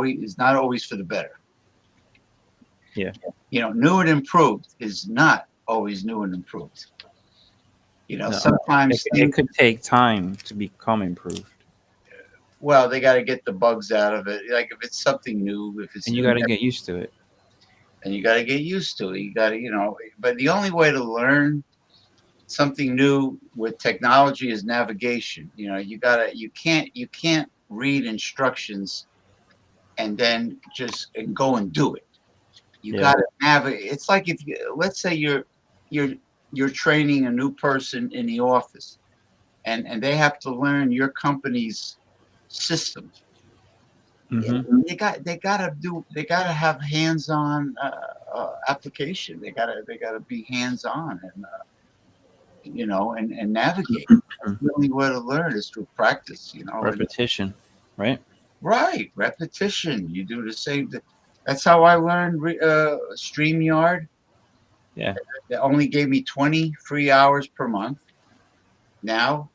is not always for the better. Yeah. New and improved is not always new and improved. No, Sometimes it things, could take time to become improved, well, they got to get the bugs out of it. Like if it's something new, if it's and you new, got to get used to it. and you got to get used to it. You got to, but the only way to learn something new with technology is navigation. You can't read instructions and then just go and do it. You Yeah. got to navigate. It's like if you, let's say you're you're training a new person in the office, and they have to learn your company's systems. Yeah, Mm-hmm. they gotta have hands-on application. They gotta be hands-on and navigate. That's the only way to learn is through practice. And Repetition, right? right, repetition. You do the same thing. That's how I learned StreamYard. Yeah. They only gave me 20 free hours per month. Now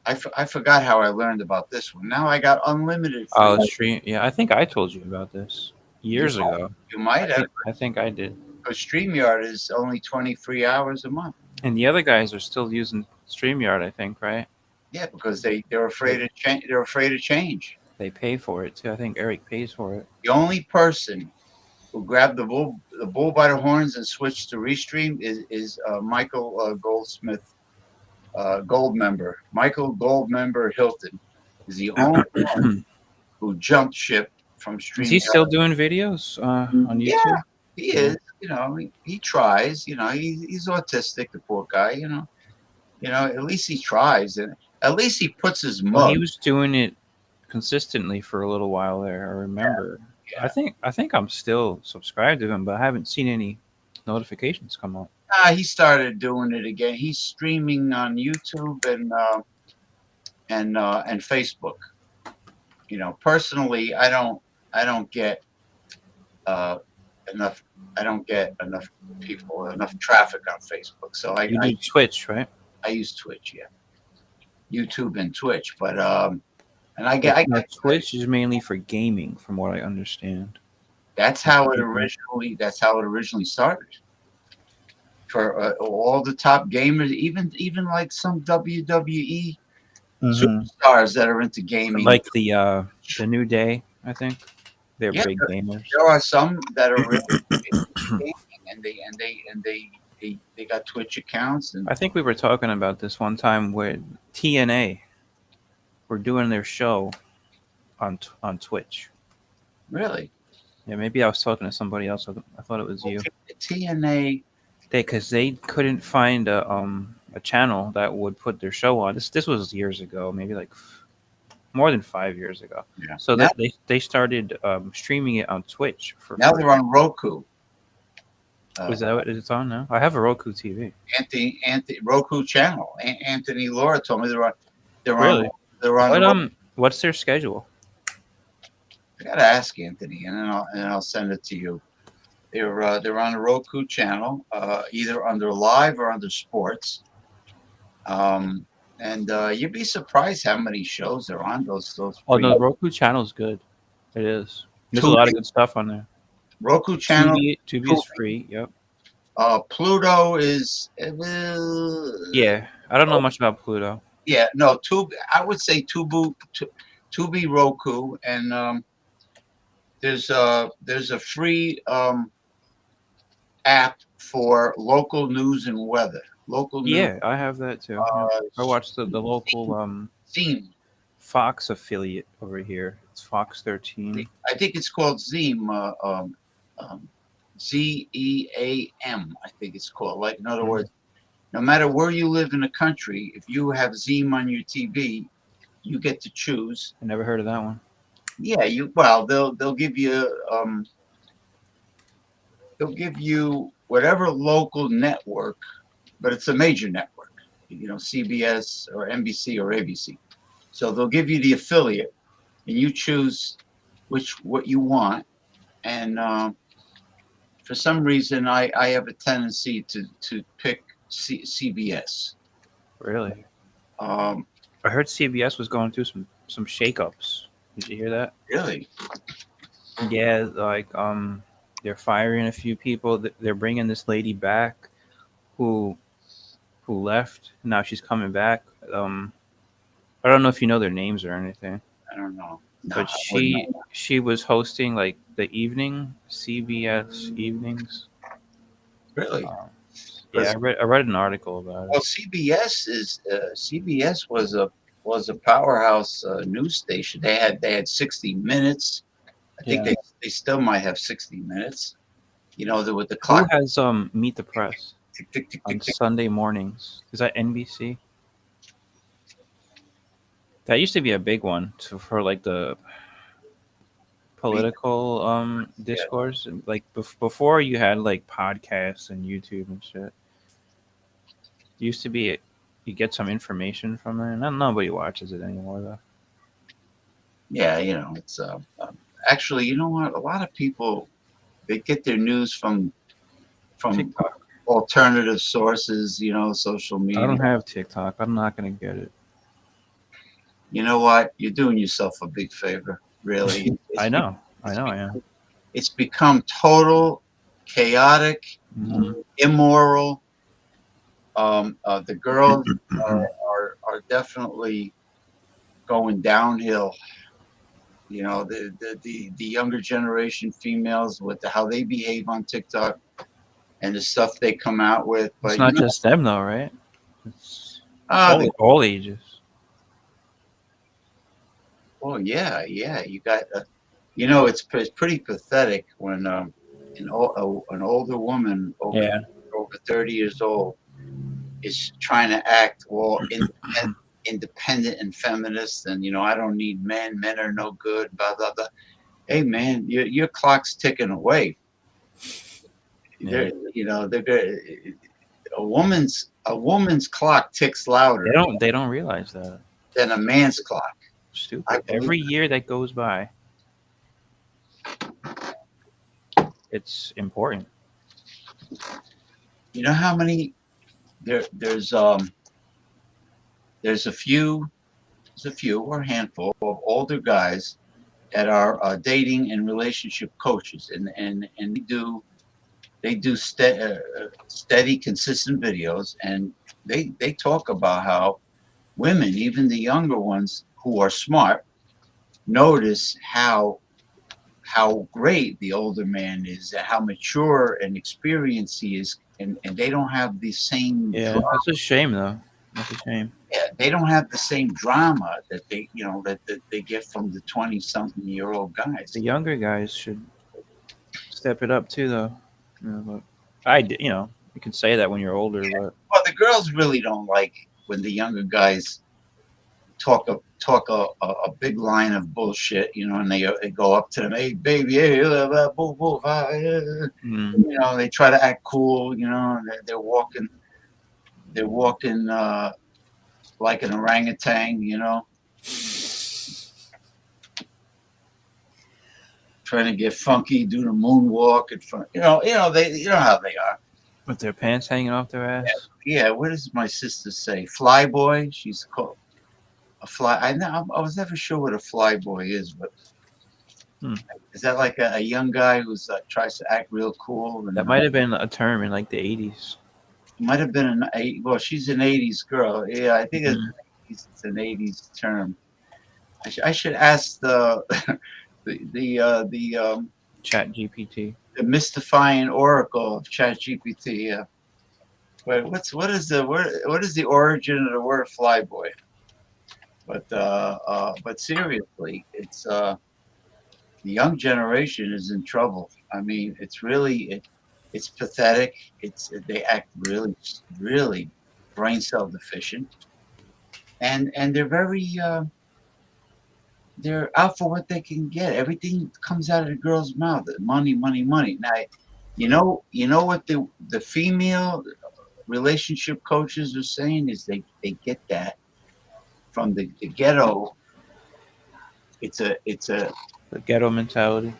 I forgot how I learned about this one. Now I got unlimited free. Oh, stream. Yeah, I think I told you about this You years ago. you might have, I think I did. because StreamYard is only 20 free hours a month. And the other guys are still using StreamYard, I think, right? Yeah, because they're They afraid of change. They're afraid of change. they pay for it too. I think Eric pays for it. The only person who grabbed the bull by the horns and switched to Restream is Michael Goldsmith, Gold member. Michael Gold member Hilton is the only one who jumped ship from Is he StreamYard. still doing videos on Yeah, YouTube? he Yeah. is. He tries. He's autistic, the poor guy. At least he tries, and at least he puts his Well, he mug. was doing it consistently for a little while there. I remember. Yeah. I think I'm still subscribed to him, but I haven't seen any notifications come up. He started doing it again. He's streaming on YouTube and Facebook. Personally, I don't get uh, enough. I don't get enough people, enough traffic on Facebook. So I You I, do Twitch, right? I use Twitch, yeah, YouTube and Twitch. But and I get But I no, get Twitch is mainly for gaming, from what I understand. that's how it originally started for all the top gamers, even like some WWE Mm-hmm. superstars that are into gaming. Like the New Day, I think they're Yeah, big gamers. there are some that are really into gaming, and they got Twitch accounts, and I think we were talking about this one time where TNA were doing their show on Twitch. really Yeah, maybe I was talking to somebody else. I thought it was you. TNA. Because they couldn't find a channel that would put their show on. This was years ago, maybe like more than 5 years ago. Yeah. So Now, they started streaming it on Twitch for now free. they're on Roku. Is that what it's on now? I have a Roku TV. Anthony Roku channel. Anthony Laura told me they're on. They're on. Really? They're on. What what's their schedule? I gotta ask Anthony, and I'll send it to you. They're on the Roku channel, either under live or under sports. And you'd be surprised how many shows are on those Oh, free the Roku channel's good. It is. There's a lot of Tubi, good stuff on there. Roku channel. Tubi is free. Yep. Pluto is Yeah, I don't know much about Pluto. yeah, no, Tubi. I would say Tubi, Roku, and there's a free app for local news and weather. Local news. Yeah, I have that too. Yeah. Uh, I watched the local Zeem. Fox affiliate over here. It's Fox 13. I think it's called Zeem. Zeam. I think it's called. Like in other words, no matter where you live in the country, if you have Zeem on your TV, you get to choose. I never heard of that one. Yeah, they'll give you whatever local network, but it's a major network, CBS or NBC or ABC. So they'll give you the affiliate, and you choose what you want. And for some reason, I have a tendency to pick CBS. Really? Um, I heard CBS was going through some shakeups Did you hear that? Really? Yeah, like they're firing a few people. They're bringing this lady back who left. Now she's coming back. I don't know if you know their names or anything, I don't know. No, but I wouldn't know. she was hosting like the evening CBS evenings. Really? Um, yeah, Because I read an article about well, it. CBS was a powerhouse news station. They had 60 Minutes. I think Yeah. they still might have 60 Minutes. With the Who clock has Meet the Press tick tick tick on tick tick. Sunday mornings? Is that NBC? That used to be a big one for like the Meet, political yeah. discourse. Like before, you had like podcasts and YouTube and shit. Used to be you get some information from there. Not nobody watches it anymore though. Yeah, it's actually, you know what? A lot of people they get their news from TikTok. alternative sources, social I media. don't have TikTok. I'm not gonna get it. You know what? You're doing yourself a big favor, really. I know. I It's, know. be- I am. it's become total chaotic, Hmm. immoral. The girls are definitely going downhill. The younger generation females with how they behave on TikTok and the stuff they come out with. It's But not just them though, right? It's ah, the all ages. oh yeah, you got it's pretty pathetic when an older woman Yeah. over 30 years old is trying to act all independent and feminist, and I don't need men are no good, blah blah blah. Hey man, your clock's ticking away. Yeah. They're a woman's clock ticks louder They don't realize that. than a man's clock. I Stupid. believe. Every year that goes by, it's important. You know how many there's a few or a handful of older guys that are dating and relationship coaches, and they do steady, consistent videos, and they talk about how women, even the younger ones who are smart, notice how great the older man is, how mature and experienced he is, and they don't have the same Yeah, that's a shame though. That's a shame. they don't have the same drama that that they get from the 20-something-year-old The guys. younger guys should step it up too, though. But I did, you can say that when you're older, but Well, the girls really don't like when the younger guys talk a big line of bullshit, and they go up to them, hey baby, hey, boo, boo, mm, they try to act cool, and they're walking like an orangutan, trying to get funky, do the moonwalk in front, they, how they are. with their pants hanging off their ass. Yeah, what does my sister say? Flyboy? She's called a fly. I was never sure what a flyboy is, but Hmm. is that like a young guy who's tries to act real cool? And That might have been a term in like the '80s. might have been well, she's an '80s girl. Yeah, I think Mhm. it's an '80s term. I should ask the Chat GPT. the mystifying oracle of ChatGPT. Yeah. Wait, what is the origin of the word flyboy? But seriously, the young generation is in trouble. I mean, it's pathetic. They act really, really brain cell deficient, and they're out for what they can get. Everything comes out of the girl's mouth. Money, money, money. Now, you know what the female relationship coaches are saying is they get that from the ghetto. It's a The ghetto mentality.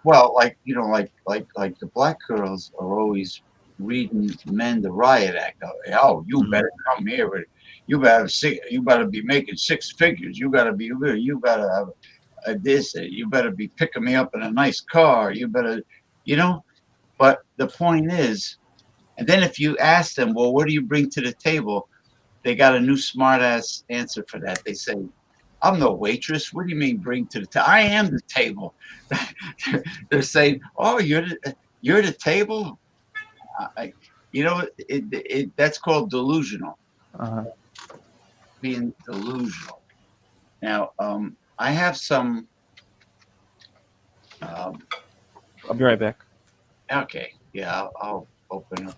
well, like the black girls are always reading men the riot act. Oh, you Mhm. better come here with, you better be making six figures. You gotta be, you gotta have. this. You better be picking me up in a nice car. You better, you know. But the point is, and then if you ask them, well, what do you bring to the table? They got a new smart ass answer for that. They say, I'm no waitress. What do you mean bring to the table? I am the table. They're saying, oh, you're the table. I, that's called delusional. Uh-huh. Being delusional. Now, I have some. Um, I'll be right back. okay, yeah, I'll open up.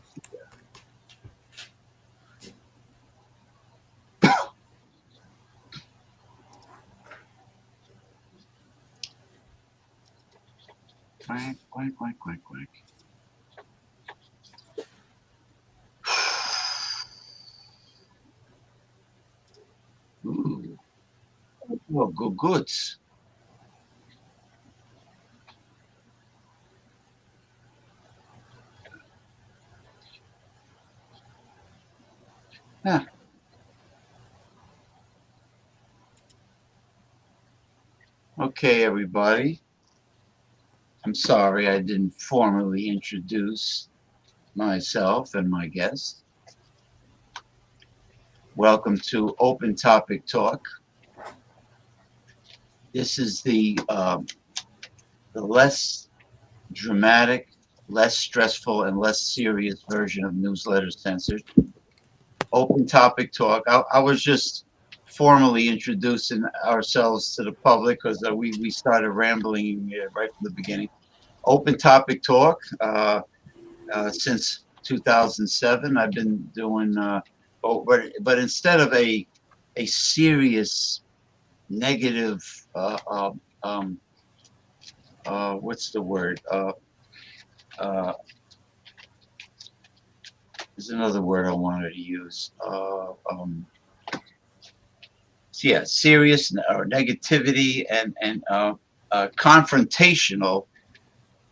Quack, quack, quack, quack, quack. Ooh, well, good goods. Huh. Okay, everybody. I'm sorry I didn't formally introduce myself and my guest. Welcome to Open Topic Talk. This is the less dramatic, less stressful, and less serious version of Newsletter Censored. Open Topic Talk. I was just formally introducing ourselves to the public because we started rambling right from the beginning. Open Topic Talk. Since 2007, I've been doing. But instead of a serious negative, what's the word? There's another word I wanted to use. Yeah, serious or negativity and confrontational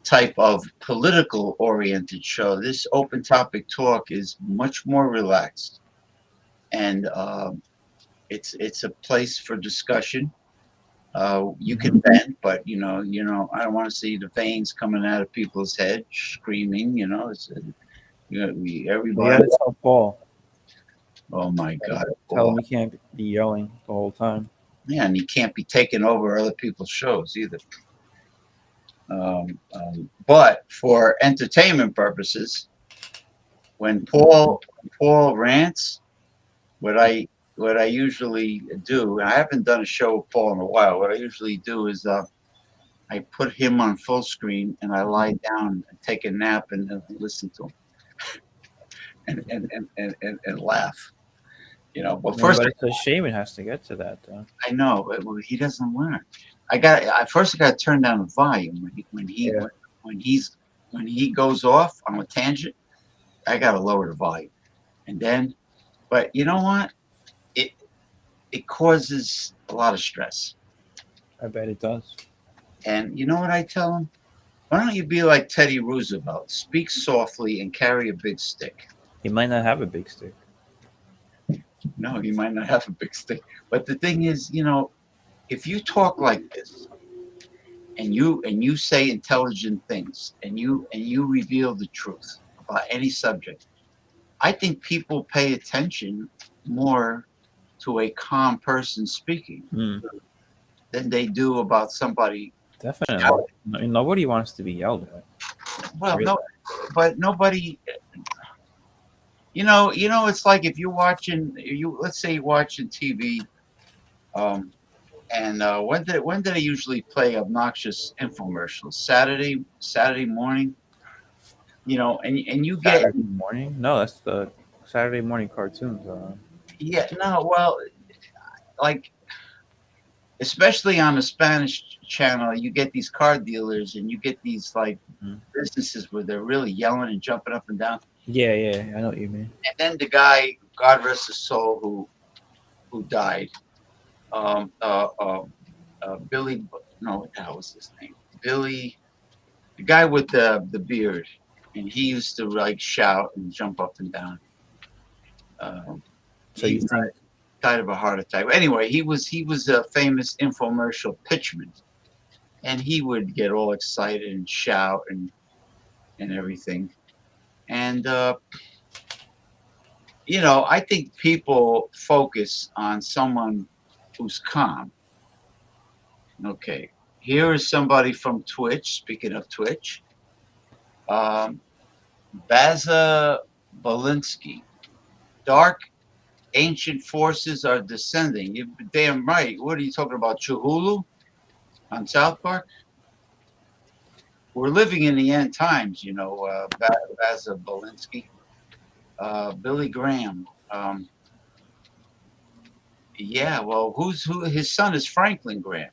type of political oriented show. This Open Topic Talk is much more relaxed, and it's a place for discussion. You can vent, but I don't want to see the veins coming out of people's head, screaming. We Everybody. gotta tell Paul. Oh my God! Tell him he can't be yelling the whole time. Yeah, and you can't be taking over other people's shows either. But for entertainment purposes, when Paul rants, what I usually do, and I haven't done a show with Paul in a while. What I usually do is I put him on full screen and I lie down and take a nap and listen to him and laugh. But first, But it's a shame it has to get to that, though. I know, but he doesn't learn. I got to turn down the volume when he goes off on a tangent. I got to lower the volume, and then, but you know what? It causes a lot of stress. I bet it does. And you know what I tell him? Why don't you be like Teddy Roosevelt? Speak softly and carry a big stick. He might not have a big stick. No, he might not have a big stick. But the thing is, if you talk like this and you say intelligent things and you reveal the truth about any subject, I think people pay attention more to a calm person speaking than they do about somebody. Definitely. I mean, nobody wants to be yelled at. Well, Really? no, but nobody. It's like if you're watching, let's say you're watching TV, and when did they usually play obnoxious infomercials? Saturday morning, and you get Saturday morning? No, that's the Saturday morning cartoons. yeah, no, well, like especially on the Spanish channel, you get these car dealers and you get these like businesses where they're really yelling and jumping up and down. Yeah, I know what you mean. And then the guy, God rest his soul, who died, Billy. No, what the hell was his name? Billy, the guy with the beard, and he used to like shout and jump up and down. So you think died of a heart attack. Anyway, he was a famous infomercial pitchman, and he would get all excited and shout and everything. And I think people focus on someone who's calm. Okay, here is somebody from Twitch. Speaking of Twitch, um, Baza Balinsky. Dark ancient forces are descending. You're damn right. What are you talking about? Chihulu on South Park? We're living in the end times, Baza Balinsky. Billy Graham. Yeah, well, who? His son is Franklin Graham.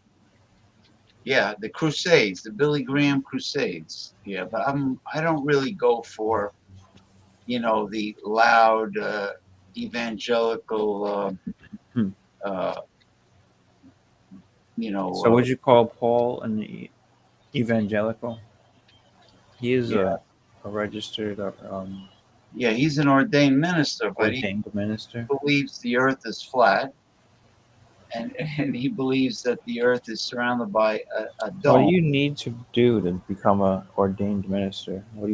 Yeah, the Crusades, the Billy Graham Crusades. Yeah, but I don't really go for the loud evangelical. Hmm. Uh, So would you call Paul an evangelical? He is yeah, a registered yeah, he's an ordained minister, but he ordained minister. believes the Earth is flat, and he believes that the Earth is surrounded by a What do dome. you need to do to become a ordained minister? What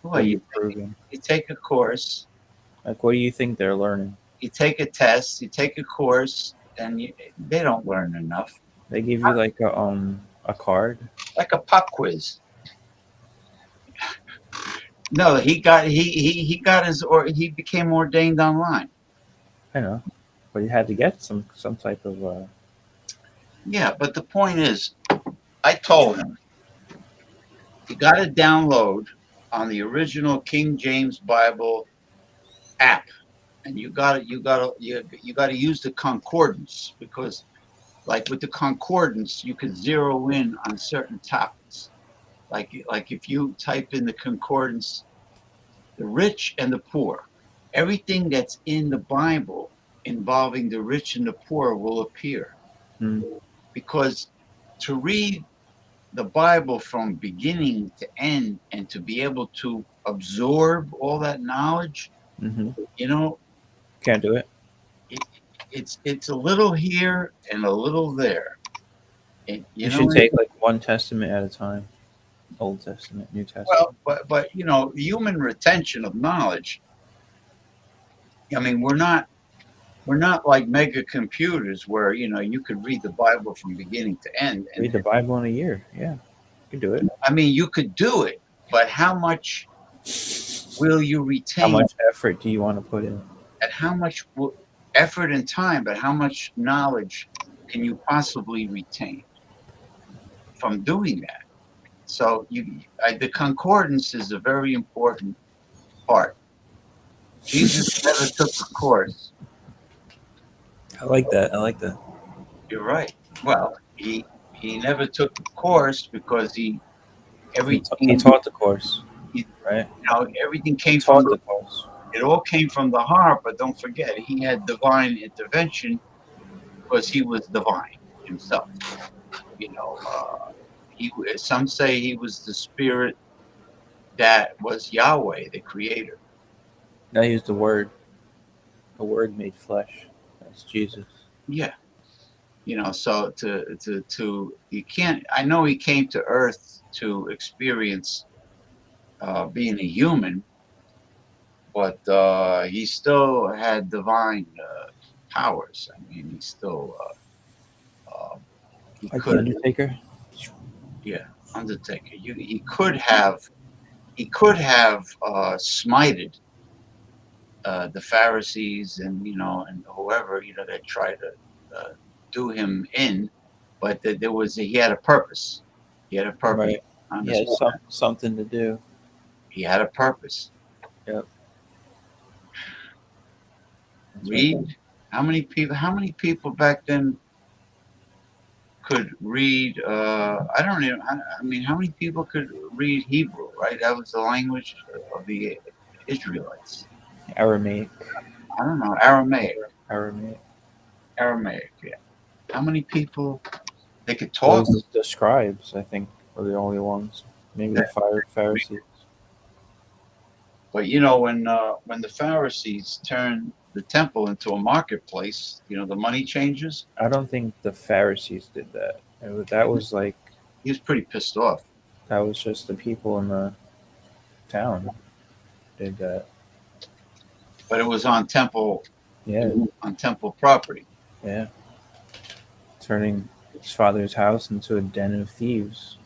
Well, are you proving? you take a course, Like, what do you think they're learning? you take a test, you take a course, and they don't learn enough. They give you like a card. Like a pop quiz. No, he got his or he became ordained online. I know, but you had to get some type of. Yeah, but the point is, I told him you got to download on the original King James Bible app, and you got to use the concordance, because like with the concordance you could zero in on certain topics. Like if you type in the concordance, the rich and the poor, everything that's in the Bible involving the rich and the poor will appear. Hmm. Because to read the Bible from beginning to end and to be able to absorb all that knowledge, Mm-hmm. you know, Can't do it. it, it's a little here and a little there. And, You should take like one testament at a time. Old Testament, New Testament. well, but human retention of knowledge. I mean, we're not like mega computers where you could read the Bible from beginning to end. And Read the Bible in a year. Yeah, you can do it. I mean, you could do it, but how much will you How retain? much effort do you want to put in? And how much effort and time, but how much knowledge can you possibly retain from doing that? So the concordance is a very important part. Jesus never took a course. I like that. I like that. You're right. Well, he never took a course because He everything taught the course, he, right? everything He came from taught the course. it all came from the heart. But don't forget, he had divine intervention because he was divine himself. You know, he some say he was the spirit that was Yahweh, the creator. I use the word. The word made flesh. That's Jesus. Yeah. So to you can't. I know he came to Earth to experience being a human, but he still had divine powers. I mean, he still he Like the could, Undertaker. yeah, Undertaker. He could have smited the Pharisees and whoever that tried to do him in, but he had a purpose. He had a purpose Right. on He this had planet. something to do. He had a purpose. Yep. That's right. Read. How many people back then could read? I don't even. I mean, how many people could read Hebrew? Right, that was the language of the Israelites. Aramaic. I don't know, Aramaic. Aramaic. Aramaic. Yeah. How many people they could talk? Those the scribes, I think, were the only ones. Maybe the Pharisees. But when the Pharisees turned the temple into a marketplace, the money changers, I don't think the Pharisees did that. That was like he was pretty pissed off. that was just the people in the town did that. But it was on Yeah, temple property. yeah. Turning his father's house into a den of thieves.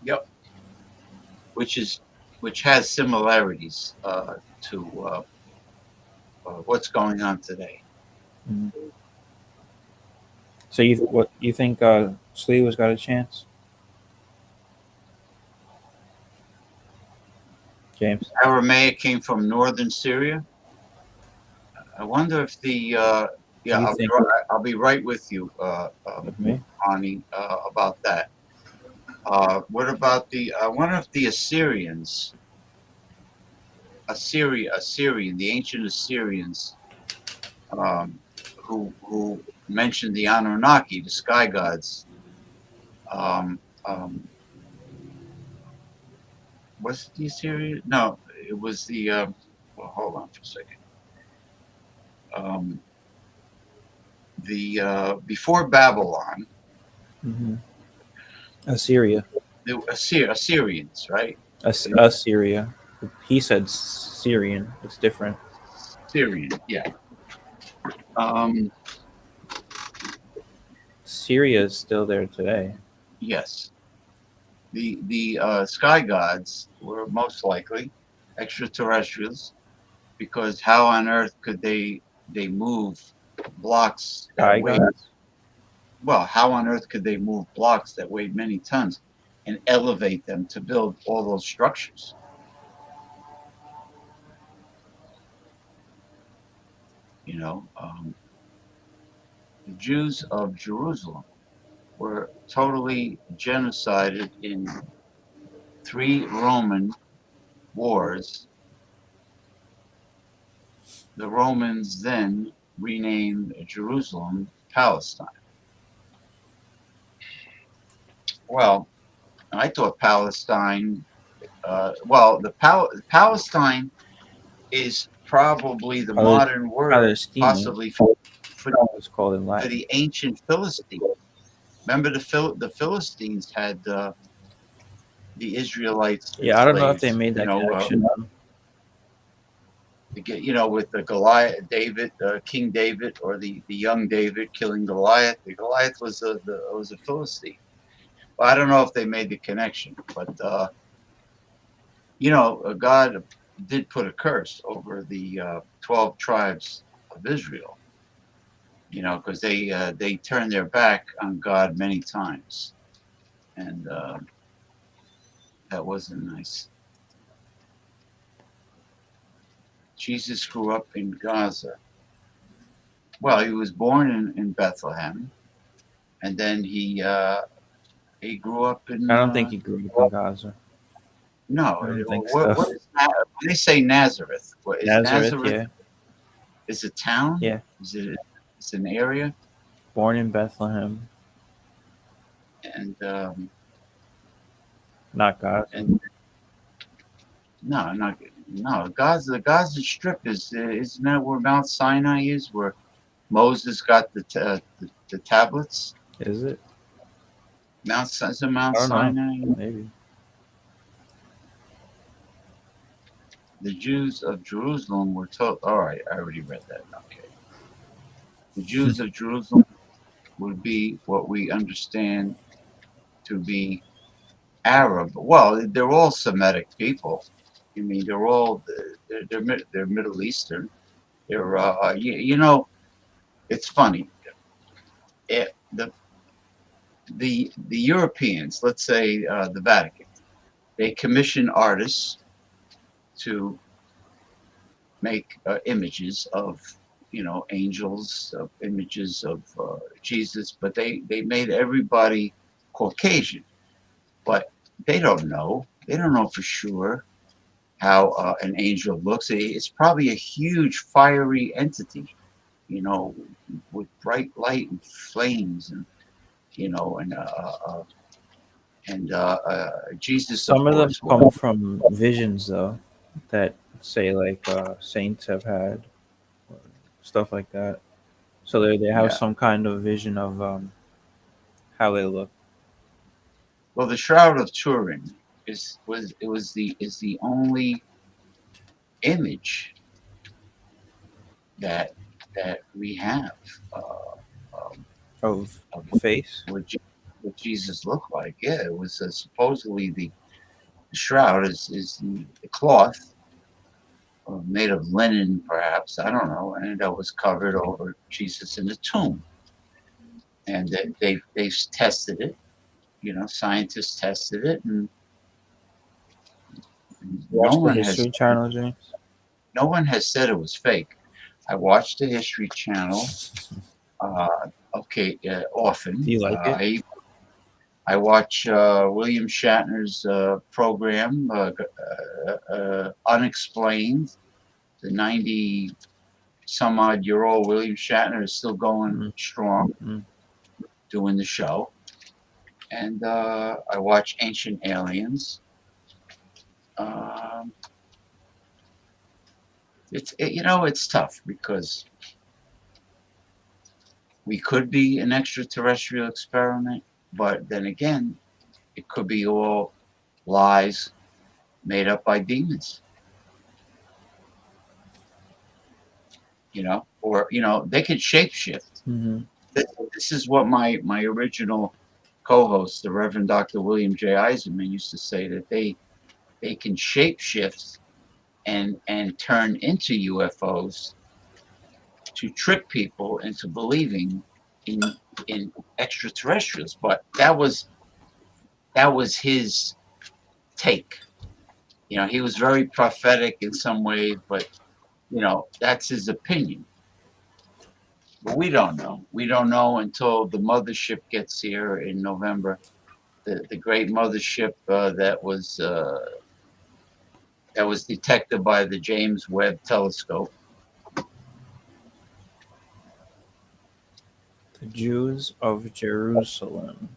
Yep. Which has similarities to what's going on today. Mhm. So you think Sliwa's got a chance? James? Aramaic came from northern Syria. I wonder if Do yeah, you I'll be think right, I'll be right with you, with me? Ani, about that. What about I wonder if the Assyrian, the ancient Assyrians, um, who mentioned the Anunnaki, the sky gods. Um, um, was it the Assyrian? No, it was the. Well, hold on for a second. Um, the Before Babylon, Mm-hmm. Assyria. the Assyrians, right? Assyria. He said Syrian. It's different. Syrian, yeah. Um, Syria is still there today. yes, the sky gods were most likely extraterrestrials, because how on earth could they move blocks that Sky weigh, gods. well, how on earth could they move blocks that weighed many tons and elevate them to build all those structures? The Jews of Jerusalem were totally genocided in 3 Roman wars. The Romans then renamed Jerusalem Palestine. Well, I thought Palestine. Well, Palestine is probably the modern word, Palestinian. possibly for It's called in Latin. the ancient Philistines. Remember, the Philistines had the Israelites Yeah, I don't know if they enslaved. made that connection. To get, with the Goliath, David, King David, or the young David killing Goliath. The Goliath was a Philistine. Well, I don't know if they made the connection, but God did put a curse over the 12 tribes of Israel. Because they turned their back on God many times, and that wasn't nice. Jesus grew up in Gaza. Well, he was born in Bethlehem, and then he grew up in. I don't think he grew up in Gaza. No, I don't think so. what is when they say Nazareth? What is Nazareth, Nazareth? yeah. Is a town? Yeah. Is it? It's an area, Born in Bethlehem, and not Gaza. and no, not no. Gaza, the Gaza Strip isn't that where Mount Sinai is, where Moses got the tablets? Is it? Is it Mount I don't know. Sinai? Maybe. The Jews of Jerusalem were told. All right, I already read that. Okay. The Jews of Jerusalem would be what we understand to be Arab. Well, they're all Semitic people. I mean, they're Middle Eastern. They're it's funny. The Europeans, let's say the Vatican, they commission artists to make images of angels, of images of Jesus, but they made everybody Caucasian. But they don't know. They don't know for sure how an angel looks. It's probably a huge fiery entity, with bright light and flames, and And Jesus, of Some of them course, come was. from visions, though, that say like saints have had, or stuff like that. So they have Yeah. some kind of vision of how they look. Well, the Shroud of Turin is the only image that we have um, Of of face. what Jesus looked like. Yeah, it was supposedly the shroud is the cloth made of linen, perhaps, I don't know, and that was covered over Jesus in the tomb. And they tested it. Scientists tested it, and no Watch the one has History Channel, James. no one has said it was fake. I watched the History Channel. Okay, often. Do you like it? I watch William Shatner's program, Unexplained. The 90 some odd year old William Shatner is still going Mm, strong mm. doing the show. And I watch Ancient Aliens. Um, it's tough because we could be an extraterrestrial experiment, but then again, it could be all lies made up by demons. Or they could shapeshift. Hmm. This is what my original co-host, the Reverend Dr. William J. Eisenman, used to say, that they can shapeshift and turn into UFOs to trick people into believing in in extraterrestrials. But that was his take. He was very prophetic in some ways, but that's his opinion. But we don't know. We don't know until the mothership gets here in November. The great mothership that was detected by the James Webb Telescope. The Jews of Jerusalem.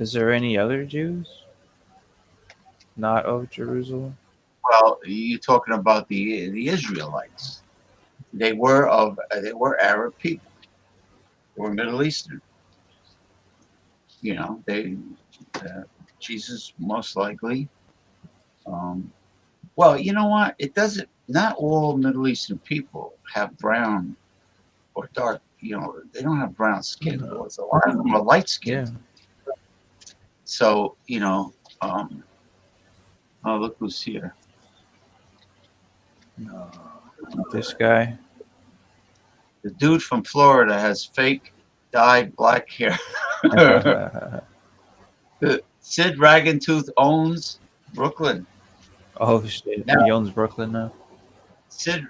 Is there any other Jews not of Jerusalem? Well, you're talking about the Israelites. They were Arab people. They were Middle Eastern. They Jesus most likely. Um, well, you know what? It doesn't. Not all Middle Eastern people have brown or dark. They don't have brown skin. No. A lot of them are light Yeah. skinned. So oh, look who's here. No. This guy. The dude from Florida has fake dyed black hair. Sid Ragentooth owns Brooklyn. Oh shit! Now, He owns Brooklyn now. Sid,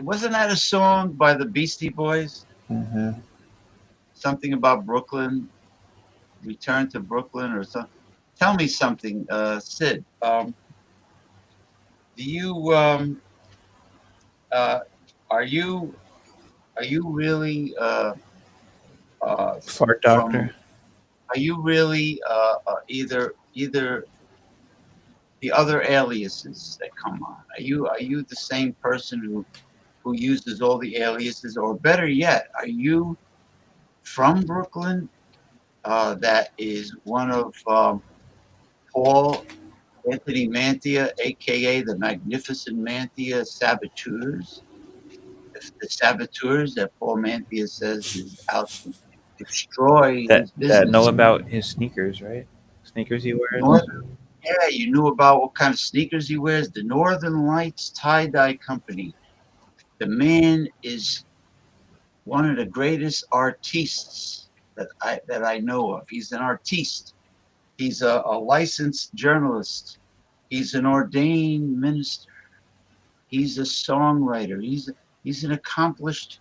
wasn't that a song by the Beastie Boys? Hmm. Something about Brooklyn, return to Brooklyn, or something. Tell me something, Sid. Do you uh, are you are you really Fart from? doctor. Are you really either the other aliases that come on? Are you the same person who uses all the aliases, or better yet, are you from Brooklyn? That is one of Paul Anthony Mantia, aka the Magnificent Mantia Saboteurs. The saboteurs that Paul Mantia says is out to destroy That his know business. about his sneakers, right? Sneakers he wears. North, yeah, you knew about what kind of sneakers he wears. The Northern Lights Tie Dye Company. The man is one of the greatest artistes that I know of. He's an artiste. He's a licensed journalist. He's an ordained minister. He's a songwriter. He's an accomplished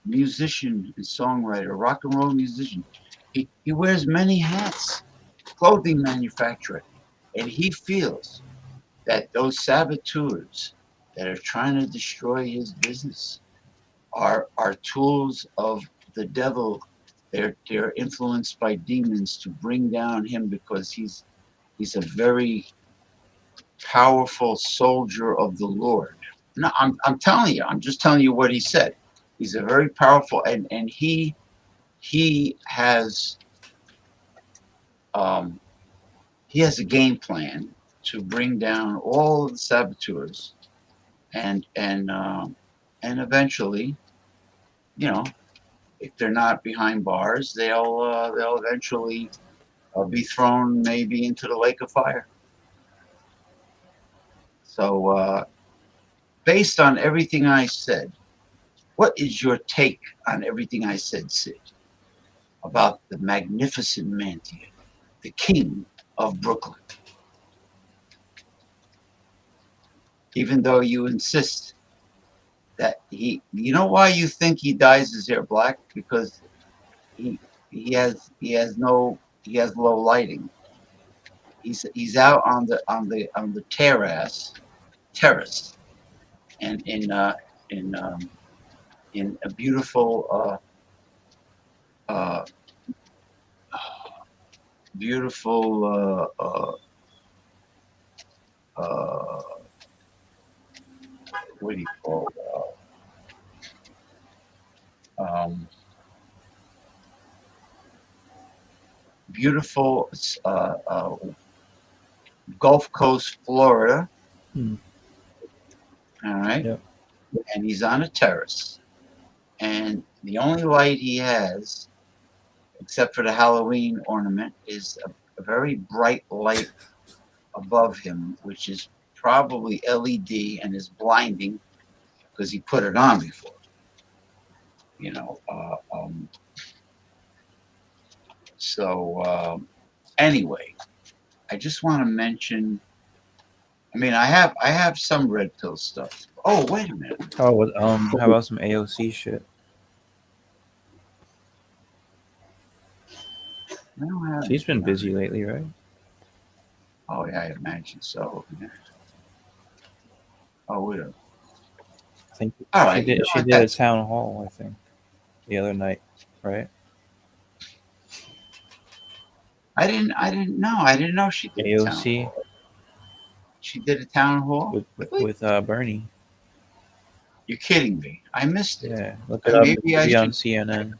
musician and songwriter, rock and roll musician. He wears many hats, clothing manufacturer, and he feels that those saboteurs that are trying to destroy his business are tools of the devil They're influenced by demons to bring down him because he's a very powerful soldier of the Lord. No, I'm telling you, I'm just telling you what he said. He's a very powerful, and he has um, he has a game plan to bring down all of the saboteurs, and eventually, you know, if they're not behind bars, they'll eventually be thrown maybe into the lake of fire. So, based on everything I said, what is your take on everything I said, Sid, about the magnificent Mantia, the king of Brooklyn? Even though you insist that you know why you think he dyes his hair black? Because he he has low lighting. He's out on the terrace, and in in a uh, beautiful what do you call beautiful Gulf Coast, Florida. Hmm. All right, Yep. and he's on a terrace, and the only light he has, except for the Halloween ornament, is a very bright light above him, which is probably LED and is blinding because he put it on before. You know. Anyway, I just want to mention. I mean, I have some red pill stuff. Oh, wait a minute. How about some AOC shit? I don't have She's been anything on busy it. lately, right? Oh yeah, I imagine so. Yeah. Oh, wait a I think All she right, you did. know She what? did a town hall, I think, the other night, right? I didn't know she did a town AOC hall. She did a town hall? with Really? Bernie. You're kidding me. I missed it. Yeah, look it up. It Maybe should be on CNN.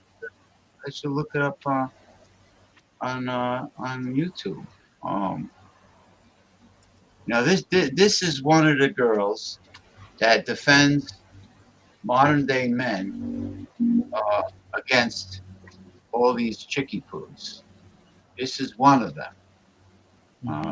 I should look it up on YouTube. Um, Now this is one of the girls that defends modern day men against all these chickie poos. This is one of them.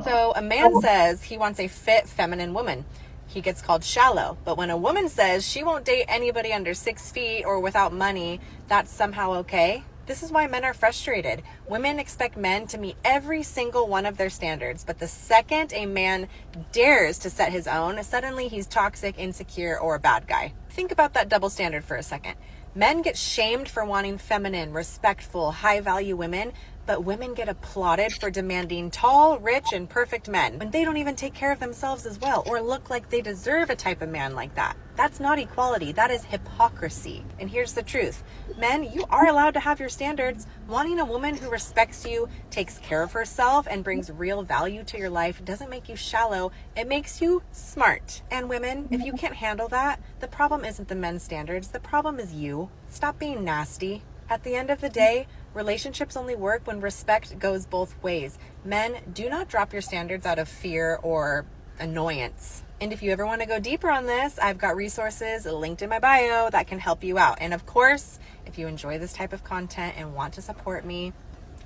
So a man says he wants a fit, feminine woman. He gets called shallow. But when a woman says she won't date anybody under 6 feet or without money, that's somehow okay. This is why men are frustrated. Women expect men to meet every single one of their standards, but the second a man dares to set his own, suddenly he's toxic, insecure, or a bad guy. Think about that double standard for a second. Men get shamed for wanting feminine, respectful, high-value women, but women get applauded for demanding tall, rich, and perfect men when they don't even take care of themselves as well or look like they deserve a type of man like that. That's not equality. That is hypocrisy. And here's the truth. Men, you are allowed to have your standards. Wanting a woman who respects you, takes care of herself, and brings real value to your life doesn't make you shallow. It makes you smart. And women, if you can't handle that, the problem isn't the men's standards. The problem is you. Stop being nasty. At the end of the day, relationships only work when respect goes both ways. Men, do not drop your standards out of fear or annoyance. And if you ever want to go deeper on this, I've got resources linked in my bio that can help you out. And of course, if you enjoy this type of content and want to support me,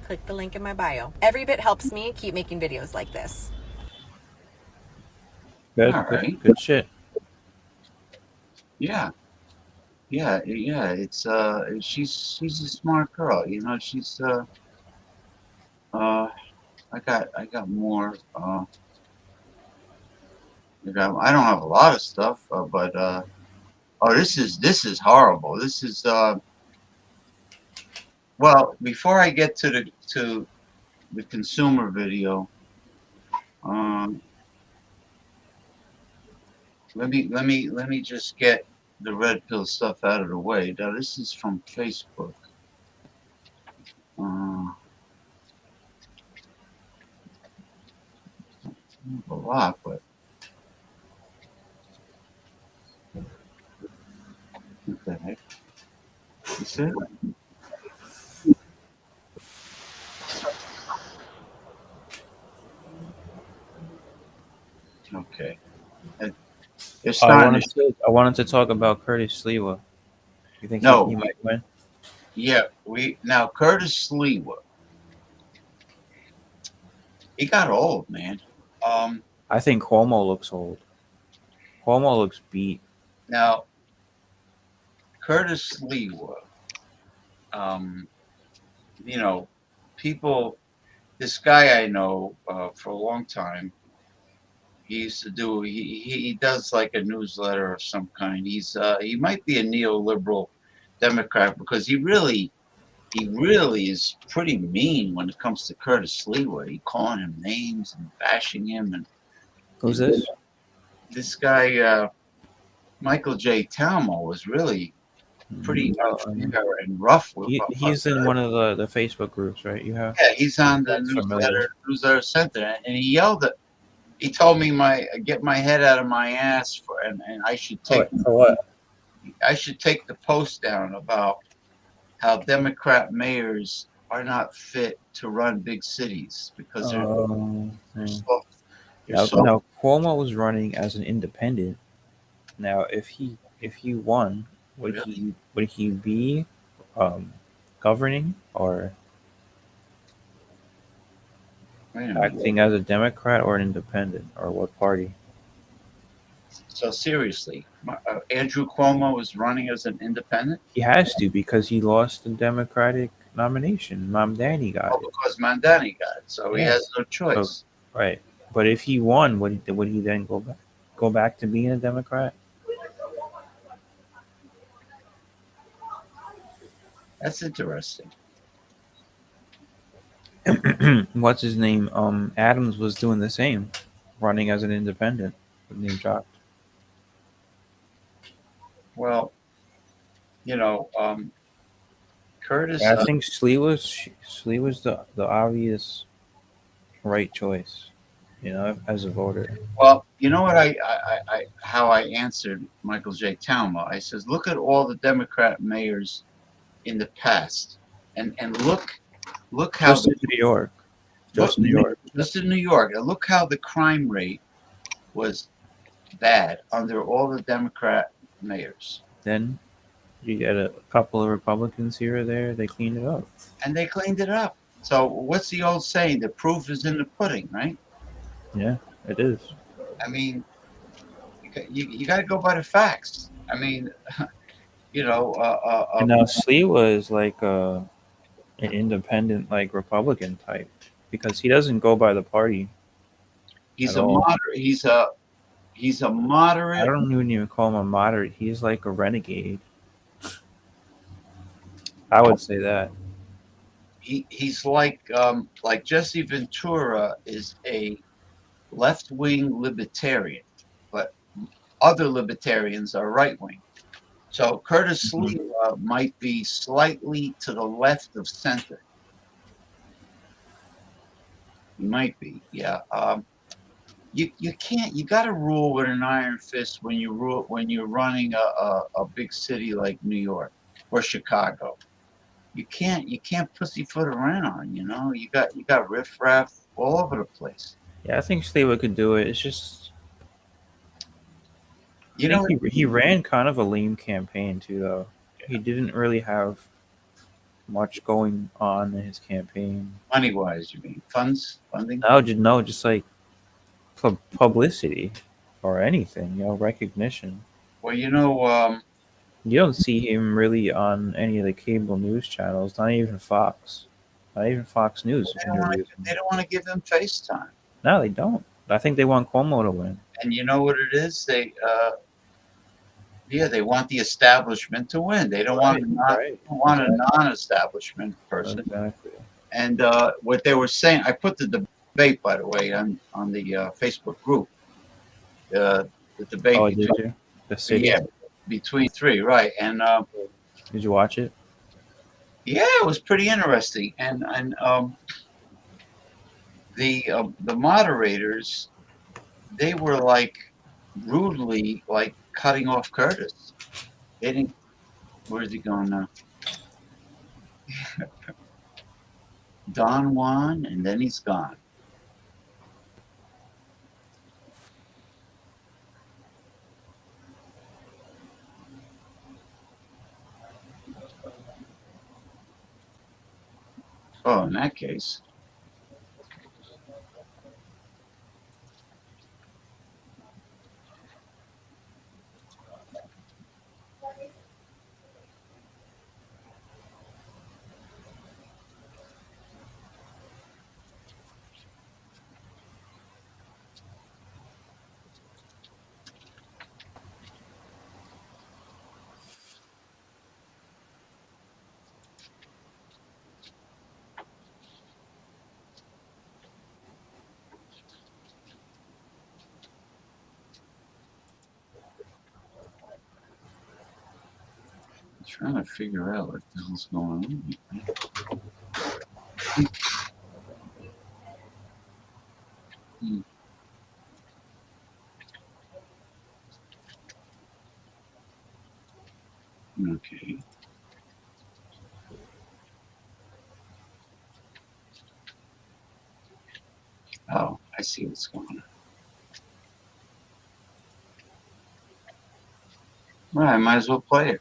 click the link in my bio. Every bit helps me keep making videos like this. Good, All good, right. good shit. Yeah. Yeah. It's she's a smart girl. You know, she's I got more. I don't have a lot of stuff, but oh, this is horrible. This is well. Before I get to the consumer video, um, let me just get the red pill stuff out of the way. Now this is from Facebook. A lot, but what the heck? You see? Okay. And they're starting to. I wanted to talk about Curtis Sliwa. You think he No, might win? yeah, we now Curtis Sliwa. He got old, man. Um, I think Cuomo looks old. Cuomo looks beat. Now Curtis Sliwa. Um, you know, people. This guy I know for a long time. He used to do. He does like a newsletter of some kind. He might be a neoliberal Democrat because he really is pretty mean when it comes to Curtis Lewa. He calling him names and bashing him, Who's and this? this guy Michael J. Talmo was really pretty unfair and rough with He's in one of the Facebook groups, right? You have. Yeah, he's on the That's familiar. newsletter center, and he yelled at. He told me get my head out of my ass and I should take For what? the post down about how Democrat mayors are not fit to run big cities because they're soft. They're soft. Now Cuomo was running as an independent. Now, if he won, would he be governing or Wait a minute. acting as a Democrat or an independent, or what party? So seriously, Andrew Cuomo is running as an independent? He has to because he lost the Democratic nomination. Mamdani got it. Because Mandani got it, so he Yeah. has no choice. Right. But if he won, would he then go back to being a Democrat? That's interesting. What's his name? Adams was doing the same, running as an independent. His name dropped. Well, Curtis. I think Slee was the obvious right choice, as a voter. Well, you know what how I answered Michael J. Talma. I says, look at all the Democrat mayors in the past, and look how Just in New York. Just New York. Just in New York. And look how the crime rate was bad under all the Democrat mayors. Then you get a couple of Republicans here or there. They cleaned it up. And they cleaned it up. So what's the old saying? The proof is in the pudding, right? Yeah, it is. I mean, you got to go by the facts. I mean, And now Slee was like an independent, like Republican type, because he doesn't go by the party. he's at a all. moderate. He's a moderate. I don't even call him a moderate. He's like a renegade. I would say that. He's like Jesse Ventura is a left-wing libertarian, but other libertarians are right-wing. So Curtis Slee might be slightly to the left of center. He might be, yeah. You can't. You got to rule with an iron fist when you're running a big city like New York or Chicago. You can't pussyfoot around. You got riffraff all over the place. Yeah, I think Slee could do it. It's just You I know, think he ran kind of a lame campaign too, though. He didn't really have much going on in his campaign. money-wise, you mean funding? No, just like publicity or anything, recognition. Well, You don't see him really on any of the cable news channels, not even Fox. Not even Fox News. they don't want to give him FaceTime. No, they don't. I think they want Cuomo to win. And you know what it is? They want the establishment to win. They don't want a non-establishment person. Exactly. And what they were saying, I put the debate, by the way, on the Facebook group. The debate. Oh, did you? The city. Yeah, between three, right? And did you watch it? yeah, it was pretty interesting. And the moderators they were like brutally like cutting off Curtis. They didn't. Where's he going now? Don Juan, and then he's gone. Oh, in that case. I'm trying to figure out what the hell's going on. Okay. Oh, I see what's going on. Well, I might as well play it.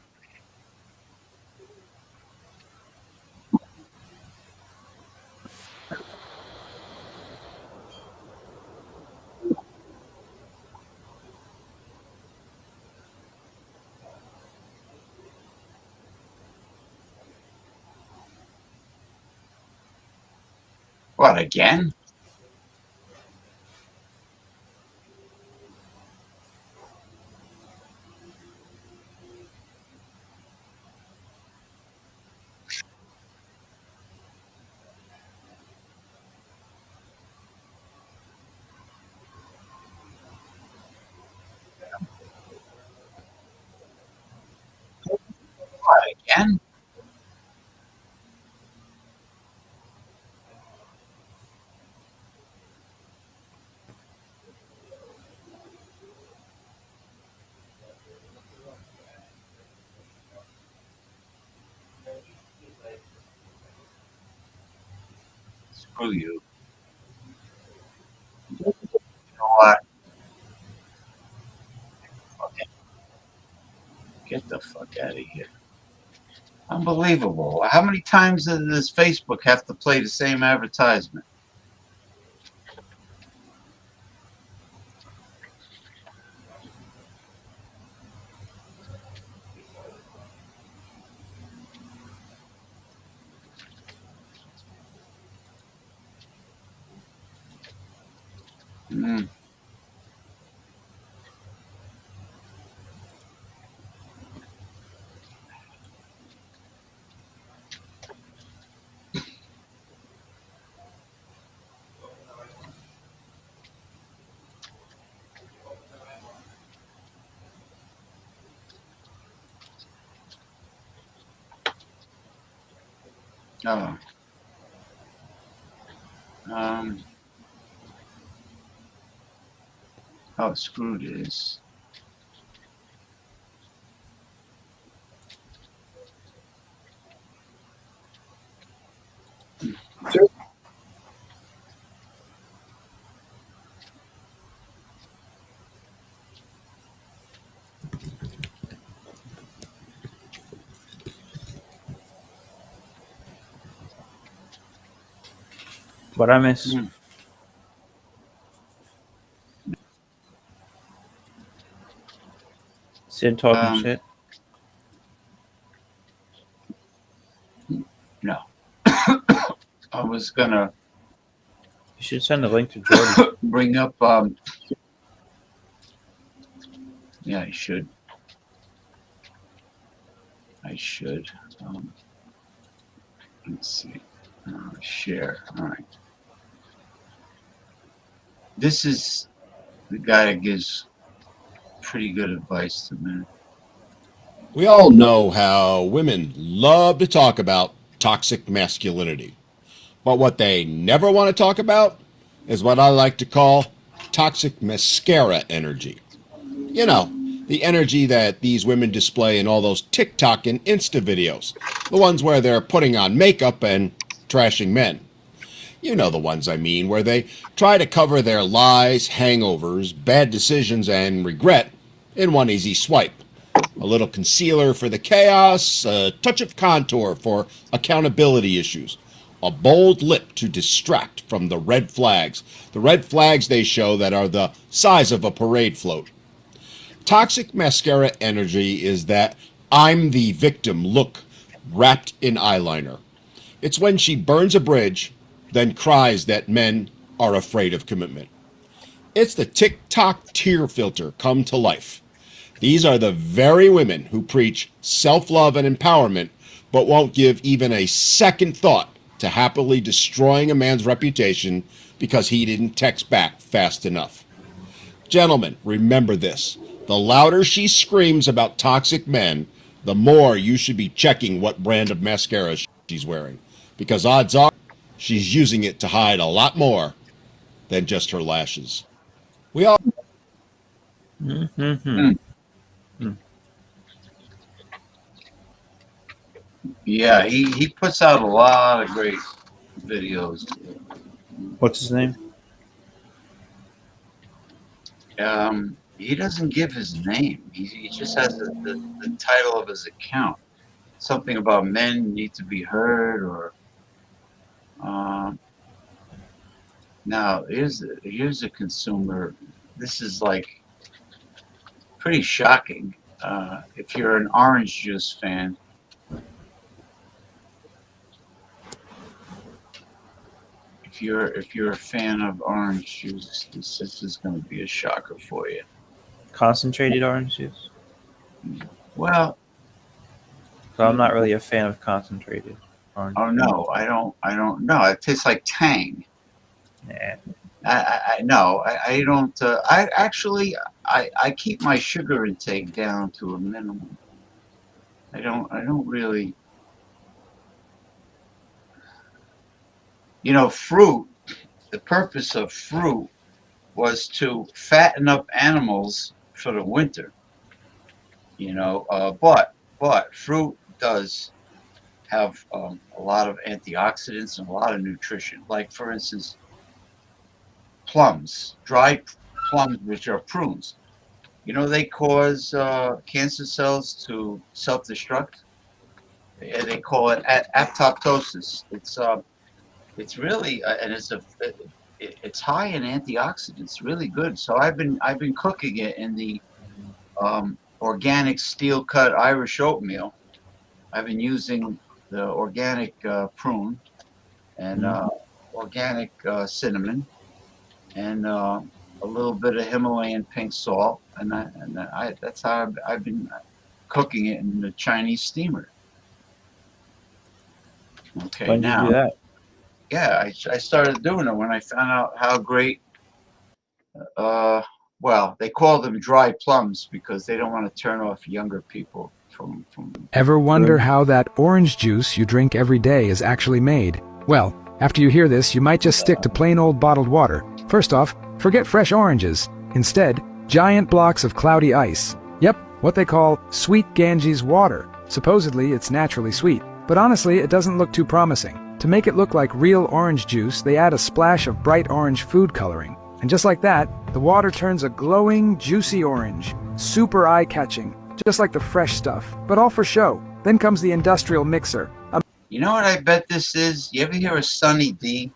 What, again? What, again? Screw you. You know what? Okay. Get the fuck out of here. Unbelievable. How many times does Facebook have to play the same advertisement? Mm. Oh. Um. Oh, screw this. What I miss? Mm. Sid talking Um, shit. No. I was gonna You should send the link to Jordy. bring up. Yeah, I should. I should. Let's see. Share. All right. This is the guy that gives pretty good advice to men. We all know how women love to talk about toxic masculinity. But what they never want to talk about is what I like to call toxic mascara energy. You know, the energy that these women display in all those TikTok and Insta videos. The ones where they're putting on makeup and trashing men. You know the ones I mean, where they try to cover their lies, hangovers, bad decisions, and regret in one easy swipe. A little concealer for the chaos, a touch of contour for accountability issues, a bold lip to distract from the red flags they show that are the size of a parade float. Toxic mascara energy is that I'm the victim look wrapped in eyeliner. It's when she burns a bridge, then cries that men are afraid of commitment. It's the TikTok tear filter come to life. These are the very women who preach self-love and empowerment, but won't give even a second thought to happily destroying a man's reputation because he didn't text back fast enough. Gentlemen, remember this. The louder she screams about toxic men, the more you should be checking what brand of mascara she's wearing. Because odds are she's using it to hide a lot more than just her lashes. We all Yeah, he puts out a lot of great videos. What's his name? He doesn't give his name. He just has the title of his account. Something about men need to be heard, or now here's a consumer. This is like pretty shocking. If you're an orange juice fan, if you're a fan of orange juice, this is going to be a shocker for you. Concentrated orange juice. Well, So I'm not really a fan of concentrated orange. oh no, I don't know. It tastes like Tang. Nah. I don't. I keep my sugar intake down to a minimum. I don't really. You know, fruit. The purpose of fruit was to fatten up animals for the winter. You know, but fruit does have a lot of antioxidants and a lot of nutrition. Like, for instance, plums, dried plums, which are prunes. You know, they cause cancer cells to self-destruct. They call it apoptosis. It's really and it's high in antioxidants. Really good. So I've been cooking it in the organic steel cut Irish oatmeal. I've been using the organic prune and organic cinnamon and a little bit of Himalayan pink salt, and that's how I've been cooking it in the Chinese steamer. Okay, When did now you do that? yeah, I started doing it when I found out how great. Well, they call them dry plums because they don't want to turn off younger people from. Ever wonder how that orange juice you drink every day is actually made? Well, after you hear this, you might just stick to plain old bottled water. First off, forget fresh oranges. Instead, giant blocks of cloudy ice. Yep, what they call sweet Ganges water. Supposedly, it's naturally sweet, but honestly, it doesn't look too promising. To make it look like real orange juice, they add a splash of bright orange food coloring. And just like that, the water turns a glowing, juicy orange. Super eye-catching, just like the fresh stuff, but all for show. Then comes the industrial mixer. You know what I bet this is? You ever hear of Sunny D?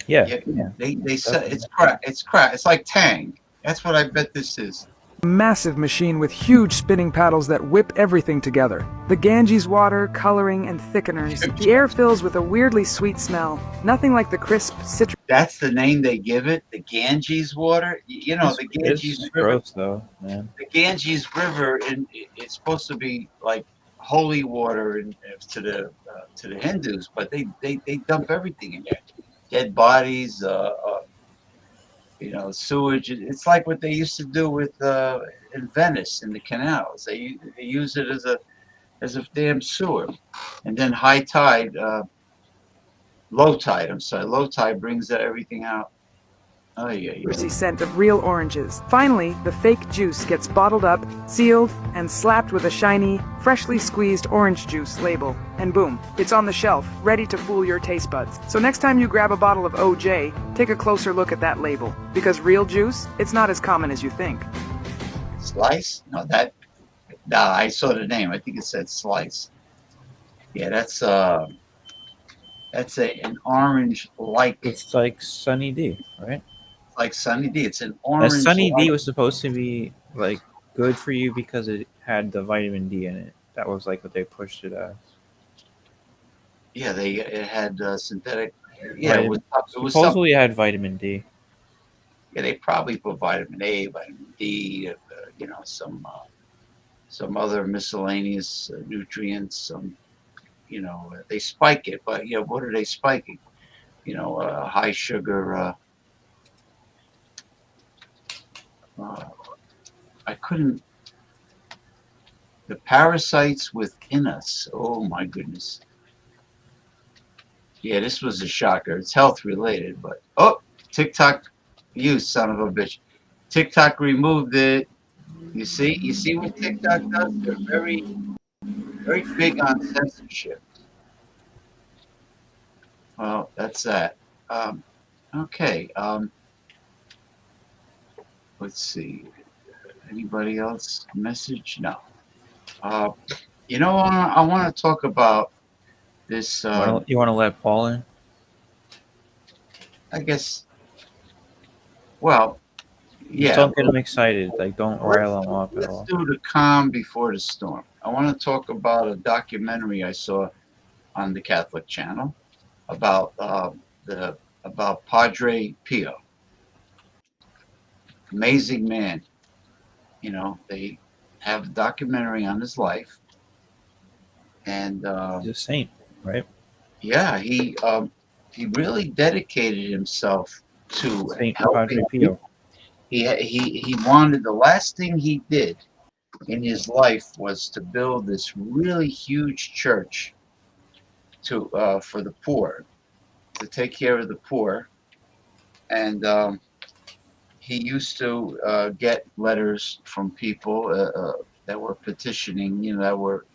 Yeah. They say it's crap. It's crap. It's like Tang. That's what I bet this is. A massive machine with huge spinning paddles that whip everything together. The Ganges water, coloring, and thickeners. The air fills with a weirdly sweet smell. Nothing like the crisp citrus. That's the name they give it. The Ganges water. You know, the Ganges It's River. gross though, man. The Ganges River, it's supposed to be like holy water to the Hindus, but they dump everything in there. Dead bodies, you know, sewage. It's like what they used to do with in Venice in the canals. They use it as a damn sewer, and then high tide, low tide. I'm sorry, low tide brings everything out. Oh yeah, yeah. citrusy scent of real oranges. Finally, the fake juice gets bottled up, sealed, and slapped with a shiny, freshly squeezed orange juice label. And boom, it's on the shelf, ready to fool your taste buds. So next time you grab a bottle of OJ, take a closer look at that label. Because real juice, it's not as common as you think. Slice? No, that. Nah, I saw the name. I think it said Slice. Yeah, that's an orange It's like Sunny D, right? like Sunny D. It's an And orange. Sunny D was supposed to be like good for you because it had the vitamin D in it. That was like what they pushed it as. Yeah, it had synthetic. Yeah, it was Supposedly it had vitamin D. Yeah, they probably put vitamin A, vitamin D, some other miscellaneous nutrients. They spike it, but what are they spiking? High sugar. I couldn't. The parasites within us. Oh my goodness. Yeah, this was a shocker. It's health related, but TikTok, you son of a bitch. TikTok removed it. You see what TikTok does? They're very, very big on censorship. Well, that's that. Okay. Let's see. Anybody else message? No. I want to talk about this. You want to let Paul in? I guess. Well, Just yeah. don't get him excited. Like, don't rile him up at all. Let's do the calm before the storm. I want to talk about a documentary I saw on the Catholic Channel about Padre Pio. Amazing man. They have a documentary on his life, and He's a saint, right? yeah, he really dedicated himself to Saint helping Padre Pio. He wanted, the last thing he did in his life was to build this really huge church for the poor, to take care of the poor. And he used to get letters from people that were petitioning, that were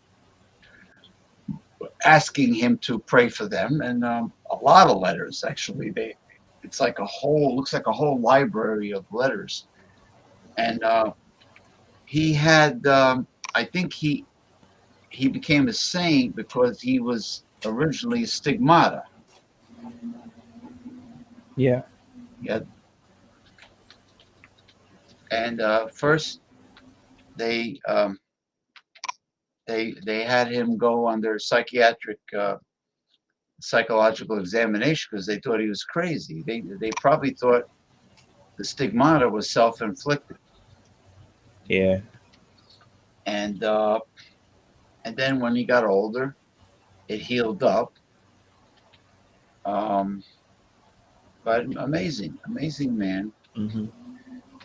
asking him to pray for them, and a lot of letters actually. Looks like a whole library of letters. And he had, I think he became a saint because he was originally a stigmata. Yeah. Yeah. And first they had him go under psychiatric psychological examination because they thought he was crazy. They probably thought the stigmata was self-inflicted. Yeah. And then when he got older, it healed up. But amazing man, Mm-hmm.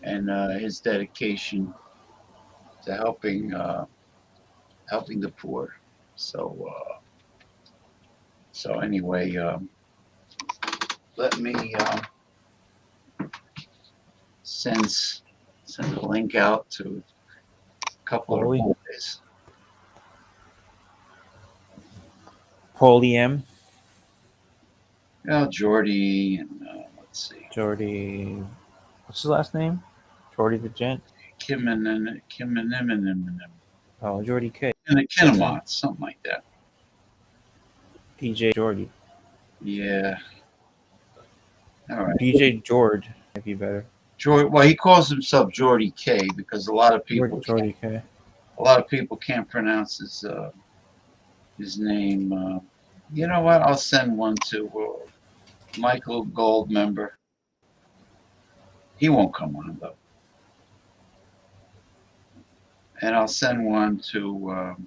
and his dedication to helping the poor. So anyway, let me send a link out to a couple Holy. of boys. Paulie M. Jordy, and let's see, Jordy. What's his last name? Jordy the Gent. Kim and Oh, Jordy K. the Kinemats, something like that. DJ Jordy. Yeah. All right. DJ George might be better. Well, he calls himself Jordy K because a lot of people Jordy K. can't pronounce his name. You know what? I'll send one to Michael Gold member. He won't come on though. And I'll send one to.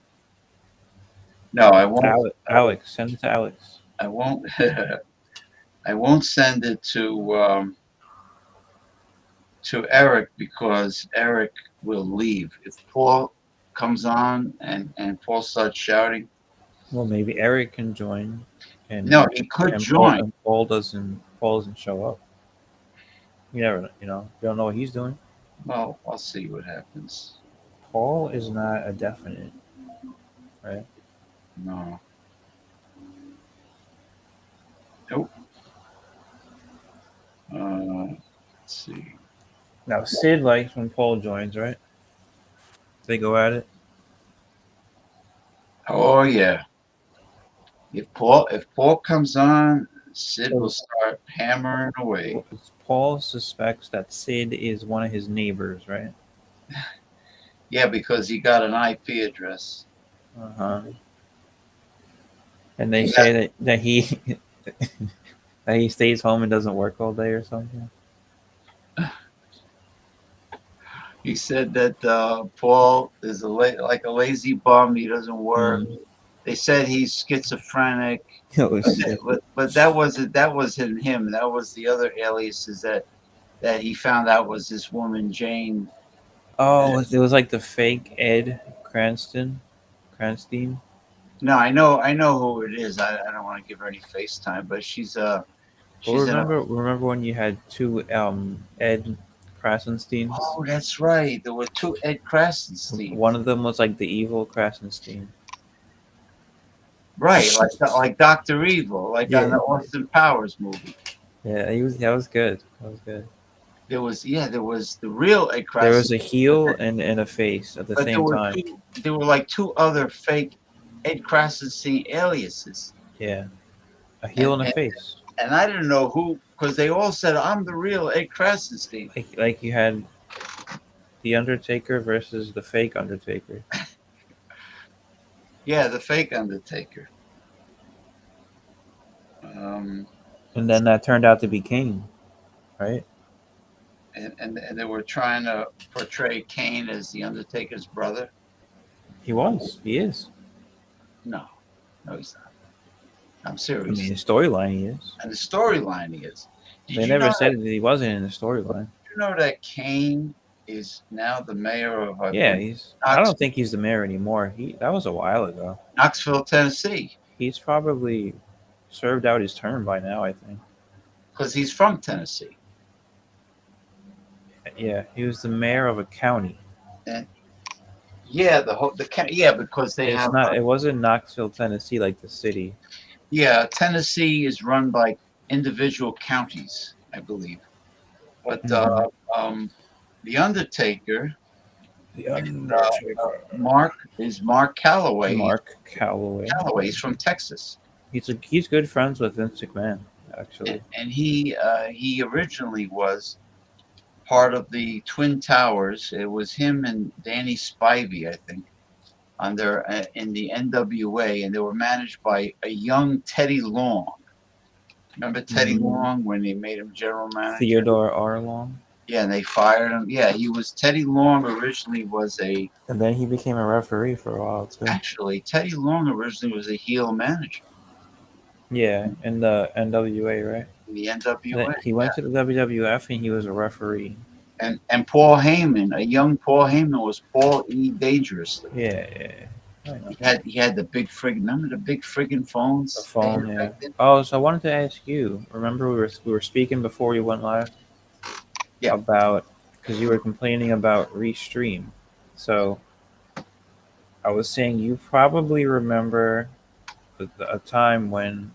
No, I won't. Alex, send it to Alex. I won't. I won't send it to Eric because Eric will leave if Paul comes on and Paul starts shouting. Well, maybe Eric can join. And No, he could join. Paul doesn't show up. You never, you don't know what he's doing. Well, I'll see what happens. Paul is not a definite, right? No. Nope. Let's see. Now Sid likes when Paul joins, right? They go at it. Oh yeah. If Paul comes on, Sid will start hammering away. Paul suspects that Sid is one of his neighbors, right? Yeah, because he got an IP address. Uh-huh. And they Yeah. say that he that he stays home and doesn't work all day or something. He said that Paul is like a lazy bum. He doesn't work. They said he's schizophrenic. Oh, shit. But that wasn't him. That was the other aliases that he found out was this woman Jane. Oh, it was like the fake Ed Cranston. No, I know who it is. I don't want to give her any FaceTime, but she's Well, in a. remember when you had two Ed Krasensteins? Oh, that's right. There were two Ed Krasenstein. One of them was like the evil Krasenstein. Right, like Dr. Evil, like on Yeah. the Austin Powers movie. Yeah, that was good. That was good. There was the real Ed Krasenstein. There was a heel and a face at the but same time. there were like two other fake Ed Krasenstein aliases. Yeah, a heel and a And- face. And I didn't know who, because they all said, I'm the real Ed Krasenstein. Like you had the Undertaker versus the fake Undertaker. Yeah, the fake Undertaker. And then that turned out to be Kane, right? And they were trying to portray Kane as the Undertaker's brother. He was. He is. No, he's not. I'm I serious. mean, the storyline he is. And the storyline is. They never said that he wasn't in the storyline. Did you know that Kane is now the mayor of Yeah, I don't think he's the mayor anymore. That was a while ago. Knoxville, Tennessee, He's probably served out his term by now, I think. because he's from Tennessee. Yeah, he was the mayor of a county. Yeah, yeah, because they It's have. not. It wasn't Knoxville, Tennessee, like the city. Yeah, Tennessee is run by individual counties, I believe. But the Undertaker, Mark Calloway. Mark Calloway. Calloway's from Texas, He's good friends with Vince McMahon, actually. and he originally was part of the Twin Towers. It was him and Danny Spivey, I think, on their in the NWA, and they were managed by a young Teddy Long. Remember Teddy Long when they made him general manager? Theodore R. Long. Yeah, and they fired him. Yeah, he was Teddy Long originally was And then he became a referee for a while too. actually Teddy Long originally was a heel manager Yeah, in the NWA, right? in the NWA. He went to the WWF and he was a referee. And Paul Heyman, a young Paul Heyman, was Paul E. Dangerously. Yeah. I know. He had the big remember the big friggin' phones? The phone, they had yeah. back then? Oh, so I wanted to ask you. Remember we were speaking before we went live. Yeah. About because you were complaining about Restream. So I was saying you probably remember a time when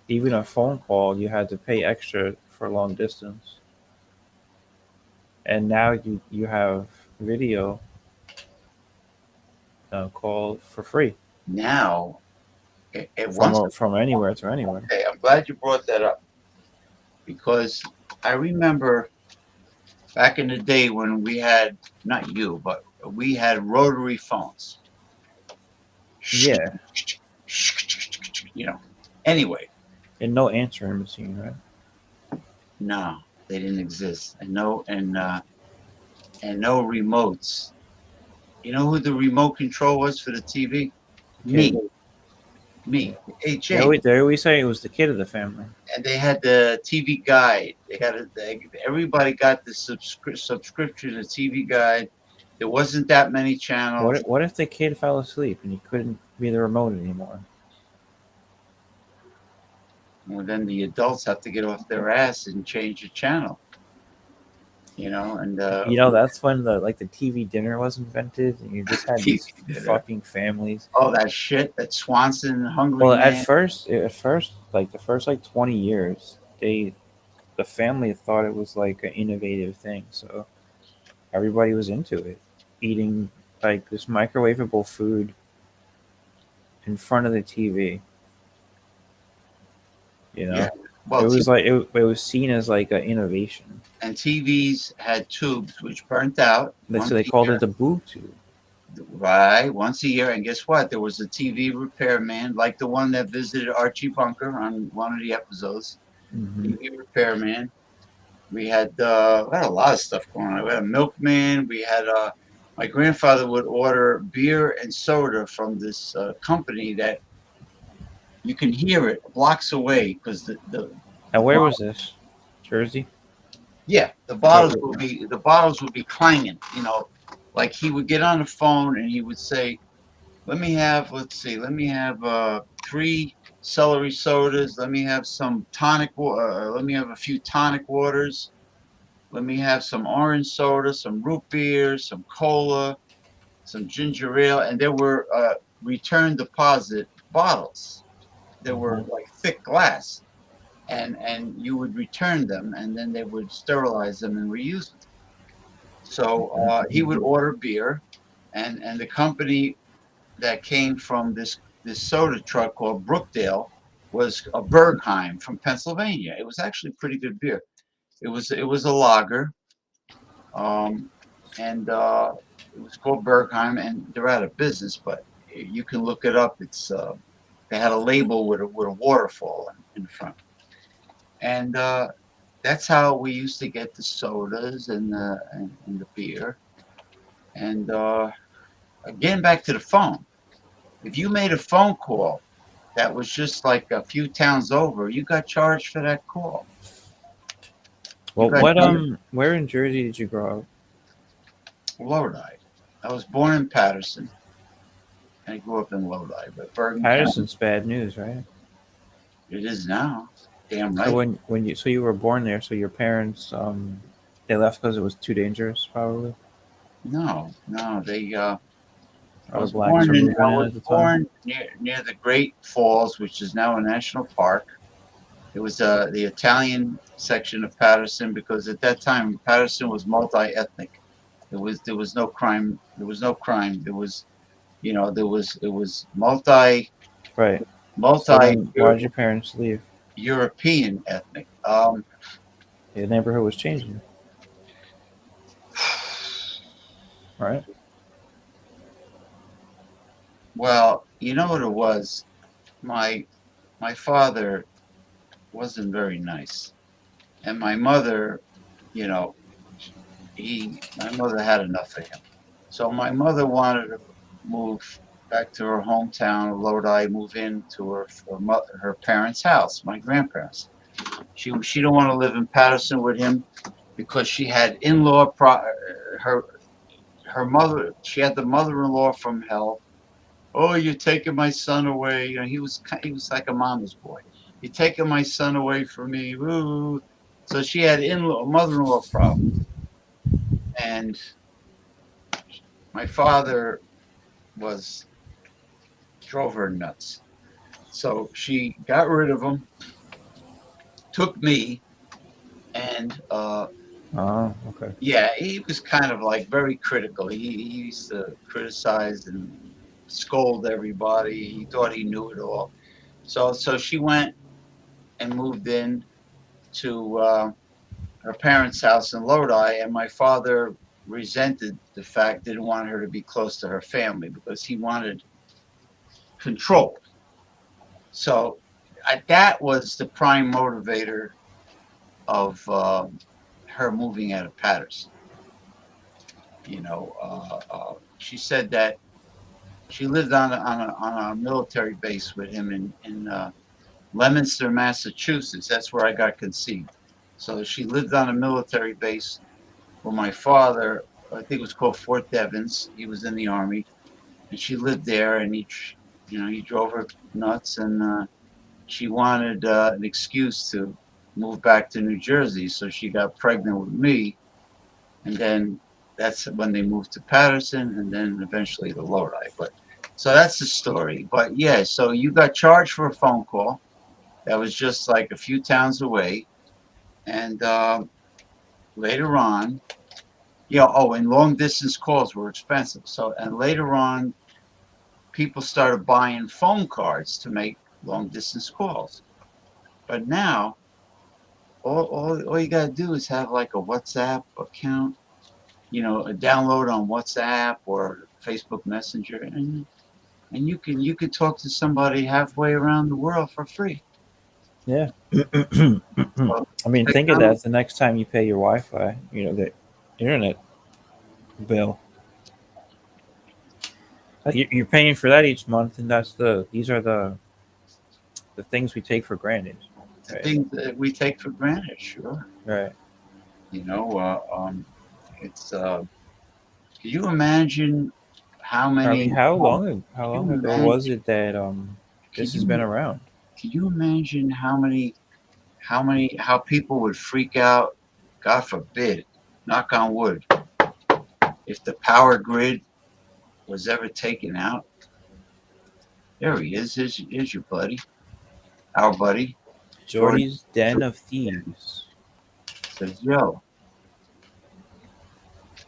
even a phone call you had to pay extra for long distance, and now you have video call for free Now, once from anywhere to anywhere. okay, I'm glad you brought that up because I remember back in the day when we had not you, but we had rotary phones. Yeah, You know. Anyway, and no answering machine, right? no, they didn't exist, and no remotes. You know who the remote control was for the TV? Me. Hey, Jay. They always say it was the kid of the family. And they had the TV guide. Everybody got the subscription to TV guide. There wasn't that many channels. What if the kid fell asleep and he couldn't be the remote anymore? Well, then the adults have to get off their ass and change the channel. you know, and That's when the TV dinner was invented, and you just had these TV dinner. fucking families. all that shit that Swanson, Hungry Well, Man. at first, like the first 20 years, the family thought it was like an innovative thing, so everybody was into it, eating like this microwavable food in front of the TV. Yeah. It Well, was like it was seen as like an innovation. and TVs had tubes which burnt out. So they called it the boob tube. Right, once a year. And guess what? There was a TV repairman, like the one that visited Archie Bunker on one of the episodes. Mhm. TV repairman. We had a lot of stuff going on. We had a milkman. We had my grandfather would order beer and soda from this company that you can hear it blocks away because the And where was this? Jersey? yeah, the bottles would be clanging, you know, like he would get on the phone and he would say, let's see, let me have 3 celery sodas, let me have some let me have a few tonic waters, let me have some orange soda, some root beer, some cola, some ginger ale, and there were return deposit bottles. They were like thick glass, and you would return them, and then they would sterilize them and reuse them. So he would order beer, and the company that came from this soda truck called Brookdale was a Bergheim from Pennsylvania. It was actually pretty good beer. It was a lager, and it was called Bergheim, and they're out of business, but you can look it up. It's they had a label with a waterfall in front, and that's how we used to get the sodas and the beer. And again, back to the phone. If you made a phone call that was just like a few towns over, you got charged for that call. Well, got- where in Jersey did you grow up? Lodi. I was born in Patterson. I grew up in Lodi, but Bergen County, Patterson's bad news, right? it is now. Damn right. So when you were born there, so your parents they left because it was too dangerous, probably. No, they. I All was the blacks were moving I in was at the time. born near the Great Falls, which is now a national park. It was the Italian section of Patterson because at that time Patterson was multi-ethnic. There was no crime. There was no crime. There was, it was Right. So then why did your parents leave? European ethnic. The neighborhood was changing. Right. Well, you know what it was. My father wasn't very nice, and my mother, you know, my mother had enough of him. So my mother wanted to move back to her hometown of Lodi, move into her parents' house, my grandparents. She didn't want to live in Patterson with him because she had her mother. She had the mother-in-law from hell. Oh, you're taking my son away. You know, he was like a mama's boy. You're taking my son away from me. Woo. So she had mother-in-law problems. And my father drove her nuts. So she got rid of him, took me, and Oh, okay. yeah, he was kind of like very critical. He used to criticize and scold everybody. He thought he knew it all. So she went and moved in to her parents' house in Lodi, and my father resented the fact, didn't want her to be close to her family because he wanted control. So that was the prime motivator of her moving out of Patterson. She said that she lived on a military base with him in Leominster, Massachusetts. That's where I got conceived. So she lived on a military base with my father. I think it was called Fort Devens. He was in the Army, and she lived there. And he drove her nuts, and she wanted an excuse to move back to New Jersey. So she got pregnant with me, and then that's when they moved to Patterson, and then eventually to Lodi. But so that's the story. But yeah, so you got charged for a phone call that was just like a few towns away, and later on, and long distance calls were expensive. So and later on, people started buying phone cards to make long distance calls. But now, all you gotta do is have like a WhatsApp account, a download on WhatsApp or Facebook Messenger, and you can talk to somebody halfway around the world for free. Yeah. So, I mean, think of that. The next time you pay your Wi-Fi, the internet bill, you're paying for that each month, and these are the things we take for granted. the things that we take for granted, sure. Right. It's can you imagine how many? How long you ago imagine- was it that this Can has you- been around? Can you imagine how people would freak out? God forbid, knock on wood, if the power grid was ever taken out. There he is. Here's your buddy, our buddy. Jordy's Den of Thieves. Says, yo,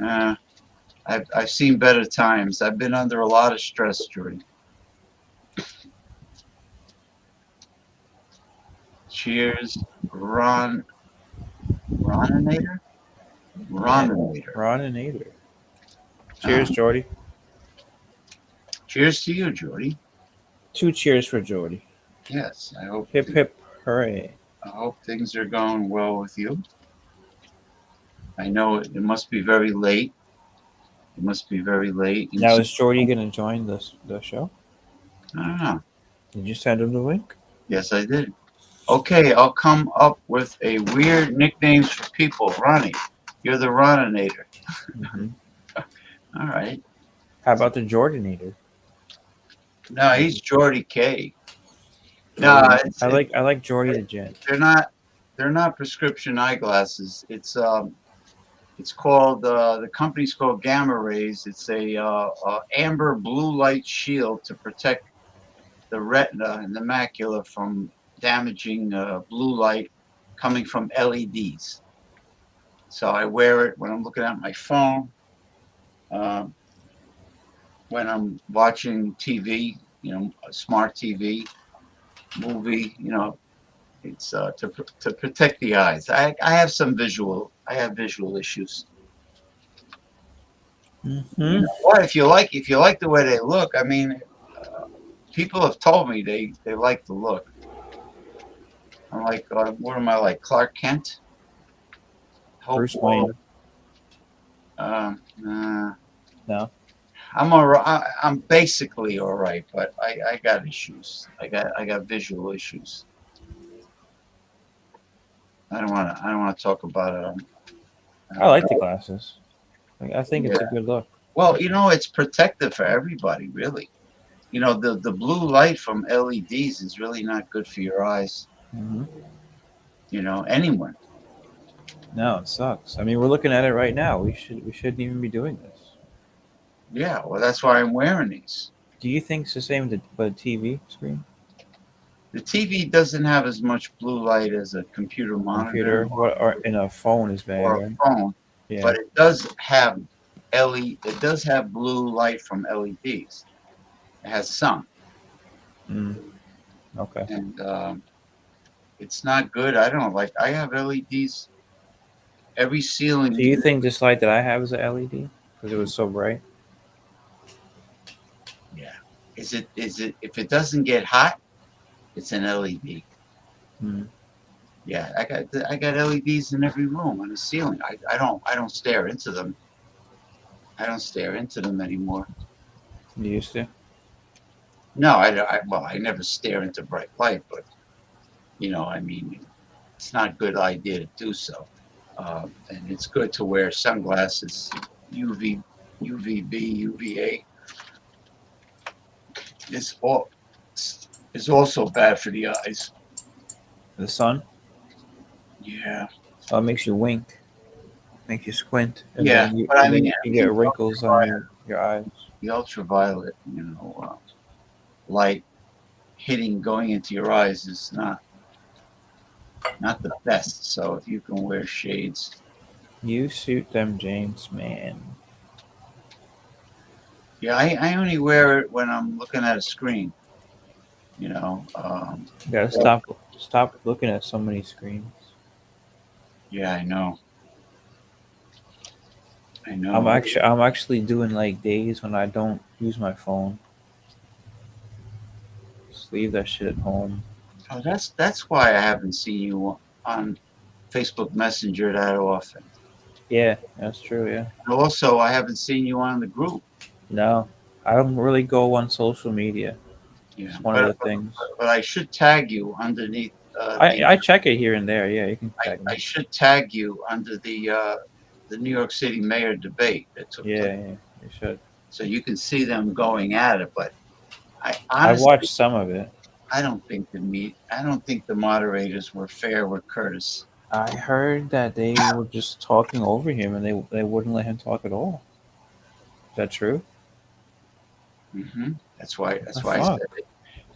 I've seen better times. I've been under a lot of stress, Jordy. Cheers, Roninator? Roninator. Roninator. Cheers, Jordy. Cheers to you, Jordy. 2 cheers for Jordy. Yes, I hope Hip hip hooray. I hope things are going well with you. I know it must be very late. It must be very late. Now is Jordy gonna join the show? I don't know. Did you send him the link? Yes, I did. Okay, I'll come up with a weird nicknames for people. Ronnie, you're the Roninator. Mm-hmm. All right. How about the Jordanator? No, he's Jordy K. No, I like Jordy the Gent. they're not prescription eyeglasses. It's called the company's called Gamma Rays. It's a amber blue light shield to protect the retina and the macula from damaging blue light coming from LEDs. So I wear it when I'm looking at my phone, when I'm watching TV, a smart TV, movie, it's to protect the eyes. I have visual issues. Mm-hmm. Well, if you like the way they look, I mean, people have told me they like the look. I'm like, what am I like, Clark Kent? Bruce Wayne. No. I'm all right. I'm basically all right, but I got issues. I got visual issues. I don't want to talk about it. I like the glasses. I think it's a good look. Well, it's protective for everybody, really. The blue light from LEDs is really not good for your eyes. Mm-hmm. Anyone. No, it sucks. I mean, we're looking at it right now. We shouldn't even be doing this. Yeah, well, that's why I'm wearing these. Do you think it's the same with the TV screen? The TV doesn't have as much blue light as a computer monitor or in a phone is bad. or Right? a phone, Yeah. but it does have LED. It does have blue light from LEDs. It has some, Okay. and it's not good. I don't like. I have LEDs. Every ceiling. Do you think this light that I have is a LED because it was so bright? Yeah. Is it? If it doesn't get hot, it's an LED. Mm. Yeah, I got LEDs in every room on the ceiling. I don't stare into them. I don't stare into them anymore. You used to? No, I never stare into bright light, but I mean, it's not a good idea to do so. And it's good to wear sunglasses, UVB, UVA. Is also bad for the eyes. The sun? Yeah. Oh, it makes you wink. Make you squint. And Yeah, then but I mean, you get wrinkles on your eyes. the ultraviolet, light hitting going into your eyes is not the best. So if you can wear shades, You suit them, James, man. yeah, I only wear it when I'm looking at a screen. You know, You gotta stop looking at so many screens. yeah, I know. I'm actually doing like days when I don't use my phone. Just leave that shit at home. Oh, that's why I haven't seen you on Facebook Messenger that often. Yeah, that's true. Yeah. And also, I haven't seen you on the group. No, I don't really go on social media. Yeah, It's one of the things. but I should tag you underneath. I check it here and there. Yeah, you can tag I me. should tag you under the New York City mayor debate that took Yeah, place, yeah, you should. so you can see them going at it. But I I honestly, watched some of it. I don't think the moderators were fair with Curtis. I heard that they were just talking over him and they wouldn't let him talk at all. Is that true? That's why. That's Oh, why I said fuck. it.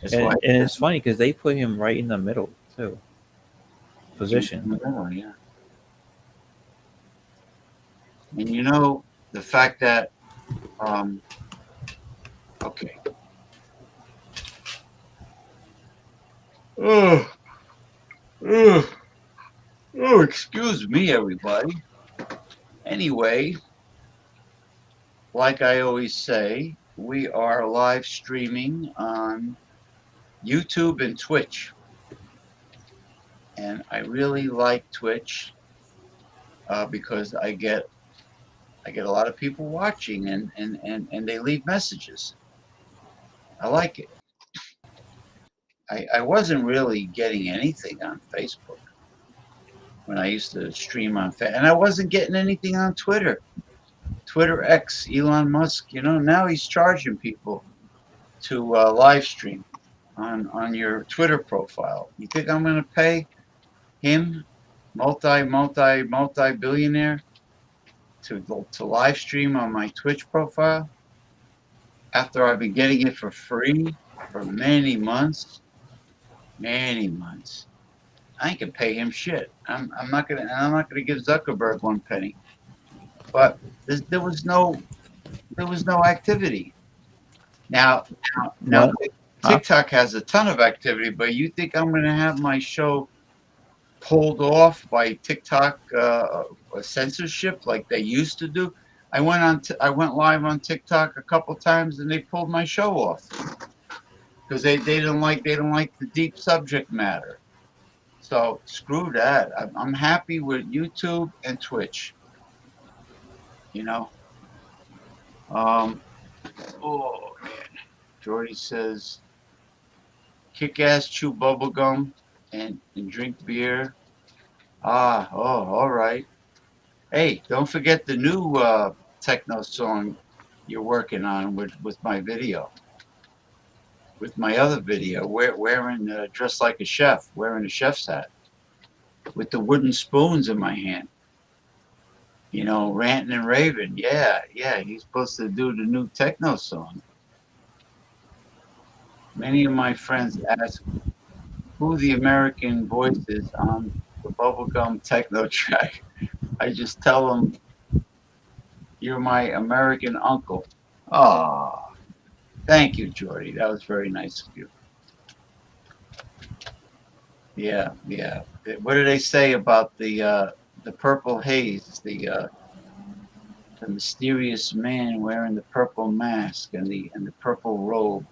That's why. And it's funny because they put him right in the middle too. Position. Oh, yeah. And the fact that, okay. Oh, oh, oh, excuse me, everybody. Anyway, like I always say, we are live streaming on YouTube and Twitch. And I really like Twitch because I get a lot of people watching and they leave messages. I like it. I wasn't really getting anything on Facebook when I used to stream on and I wasn't getting anything on Twitter. Twitter X, Elon Musk, now he's charging people to live stream on your Twitter profile. You think I'm going to pay him, multi-billionaire, to live stream on my Twitch profile after I've been getting it for free for many months? Many months. I ain't gonna pay him shit. I'm not gonna give Zuckerberg one penny. But there was no activity. Now No. TikTok has a ton of activity, but you think I'm gonna have my show pulled off by TikTok censorship like they used to do? I went live on TikTok a couple times and they pulled my show off because they don't like the deep subject matter. So screw that. I'm happy with YouTube and Twitch. Oh man, Jordy says, kick ass, chew bubble gum, and drink beer. All right. Hey, don't forget the new techno song you're working on with my video. With my other video, wearing dressed like a chef, wearing a chef's hat, with the wooden spoons in my hand. Ranting and raving. Yeah, he's supposed to do the new techno song. Many of my friends ask who the American voice is on the bubblegum techno track. I just tell them, you're my American uncle. Ah. Thank you, Jordy. That was very nice of you. Yeah. What do they say about the purple haze, the mysterious man wearing the purple mask and the purple robe?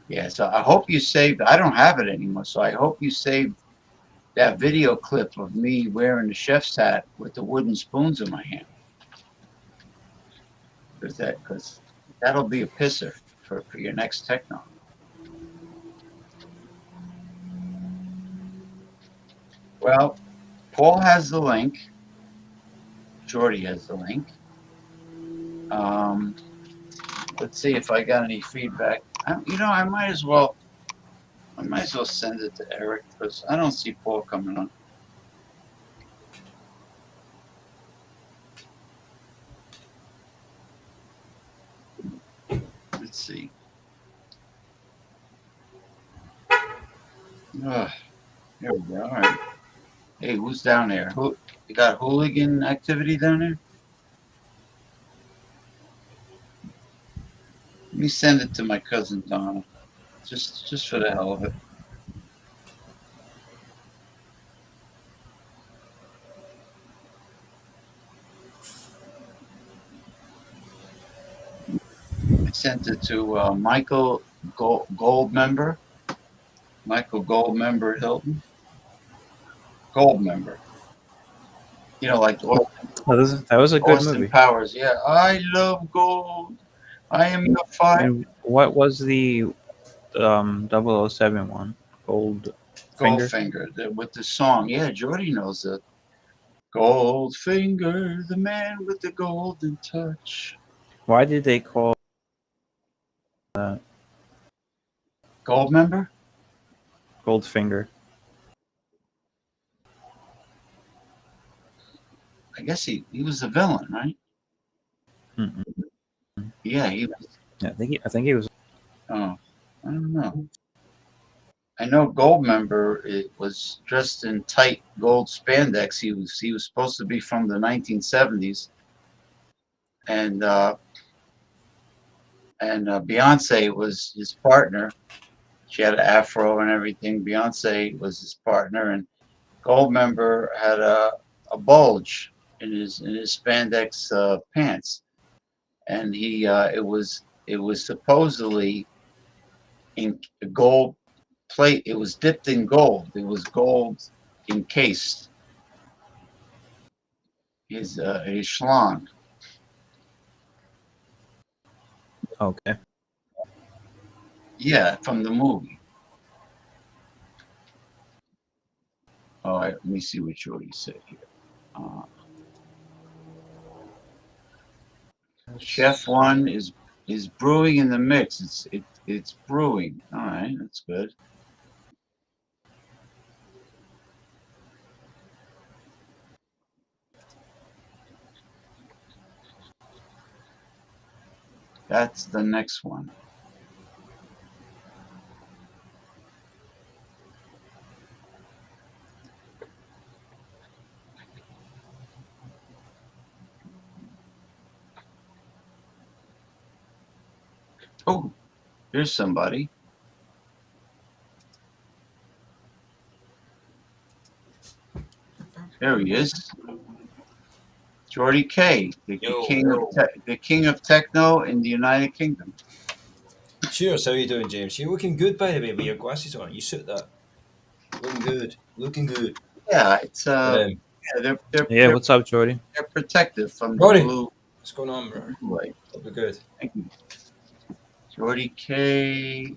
Yeah, so I hope you saved. I don't have it anymore, so I hope you saved that video clip of me wearing the chef's hat with the wooden spoons in my hand. Because that'll be a pisser for your next techno. Well, Paul has the link. Jordy has the link. Let's see if I got any feedback. I might as well I might as well send it to Eric because I don't see Paul coming on. Let's see. Here we go. All right. Hey, who's down there? Who you got hooligan activity down there? Let me send it to my cousin Donna. Just for the hell of it. I sent it to Michael Goldmember. Michael Goldmember Hilton. Goldmember. You know, like That was a good Austin movie. Powers. Yeah, I love gold. I am the fire. And what was the 007 one? Goldfinger. Goldfinger with the song. Yeah, Jordy knows it. Goldfinger, the man with the golden touch. Why did they call Goldmember? Goldfinger? I guess he was the villain, right? Mm-mm. Yeah, he was. Yeah, I think he was. Oh, I don't know. I know Goldmember it was dressed in tight gold spandex. He was supposed to be from the 1970s, and Beyonce was his partner. She had an afro and everything. Beyonce was his partner, and Goldmember had a bulge in his spandex pants, and he it was supposedly in gold plate. It was dipped in gold. It was gold encased. His schlong. Okay. Yeah, from the movie. All right, let me see what Jordy said here. Chef One is brewing in the mix. It's brewing. All right, that's good. That's the next one. Oh, here's somebody. There he is. Jordy K, the king of techno in the United Kingdom. Cheers, how you doing, James? You're looking good, by the way, with your glasses on. You suit that. Looking good. Yeah, it's Um, Yeah, what's up, Jordy? they're protective from the Jordy. blue what's going on, bro? light. Hope you're good. Thank you. Jordy K,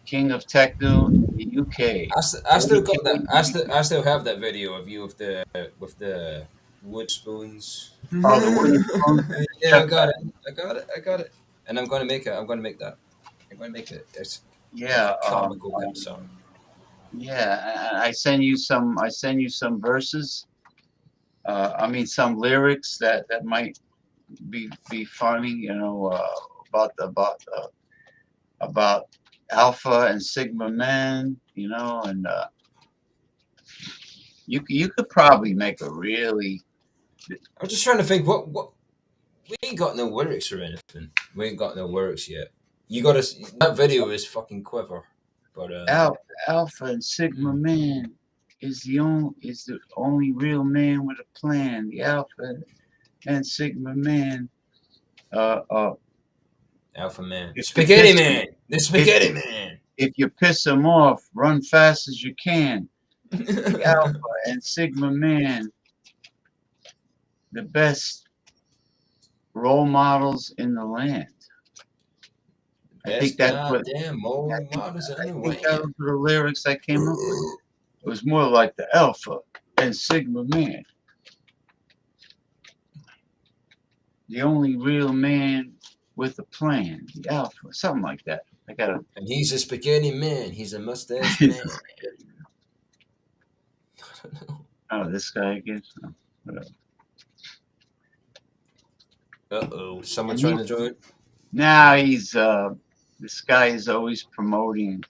king of techno in the UK. I still got that. I still have that video of you with the wood spoons. Oh, the wooden spoon. Yeah, I got it. And I'm gonna make it. I'm gonna make that. I'm gonna make it. It's Yeah, a comical kind of song. yeah. I send you some verses. I mean, some lyrics that might be funny. You know, about alpha and sigma men. You know, and you could probably make a really. I'm just trying to think what we ain't got no lyrics or anything. We ain't got no lyrics yet. You got to that video is fucking quiver, but Alpha and Sigma man is the only real man with a plan. The Alpha and Sigma man. Alpha Man, If Spaghetti you piss- Man, the Spaghetti Man. If you piss him off, run fast as you can. The Alpha and Sigma man, the best role models in the land. I think that's what. Damn, more models I anyway. think that was the lyrics I came up with. It was more like the Alpha and Sigma man. The only real man with a plan. The Alpha, something like that. I gotta. And he's a spaghetti man. He's a mustache man. Oh, this guy again. Oh, whatever. Uh-oh. Someone trying to join? Now he's this guy is always promoting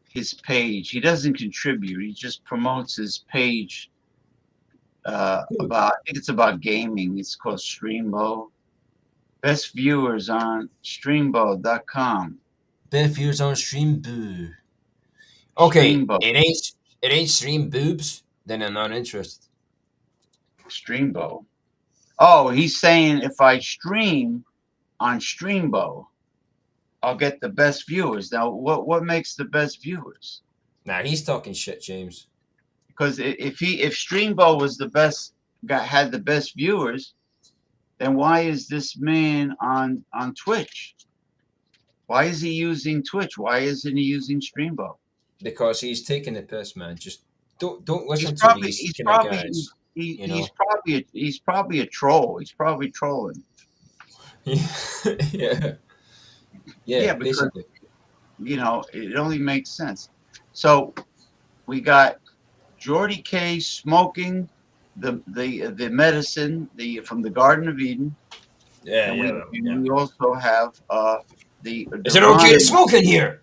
his page. He doesn't contribute. He just promotes his page about, I think it's about gaming. It's called Streambo. Best viewers on streambo.com. Best views on Stream Boo. Okay, Streambo. it ain't Stream Boobs. Then I'm not interested. Streambo. Oh, he's saying if I stream on Streambo, I'll get the best viewers. Now, what makes the best viewers? Nah, he's talking shit, James. Because if Streambo was the best, had the best viewers, then why is this man on Twitch? Why is he using Twitch? Why isn't he using Streambo? Because he's taking the piss, man. Just don't listen He's to probably these he's kind of probably guys. You know? he's probably a troll. He's probably trolling. yeah. Yeah, because basically. you know it only makes sense. So we got Jordy K smoking the medicine from the Garden of Eden. Yeah, And we also have the. Is it okay to smoke in here?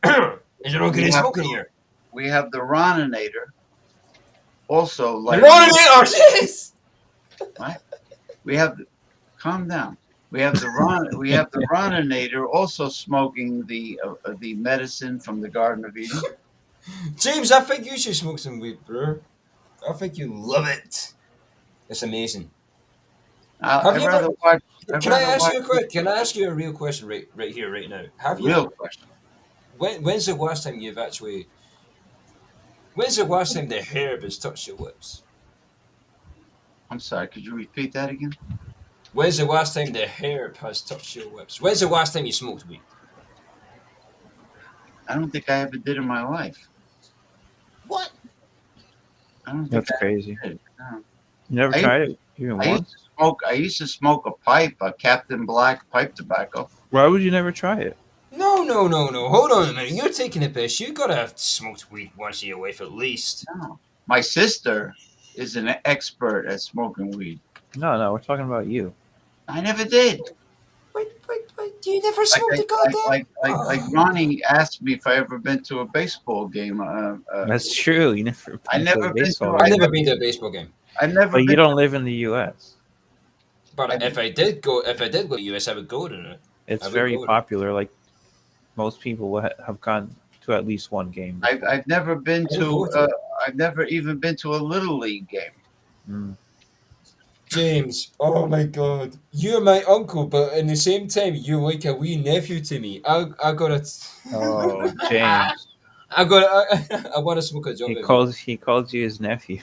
Is it okay to smoke in here? We have the Roninator. Also, like what? We have. Calm down. We have the Roninator also smoking the medicine from the Garden of Eden. James, I think you should smoke some weed, bro. I think you love it. It's amazing. I'd rather watch. Can I ask you a real question right here, right now? Real question. When's the last time you've actually? When's the last time the herb has touched your lips? I'm sorry. Could you repeat that again? When's the last time the herb has touched your lips? When's the last time you smoked weed? I don't think I ever did in my life. What? I don't think That's I crazy. did. No. You never tried it even once? I used to smoke a pipe, a Captain Black pipe tobacco. Why would you never try it? No. Hold on a minute. You're taking a piss. You gotta have smoked weed once in your life at least. No. My sister is an expert at smoking weed. No, we're talking about you. I never did. Wait. You never smoked a goddamn. Like Ronnie asked me if I ever been to a baseball game. That's true. You never. I never been to. I've never been to a baseball game. I've never. But you don't live in the U.S. But if I did go to the US, I would go to it. It's very popular. Like most people will have gone to at least one game. I've never been to. I've never even been to a little league game. Mm. James, oh my God, you're my uncle, but in the same time, you're like a wee nephew to me. I gotta. Oh, James. I want to smoke a joint. He calls you his nephew.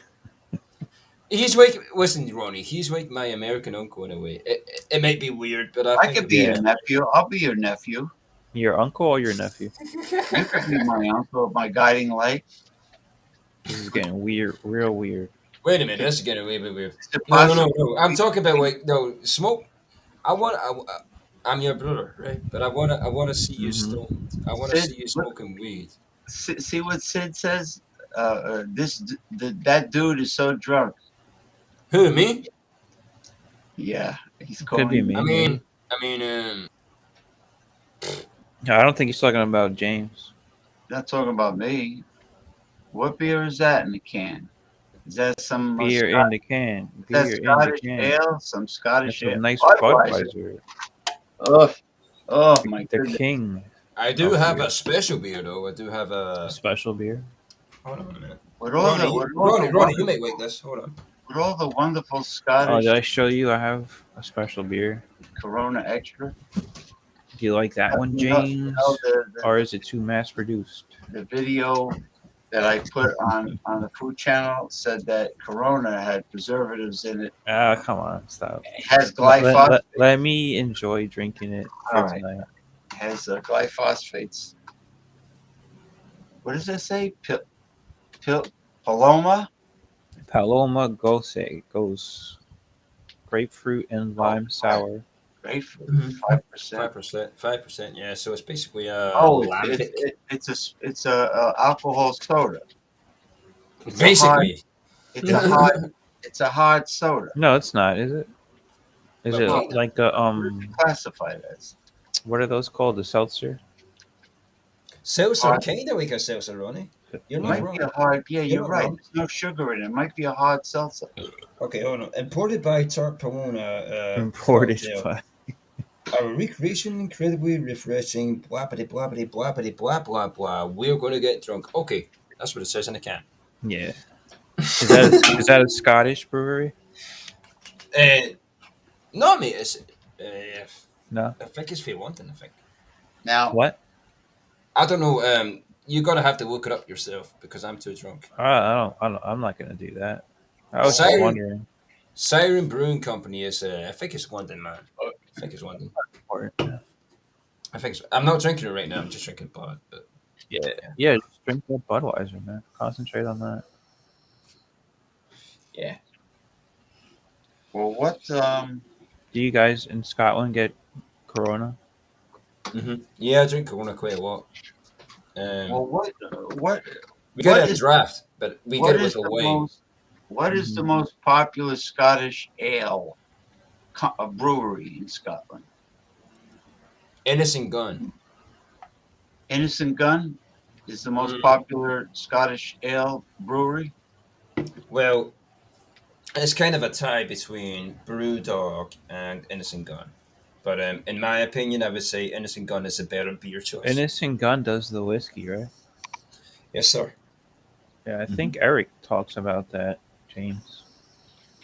He's like, listen, Ronnie. He's like my American uncle in a way. It might be weird, but I think could be your nephew. I'll be your nephew. Your uncle or your nephew? You could be my uncle, my guiding light. This is getting weird, real weird. Wait a minute, this is getting way weird. No. I'm talking about smoke. I'm your brother, right? But I wanna see you stoned. I wanna see you smoking weed. See what Sid says? That dude is so drunk. Who, me? Yeah, he's could be me. I mean, I don't think he's talking about James. Not talking about me. What beer is that in the can? Is that some beer in the can? Beer in Scottish ale? Some Scottish ale. Nice Budweiser. Oh my The goodness. King. I do have a special beer though. I do have a special beer. Hold on a minute. Ronnie, you may wait this. Hold on. With all the wonderful Scottish. Oh, did I show you? I have a special beer. Corona Extra. Do you like that one, James? Or is it too mass produced? The video that I put on the food channel said that Corona had preservatives in it. Ah, come on, stop. It has glyphosate. Let me enjoy drinking it for tonight. It has glyphosates. What does that say? Paloma Gose goes grapefruit and lime sour. right? For Mhm. 5%. 5%. Yeah, so it's basically Oh, lambic. it's a alcohol soda. It's a hard Basically. it's a hard it's a hard soda. No, it's not. Is it? Is But it what? like a What is it classified as? What are those called? The seltzer? Seltzer, Hard. kind of like a seltzer, Ronnie. You're It not Yeah. might be wrong. a hard. Yeah, You're you're not right. wrong. There's no sugar in it. It might be a hard seltzer. Okay, hold on. Imported by Tarpona. Imported Cocktail. by. Our recreation, incredibly refreshing. Blah blah blah blah blah blah blah blah blah. We're gonna get drunk. Okay, that's what it says in the can. Yeah. Is that a Scottish brewery? Uh, no, mate. It's, No. I think it's for wanting. I think. Now, What? I don't know. You're gonna have to look it up yourself because I'm too drunk. I'm not gonna do that. I was just Siren, wondering. Siren Brewing Company is. I think it's London, man. I think it's London. Yeah. I think it's, I'm not drinking it right now. I'm just drinking pot. But Yeah. Just drink that Budweiser, man. Concentrate on that. yeah. well, what? Do you guys in Scotland get Corona? Yeah, I drink Corona quite a lot. Well, what? We get what it in is- draft, but we What get it is with a the wine. most? What is the Mhm. most popular Scottish ale brewery in Scotland? Innocent Gun. Innocent Gun is the most Mm. popular Scottish ale brewery. Well, it's kind of a tie between Brewdog and Innocent Gun. But in my opinion, I would say Innocent Gun is a better beer choice. Innocent Gun does the whiskey, right? Yes, sir. Yeah, I think Eric talks about that, James.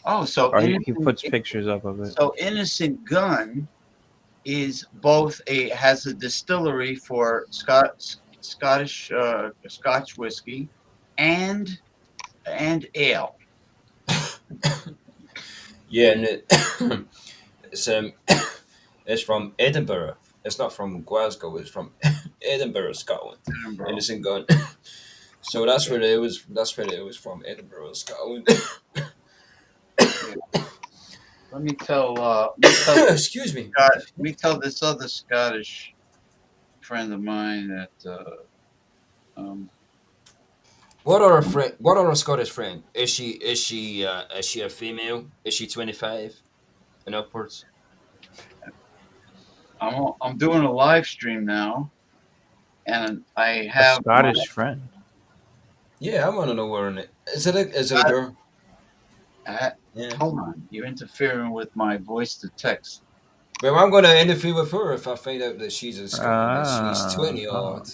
Oh, so Or he Innocent- puts pictures up of it. So Innocent Gun is both has a distillery for Scottish Scotch whiskey and ale. Yeah, and it's it's from Edinburgh. It's not from Glasgow. It's from Edinburgh, Scotland. Edinburgh. Innocent Gun. So that's where it was. That's where it was from, Edinburgh, Scotland. Let me tell Excuse me. let me tell this other Scottish friend of mine that What are a friend? What are a Scottish friend? Is she a female? Is she 25 and upwards? I'm doing a live stream now, and I A have Scottish friend. Yeah, I want to know where in it. Is it a girl? Yeah. hold on, you're interfering with my voice to text. Well, I'm going to interfere with her if I find out that she's a Scotland. She's 20 Ah. odd.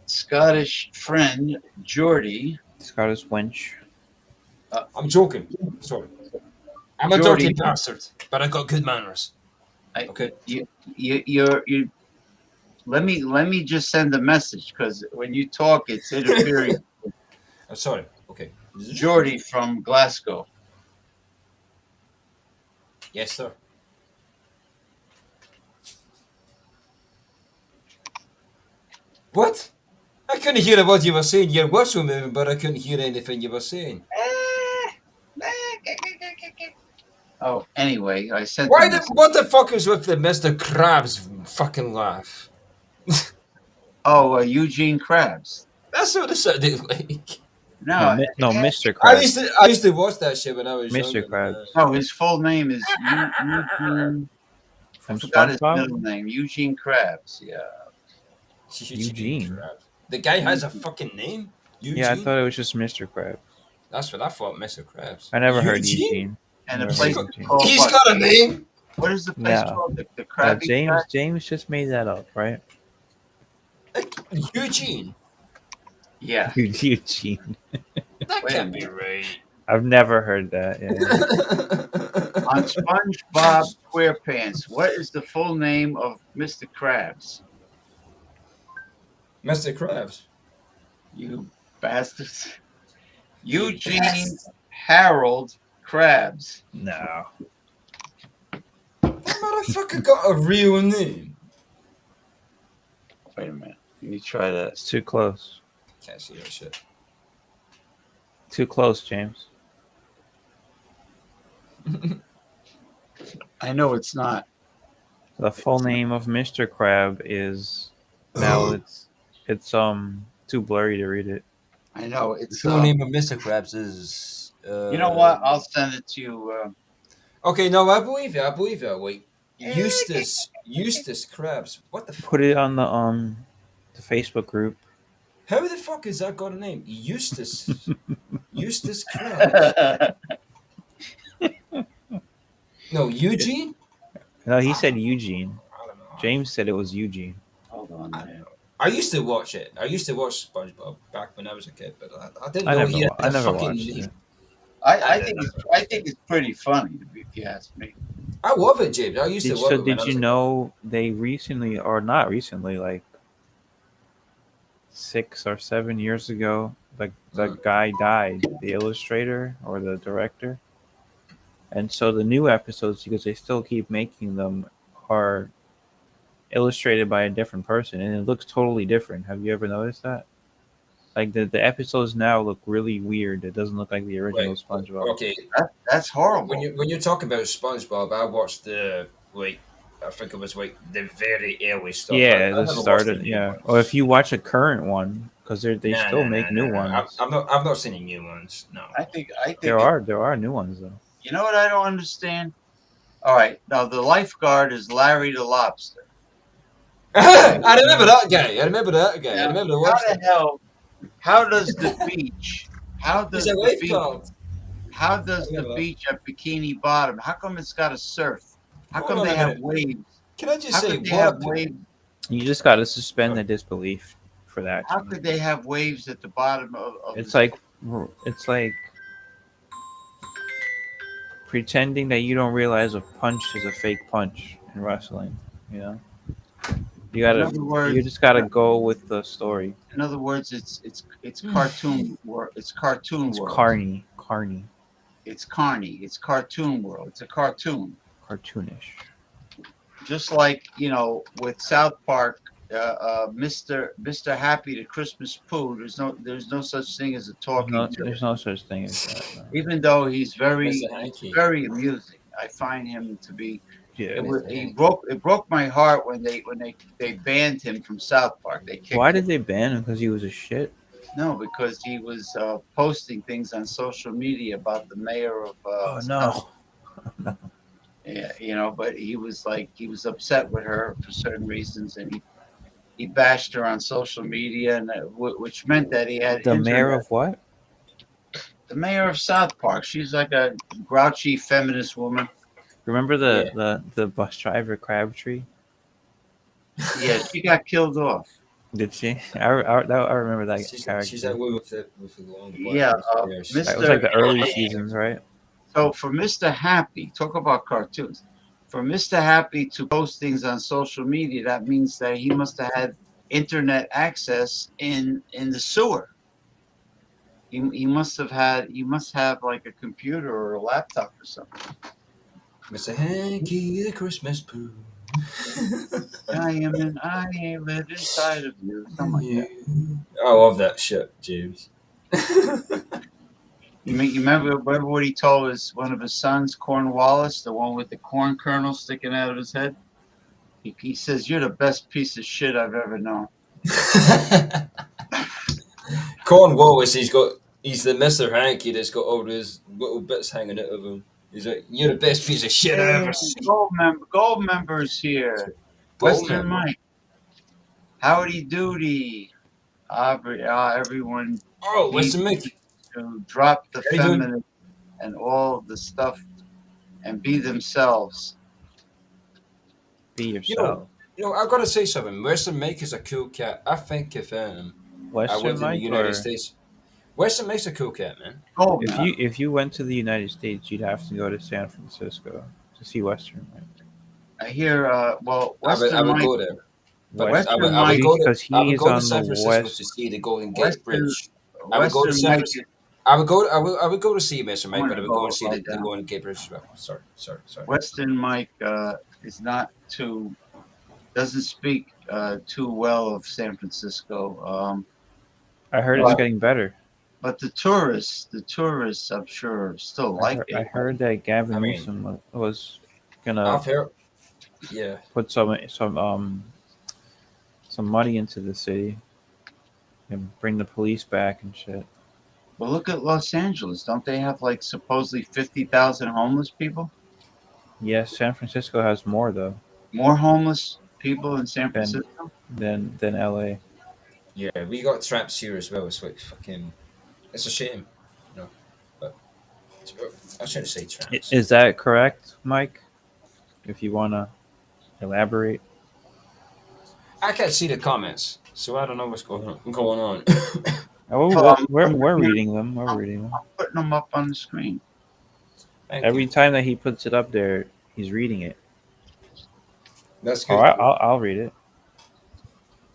Scottish friend Geordie. Scottish wench. I'm joking. Sorry. I'm a Geordie. dirty bastard, but I got good manners. Okay. You let me just send a message because when you talk, it's interfering. I'm sorry. Okay. Geordie from Glasgow. Yes, sir. What? I couldn't hear what you were saying. Your words were moving, but I couldn't hear anything you were saying. Oh, anyway, I sent. Why them the what the fuck is with the Mr. Krabs fucking laugh? Eugene Krabs. That's what it sounded like. No, No, Mr. I Krabs. used to watch that shit when I was Mr. younger. Krabs. no, his full name is Eugene. From I forgot his SpongeBob? middle name. Eugene Krabs. Yeah. Eugene. Krabs. The guy has a fucking name. Eugene. Yeah, I thought it was just Mr. Krabs. That's what I thought, Mr. Krabs. I never heard Eugene. And the Never place heard is Eugene. called He's what? got a name. What is the place No. called? The Yeah, Krabby Patty? James just made that up, right? Eugene. Yeah. That Eugene. Wait a can't be minute. right. I've never heard that. Yeah. On SpongeBob SquarePants, what is the full name of Mr. Krabs? Mr. Krabs. You bastards. Eugene Harold Krabs. No. That motherfucker got a real name. Wait a minute. Let me try that. It's too close. Can't see that shit. Too close, James. I know it's not. The full name of Mr. Crab is now it's too blurry to read it. I know The it's. full name of Mr. Krabs is. You know what? I'll send it to you. Okay, no, I believe you. I believe you. Wait, Eustace Krabs. What the fuck? Put it on the Facebook group. How the fuck is that got a name? Eustace Krabs. No, Eugene. No, he said Eugene. I don't know. James said it was Eugene. Hold on, man. I used to watch it. I used to watch SpongeBob back when I was a kid, but I didn't I know never, he had I a never fucking watched name. it. I think it's pretty funny if you ask me. I love it, James. I used to love it. Did you know they recently, or not recently, like 6 or 7 years ago, the guy died, the illustrator or the director, and so the new episodes, because they still keep making them, are illustrated by a different person, and it looks totally different. Have you ever noticed that? Like the episodes now look really weird. It doesn't look like the original SpongeBob. Okay, That's horrible. when you talk about SpongeBob, I watched the I think it was the very early stuff. I Yeah, never this watched started. the new Yeah, ones. or if you watch a current one, because they Nah, still nah, make nah, new nah. ones. I've not seen any new ones. No. I think There are new ones though. You know what I don't understand? All right, now the lifeguard is Larry the Lobster. I remember that guy. I remember the How lobster. the hell? How does the beach? How does He's a the beach? lifeguard. How does Yeah, the well. beach at Bikini Bottom? How come it's got a surf? How Hold come on they a have minute. waves? Can I just How say could they have what? waves? You just got to suspend the disbelief for that. How could they have waves at the bottom of It's the like pretending that you don't realize a punch is a fake punch in wrestling. You know, In other words, you just gotta go with the story. In other words, it's cartoon world. It's cartoon It's world. carny, It's carny. It's cartoon world. It's a cartoon. cartoonish. Just like with South Park, Mr. Happy the Christmas Pooh. There's no such thing as a talking. There's no such thing as that. No. Even though he's very Mr. Hanky. very amusing, I find him to be. Yeah. It broke my heart when they banned him from South Park. They kicked Why him. did they ban him? Because he was a shit. No, because he was posting things on social media about the mayor of. Oh no. Yeah, but he was upset with her for certain reasons, and he bashed her on social media, and which meant that he had The mayor internet. of what? The mayor of South Park. She's like a grouchy feminist woman. Remember the bus driver Crabtree? Yeah, she got killed off. Did she? I remember that character. She's that one with the long black Yeah, hair. That was like the early seasons, right? So for Mr. Happy, talk about cartoons. For Mr. Happy to post things on social media, that means that he must have had internet access in the sewer. He must have like a computer or a laptop or something. Mr. Hanky the Christmas Pooh. I live inside of you. Something like that. I love that shit, James. You remember what he told one of his sons, Cornwallis, the one with the corn kernel sticking out of his head? He says, "You're the best piece of shit I've ever known." Cornwallis, he's the Mr. Hanky that's got all those little bits hanging out of him. He's like, "You're the best piece of shit I've ever seen." Gold members here. Western Mike. Howdy doody. Everyone. Oh, Western Mike. To drop the feminine and all the stuff and be themselves. Be yourself. I've got to say something. Western Mike is a cool cat. I think if I Western went to the Mike United or States, Western Mike's a cool cat, man. Oh, if you went to the United States, you'd have to go to San Francisco to see Western Mike. I hear. Western I would Mike, go there. But Western I would go because to he's on San the Francisco west. to see the Golden Gate Bridge. I would Western go to San Mike. Francisco. I would go to see Mr. Mike, but I would go and see the Golden Gate Bridge as well. Sorry. Western Mike is not doesn't speak too well of San Francisco. I heard it's getting better. But the tourists, I'm sure, still like it. I heard that Gavin Newsom was gonna Yeah. put some money into the city and bring the police back and shit. Well, look at Los Angeles. Don't they have like supposedly 50,000 homeless people? Yes, San Francisco has more though More homeless people in San than Francisco? than LA. Yeah, we got traps here as well. It's like fucking. It's a shame, you know. But I shouldn't say traps. Is that correct, Mike? If you wanna elaborate. I can't see the comments, so I don't know what's going on. Oh, Oh, we're reading them. We're reading them. putting them up on the screen. Thank Every you. time that he puts it up there, he's reading it. That's All good. right, I'll read it.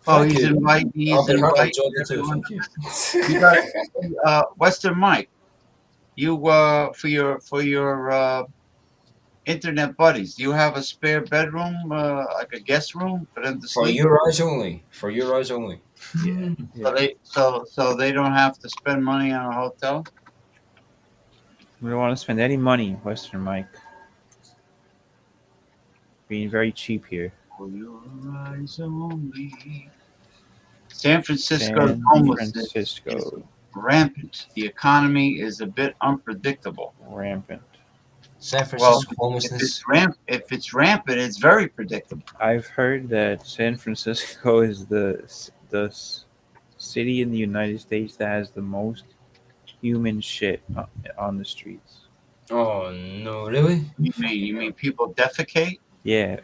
Oh, Thank he's you. inviting. I'll He's be hard on inviting Jordan too. everyone. Thank you. You got Western Mike. You for your internet buddies. Do you have a spare bedroom, like a guest room for them to For sleep? your eyes only. For your eyes only. Yeah. So they don't have to spend money on a hotel. We don't want to spend any money, Western Mike. Being very cheap here. For your eyes only. San Francisco's San homelessness is Francisco, rampant. The economy is a bit unpredictable. rampant. San Well, Francisco homelessness. if it's rampant, it's very predictable. I've heard that San Francisco is the city in the United States that has the most human shit on the streets. Oh no, really? You mean people defecate? Yeah,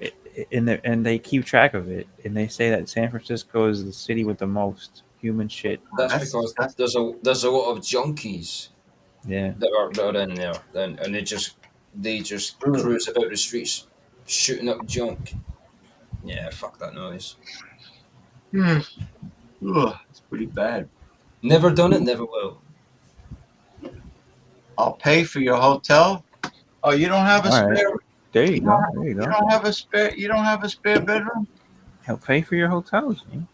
and they keep track of it, and they say that San Francisco is the city with the most human shit. That's That's- because that's- there's a lot of junkies Yeah, that are in there, and they just cruise about the streets, shooting up junk. Yeah, fuck that noise. Ugh, it's pretty bad. Never done it, never will. I'll pay for your hotel. Oh, you don't have a All right. spare. there you go. There you You go. don't have a spare. You don't have a spare bedroom. Help pay for your hotels, James.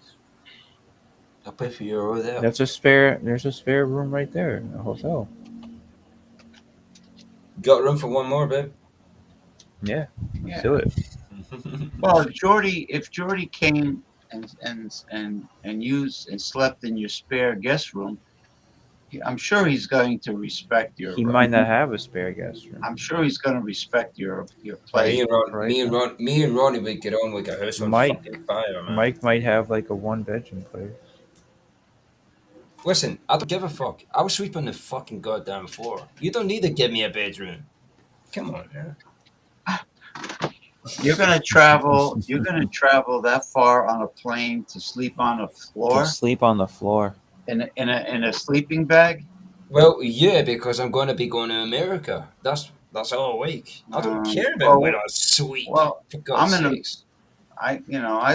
I'll pay for your over there. That's a spare. There's a spare room right there in a hotel. Got room for one more, babe? Yeah, Yeah. do it. Well, if Jordy came and used and slept in your spare guest room, I'm sure he's going to respect your. He might not have a spare guest room. I'm sure he's going to respect your me place. and Ron, Right. me and Ronnie would get on like a house on Mike- fucking fire, man. Mike might have like a one-bedroom place. Listen, I don't give a fuck. I was sweeping the fucking goddamn floor. You don't need to give me a bedroom. Come on, man. You're going to travel. You're going to travel that far on a plane to sleep on a floor To sleep on the floor. in a sleeping bag. Well, yeah, because I'm going to be going to America. That's all week. I don't care about well, when I sleep. well, for God's I'm in a- sakes. I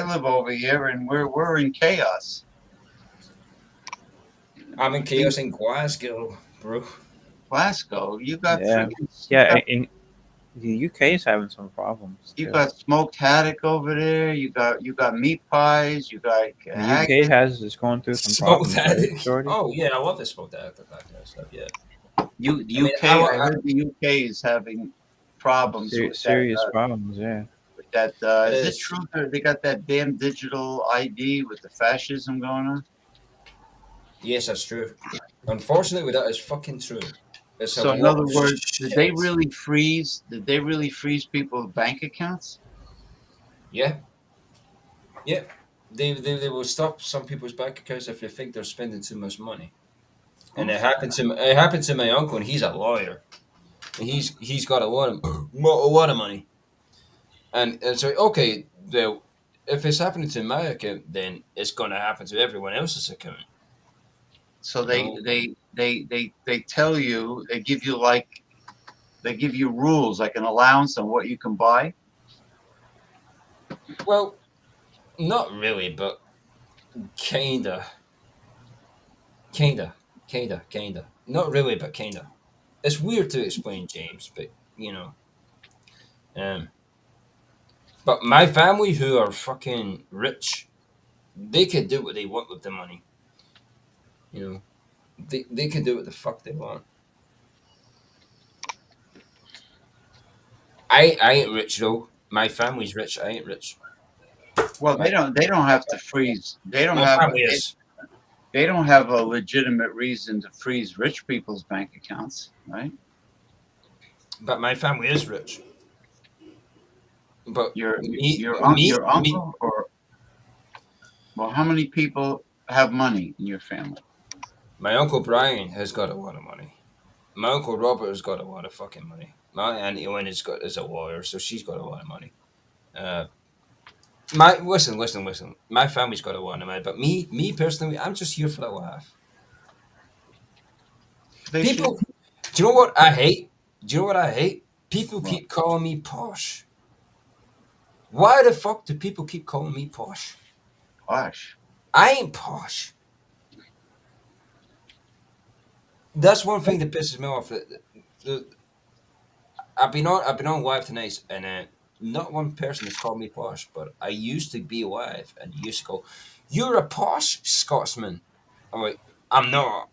live over here and we're in chaos. I'm in chaos in Glasgow, bro. Glasgow, you got Yeah. freaking- Yeah, and the UK is having some problems. you too. got smoked haddock over there. You got meat pies. You got The haggis. UK is going through some Smoked problems. that. Right, Jordy? Oh yeah, I love the smoked that kind of stuff. Yeah. UK. I heard the UK is having problems with Serious problems, yeah. that. It Is it is. true that they got that damn digital ID with the fascism going on? Yes, that's true. Unfortunately, that is fucking true. It's a So in lot other of words, shit. did they really freeze people's bank accounts? Yeah. Yeah. They will stop some people's bank accounts if they think they're spending too much money. And it happened to my uncle, and he's a lawyer. And he's got a lot of money. And so okay, well, if it's happening to my account, then it's gonna happen to everyone else's account. So No. they tell you, they give you rules like an allowance on what you can buy. Well, not really, but kinda. Not really, but kinda. It's weird to explain, James, but you know. But my family, who are fucking rich, they could do what they want with the money. You know, they can do what the fuck they want. I ain't rich though. My family's rich. I ain't rich. Well, they don't have to freeze. They don't My have family is. they don't have a legitimate reason to freeze rich people's bank accounts, right? But my family is rich. But Your me, your uncle or well, how many people have money in your family? my uncle Brian has got a lot of money. My uncle Robert has got a lot of fucking money. My auntie Lynn is a lawyer, so she's got a lot of money. Listen. My family's got a lot of money, but me personally, I'm just here for a laugh. They People, should. do you know what I hate? Do you know what I hate? People What? keep calling me posh. Why the fuck do people keep calling me posh? Gosh. I ain't posh. That's one thing that pisses me off. I've been on live tonight, and not one person has called me posh. But I used to be live, and you used to go, "You're a posh Scotsman." I'm like, "I'm not.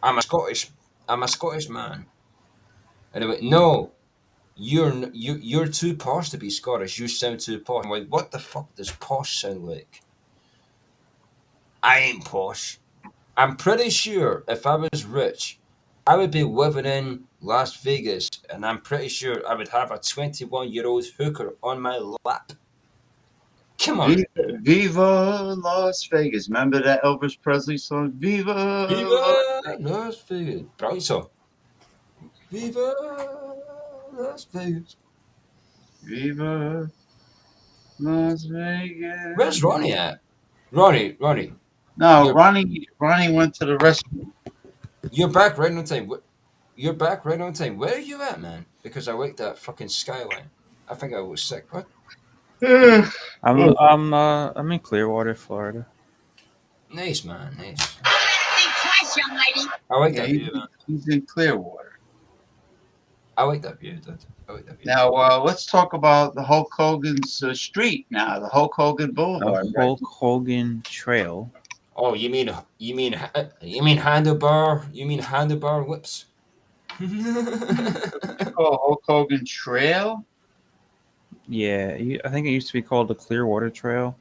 I'm a Scottish. I'm a Scottish man." And I went, "No, you're too posh to be Scottish. You sound too posh." I'm like, "What the fuck does posh sound like?" I ain't posh. I'm pretty sure if I was rich, I would be living in Las Vegas, and I'm pretty sure I would have a 21-year-old hooker on my lap. Come on. Viva Las Vegas. Remember that Elvis Presley song? Viva Las Viva Las Vegas. Brilliant song. Viva Las Vegas. Viva Las Vegas. Where's Ronnie at? Ronnie. No, You're, Ronnie went to the rescue. you're back right on time. You're back right on time. Where are you at, man? Because I like that fucking skyline. I think I was sick. What? I'm in Clearwater, Florida. Nice, man. Nice. Think twice, young lady. I like Yeah, that view, man. he's in Clearwater. I like that view, dude. I like that view. Now, let's talk about the Hulk Hogan's street now, the Hulk Hogan Boulevard. The Hulk Hogan Trail. Oh, you mean handlebar? You mean handlebar whips? Right? Called Hulk Hogan Trail? Yeah, I think it used to be called the Clearwater Trail,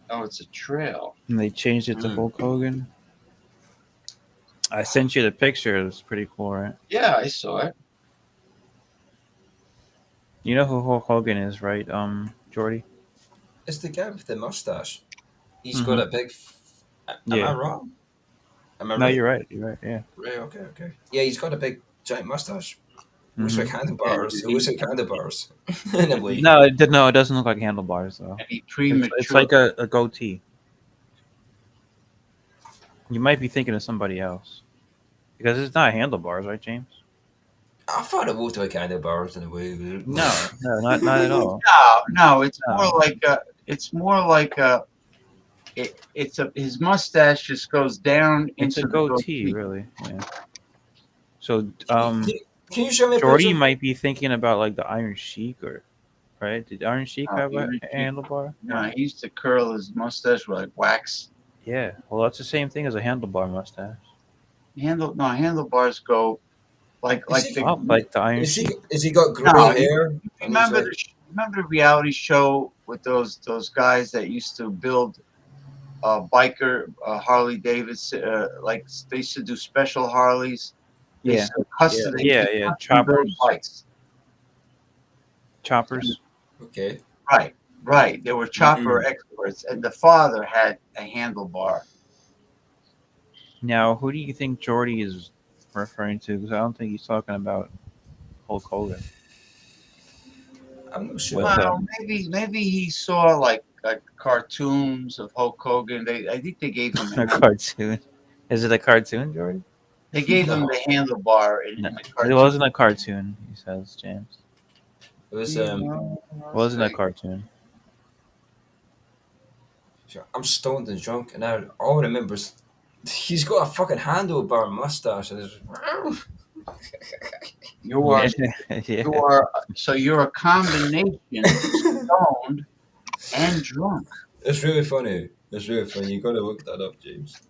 Oh, it's a trail. and they changed it to Mm. Hulk Hogan. I sent you the picture. It was pretty cool, right? Yeah, I saw it. You know who Hulk Hogan is, right, Jordy? It's the guy with the mustache. He's Mhm. got a big. Am Yeah. I wrong? Am I No, right? you're right. You're right. Yeah. Right. Okay. Yeah, he's got a big giant mustache. Looks Mhm. like handlebars. It looks like handlebars. In a way. No, it doesn't look like handlebars though. And he It's premature. like a goatee. You might be thinking of somebody else because it's not handlebars, right, James? I thought it looked like handlebars in a way. No, not at all. No, it's No. more like a. His mustache just goes down It's into a the goatee, really. Yeah. So, Can you show me a Jordy picture? might be thinking about like the Iron Sheik, or right? Did Iron Sheik Oh, have a Iron Sheik. handlebar? No, he used to curl his mustache with like wax. Yeah. Well, that's the same thing as a handlebar mustache. Handlebars go like Is he- the. Oh, like the Iron Is he? Sheik. Is he got gray No, hair? And he's Remember like- remember the reality show with those guys that used to build biker Harley Davidson, like they used to do special Harleys. They Yeah. used to custom, they Yeah, used to yeah, custom build choppers. bikes. Choppers. Okay. Right. They were chopper experts, and the father had a handlebar. Now, who do you think Jordy is referring to? Because I don't think he's talking about Hulk Hogan. I'm not sure. With, Well, maybe he saw like cartoons of Hulk Hogan. I think they gave him A cartoon. Is it a cartoon, Jordy? they gave him the handlebar in No, the it cartoon. wasn't a cartoon. He says, James. It was It wasn't a cartoon. I'm stoned and drunk, and all I remember is he's got a fucking handlebar mustache, and it's You are Yeah. you're a combination stoned and drunk. it's really funny. It's really funny. You gotta look that up, James.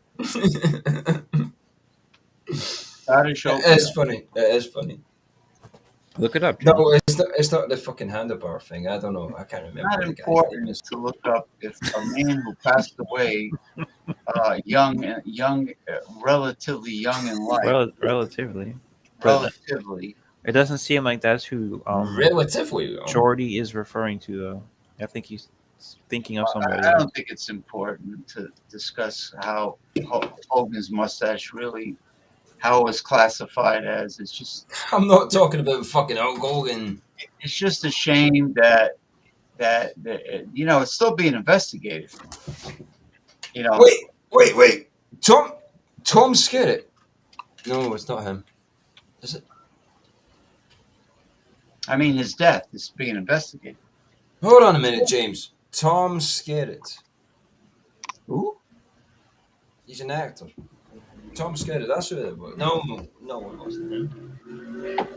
That is show. It is funny. It is funny. Look it up, James. No, it's not the fucking handlebar thing. I don't know. I can't remember Not what the guy's name important is. to look up if a man who passed away relatively young in life, Relatively. relatively. It doesn't seem like that's who Relatively young. Jordy is referring to, though. I think he's thinking of somebody I else. don't think it's important to discuss how Hogan's mustache really, how it was classified as. It's just, I'm not talking about fucking Hulk Hogan. it's just a shame that you know, it's still being investigated. You know, Wait. Tom Skerritt. No, it's not him. Is it? I mean, his death is being investigated. Hold on a minute, James. Tom Skerritt. Who? He's an actor. Tom Skerritt, that's who it was. No, it wasn't him.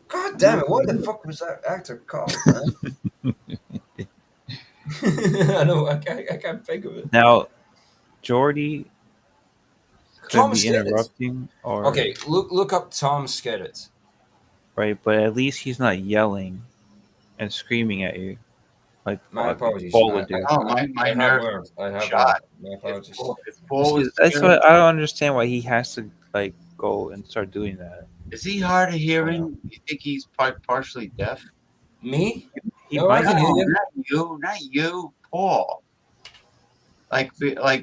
God damn it, what the fuck was that actor called, man? I know, I can't think of it. Now, Jordy could Tom be Skerritt. interrupting, or Okay, look up Tom Skerritt. right, but at least he's not yelling and screaming at you like My apologies. Paul would do. Oh, my nerve I have shot. my apologies. If Paul was That's here, what I don't understand, why he has to like go and start doing that. is he hard of hearing? You think he's partially deaf? Me? He No, I might can hear you. Not you, Paul. Like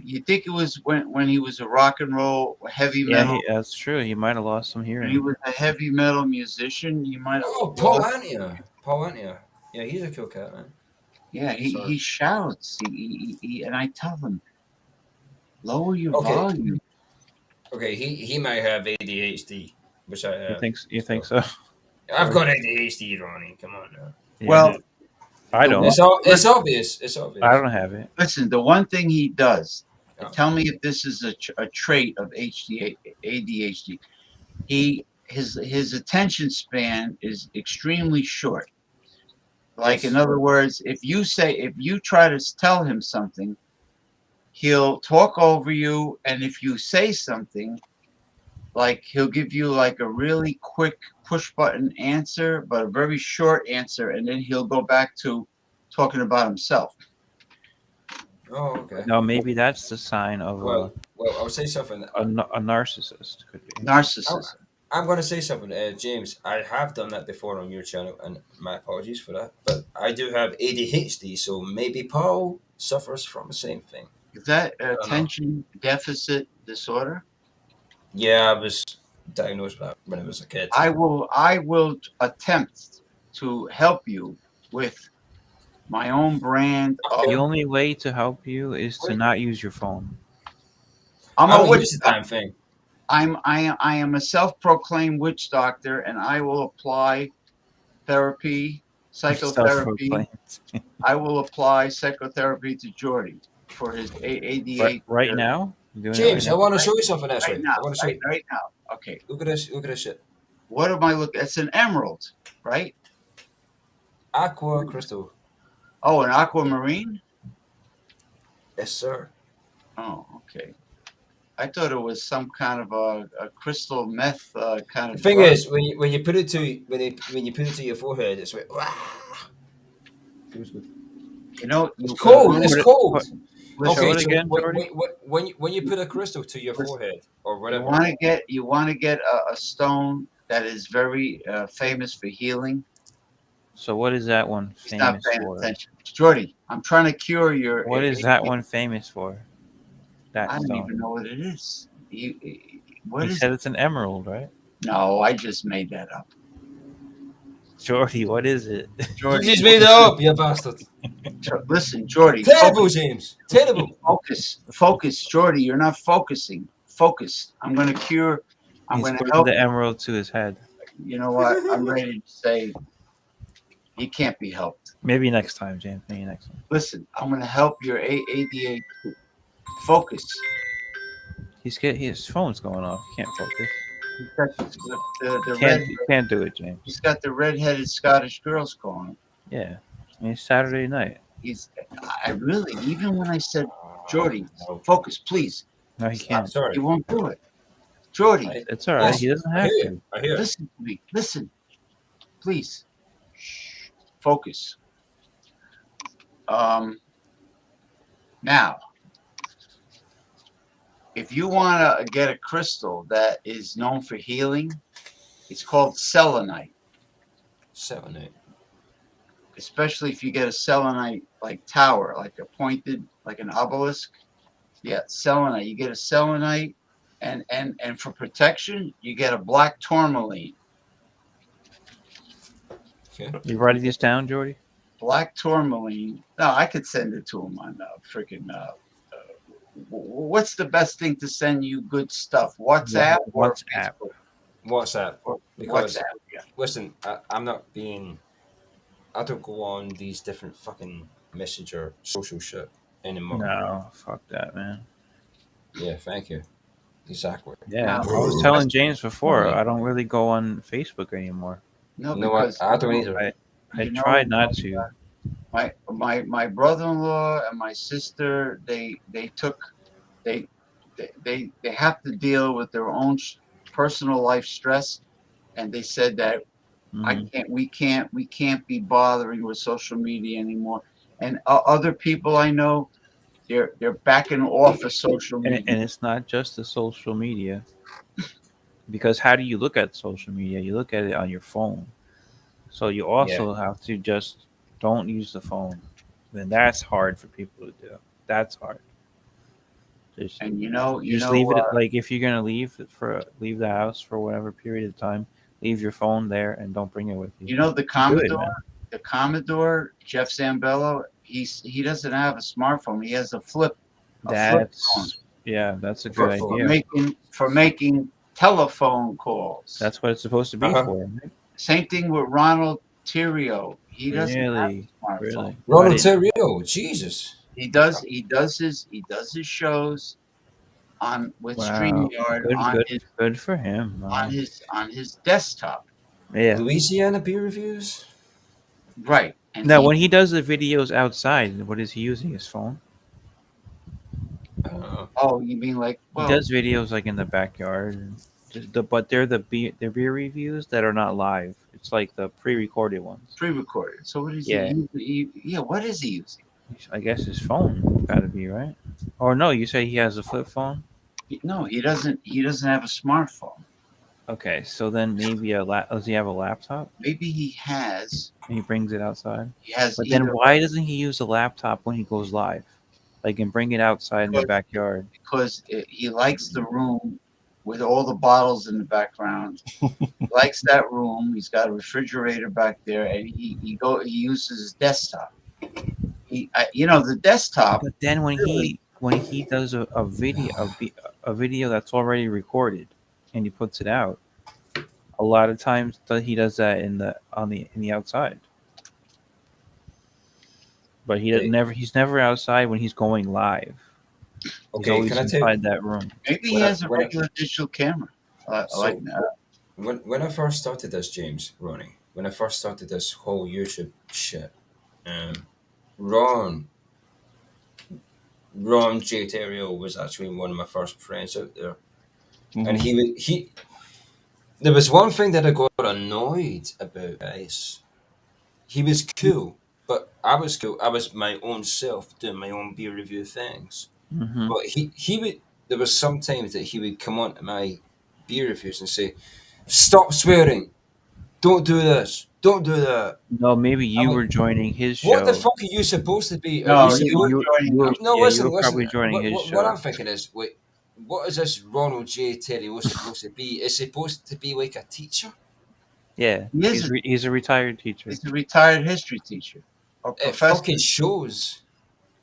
you think it was when he was a rock and roll heavy metal. that's true. He might have lost some When he hearing. was a heavy metal musician, he might have. Oh, Paul Antia. Yeah, he's a cool cat, man. Yeah, he Sorry. shouts. He and I tell him, lower your Okay. volume. Okay, he might have ADHD, which I have. You think so? I've got ADHD, Ronnie. Come on now. Yeah. Well, I don't. It's obvious. It's obvious. I don't have it. listen, the one thing he does, Yeah. tell me if this is a trait of ADHD. His attention span is extremely short. Like, in other words, if you try to tell him something, he'll talk over you, and if you say something, like, he'll give you like a really quick push button answer, but a very short answer, and then he'll go back to talking about himself. Oh, okay. No, maybe that's the sign of Well, I'll say something. a narcissist. Could be. Narcissism. I'm going to say something, James. I have done that before on your channel, and my apologies for that. But I do have ADHD, so maybe Paul suffers from the same thing. Is that know. attention deficit disorder? Yeah, I was diagnosed with that when I was a kid. I will attempt to help you with my own brand of. The only way to help you is to not use your phone. I'm I a don't witch. use the damn thing. I am a self-proclaimed witch doctor, and I will apply therapy, psychotherapy. Self-proclaimed. I will apply psychotherapy to Jordy for his ADHD. Right now? You're doing it James, right I now? want to show you something, Right Ashley. now, I want to show you. right now. Okay. Look at this. Look at this shit. What am I looking? It's an emerald, right? Aqua crystal. Oh, an aquamarine. Yes, sir. Oh, okay. I thought it was some kind of a crystal meth kind The of. thing drug. is, when you put it to your forehead, it's like feels good. You know, It's cold. It's cold. Listen, Show Okay, it so again, Jordy. when you put a crystal to your forehead or you whatever, want to get a stone that is very famous for healing. So what is that one He's not famous paying for? attention. Jordy, I'm trying to cure your. What is that one famous for? That I don't stone. even know what it is. What You is said it? it's an emerald, right? No, I just made that up. Jordy, what is it? you Jordy, just made it up, you bastard. listen, Jordy. Terrible, James. Terrible. Focus, Jordy. You're not focusing. Focus. I'm going to cure. I'm He's going to putting help. the emerald to his head. You know what? I'm ready to say he can't be helped. Maybe next time, James. Maybe next time. Listen, I'm going to help your ADHD. Focus. His phone's going off. He can't focus. He's got the You can't do it, James. he's got the redheaded Scottish girls calling. Yeah. I mean, it's Saturday night. I really, even when I said, Jordy, focus, please, No, he can't. Sorry. he won't do it. Jordy, It's all right. He doesn't I have hear to. you. I hear you. listen to me. Listen, please. Shh. Focus. Now, if you want to get a crystal that is known for healing, it's called selenite. 7, 8. Especially if you get a selenite like tower, like a pointed, like an obelisk. Yeah, selenite. You get a selenite, and for protection, you get a black tourmaline. Okay. You writing this down, Jordy? Black tourmaline. No, I could send it to him on freaking. What's the best thing to send you good stuff? WhatsApp or WhatsApp. Facebook? WhatsApp. Or Because WhatsApp. Yeah. listen, I'm not being. I don't go on these different fucking messenger social shit anymore. No, fuck that, man. Yeah, thank you. Exactly. Yeah, Now, I was telling James before, I don't really go on Facebook anymore. No, No, because I don't either. I You know, tried not to. my brother-in-law and my sister they have to deal with their own personal life stress, and they said that Mhm. we can't be bothering with social media anymore. And other people I know, they're backing off of social media. And it's not just the social media, because how do you look at social media? You look at it on your phone. So you also have to just don't use the phone. Then that's hard for people to do. That's hard. Just, And you just know leave it like if you're gonna leave the house for whatever period of time, leave your phone there and don't bring it with you. you know the Do it, Commodore, man. Jeff Zambello, he doesn't have a smartphone. He has a flip phone That's that's a good for idea. making telephone calls. That's what it's supposed to be for. Right? Same thing with Ronald Theriot. He doesn't have a Really, smartphone. really. Ronald I didn't- Terrio, Jesus. He does his shows with Wow, StreamYard good for him. Wow. on his desktop. Yeah. Louisiana beer reviews. Right. And Now, when he does the videos outside, what is he using? His phone? I don't know. oh, you mean like He does videos like in the backyard. But they're the beer reviews that are not live. It's like the pre-recorded ones. pre-recorded. So what is Yeah. he what is he using? I guess his phone got to be right. Or no, you say he has a flip phone. No, he doesn't have a smartphone. Okay, so then maybe does he have a laptop? Maybe he has And he brings it outside. But either then why doesn't he use the laptop when he goes live? Like and bring it outside in the backyard. because he likes the room with all the bottles in the background. He likes that room. He's got a refrigerator back there, and he uses his desktop. The desktop. But then when he does a video that's already recorded and he puts it out, a lot of times he does that in the outside. But he's never outside when he's going live. He's Okay, always can I tell you? inside that room. Maybe he When I- has a when I- regular digital camera. I like that. When I first started this, James, Ronnie, when I first started this whole YouTube shit, Ron J. Terrio was actually one of my first friends out there, and he. There was one thing that I got annoyed about, guys. He was cool, but I was cool. I was my own self doing my own beer review things. Hmm. But he would. There was sometimes that he would come on to my beer reviews and say, "Stop swearing! Don't do this! Don't do that!" No, maybe you I'm were like, joining his show. What the fuck are you supposed to be? No, Are you you, were you, joining you were, us. no, yeah, listen, you were listen. probably joining his What show. I'm thinking is, wait, what is this Ronald J. Terrio supposed to be? Is supposed to be like a teacher? Yeah, He is he's a retired teacher. He's a retired history teacher or It professor. fucking shows.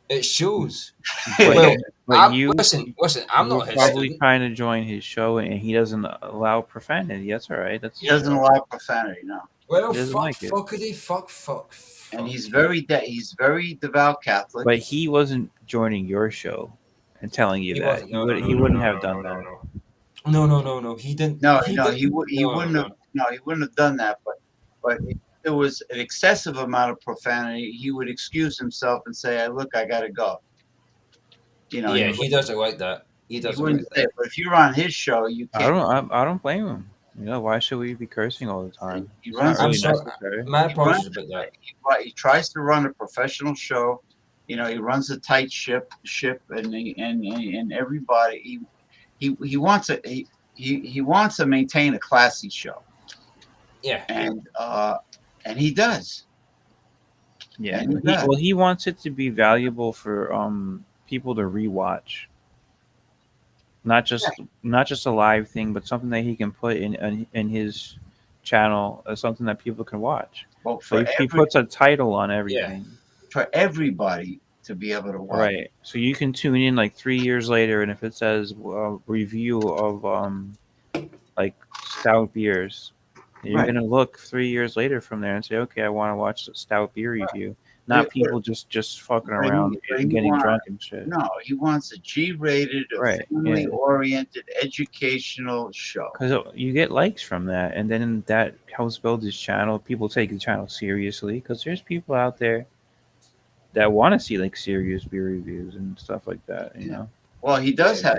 It shows. But, Well, but you listen. I'm you're not his probably student. trying to join his show, and he doesn't allow profanity. That's all right. That's He doesn't allow profanity, no. Well, He doesn't fuck, like it. fuckity, fuck. And he's very devout Catholic. But he wasn't joining your show and telling you He that. wasn't. He wouldn't have done that. No. He didn't. No, he no, didn't- he wouldn't have. No, he wouldn't have done that. But if there was an excessive amount of profanity, he would excuse himself and say, "Look, I gotta go." Yeah, he doesn't like that. He He doesn't wouldn't like say that. it. But if you're on his show, you I can't. don't blame him. You know, why should we be cursing all the time? He It's runs. not I'm really sorry. necessary. My He apologies runs. about that. He tries to run a professional show. You know, he runs a tight ship, and everybody. He wants a he wants to maintain a classy show, Yeah. and he does. Yeah, And he he does. well he wants it to be valuable for people to rewatch, not just a live thing, but something that he can put in his channel as something that people can watch. Well, So he puts a title on everything, for everybody to be able to watch. right? So you can tune in like 3 years later, and if it says review of like stout beers, you're Right. gonna look 3 years later from there and say, okay, I want to watch the stout beer review, not But- people just fucking but he- around but he and getting want- drunk and shit. No, he wants a G-rated, Right, yeah. family-oriented, educational show. Because you get likes from that, and then that helps build his channel. People take the channel seriously because there's people out there that want to see like serious beer reviews and stuff like that. You know, Well, he does have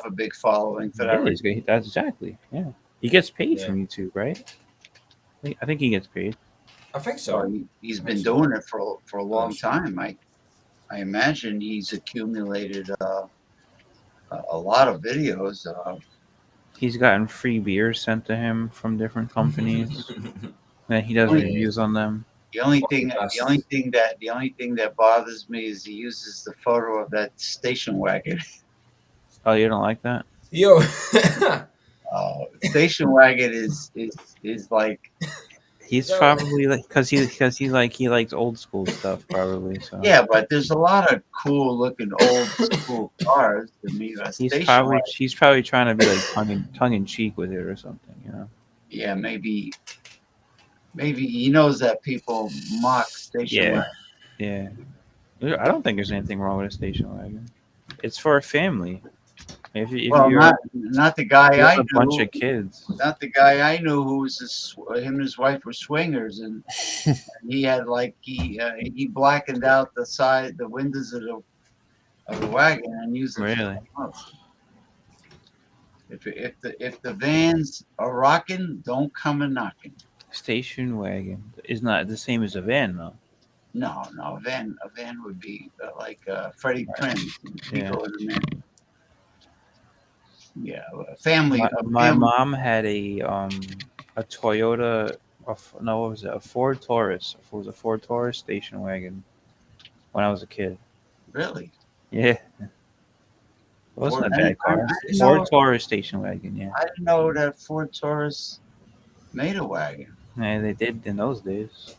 a big following for that. yeah, that's exactly. Yeah, he gets paid Yeah. from YouTube, right? I think he gets paid. I think So so. he's been doing it for a long time. I imagine he's accumulated a lot of videos. He's gotten free beers sent to him from different companies, and he does Oh, yeah. reviews on them. The only Fucking thing bastard. the only thing that bothers me is he uses the photo of that station wagon. Oh, you don't like that? Yo. Station wagon is like, He's No. probably like because he likes old school stuff probably. So yeah, but there's a lot of cool looking old school cars to me. A he's station probably wagon, trying to be like tongue in cheek with it or something, you know. yeah, maybe he knows that people mock station Yeah. wagon. Yeah. I don't think there's anything wrong with a station wagon. It's for a family. If Well, you're not the guy I a knew. bunch of kids. Not the guy I knew who was him and his wife were swingers, and he had like he blackened out the windows of the wagon and used it. Really? If the vans are rocking, don't come a knocking. Station wagon is not the same as a van though. No, a van would be like Freddie Prinze. Yeah. People in the van. Yeah, a family. My mom had a Toyota. No, what was it? A Ford Taurus. It was a Ford Taurus station wagon when I was a kid. Really? Yeah. It wasn't a Ford- bad car. I didn't Ford know- Taurus station wagon, yeah. I didn't know that Ford Taurus made a wagon. Yeah, they did in those days.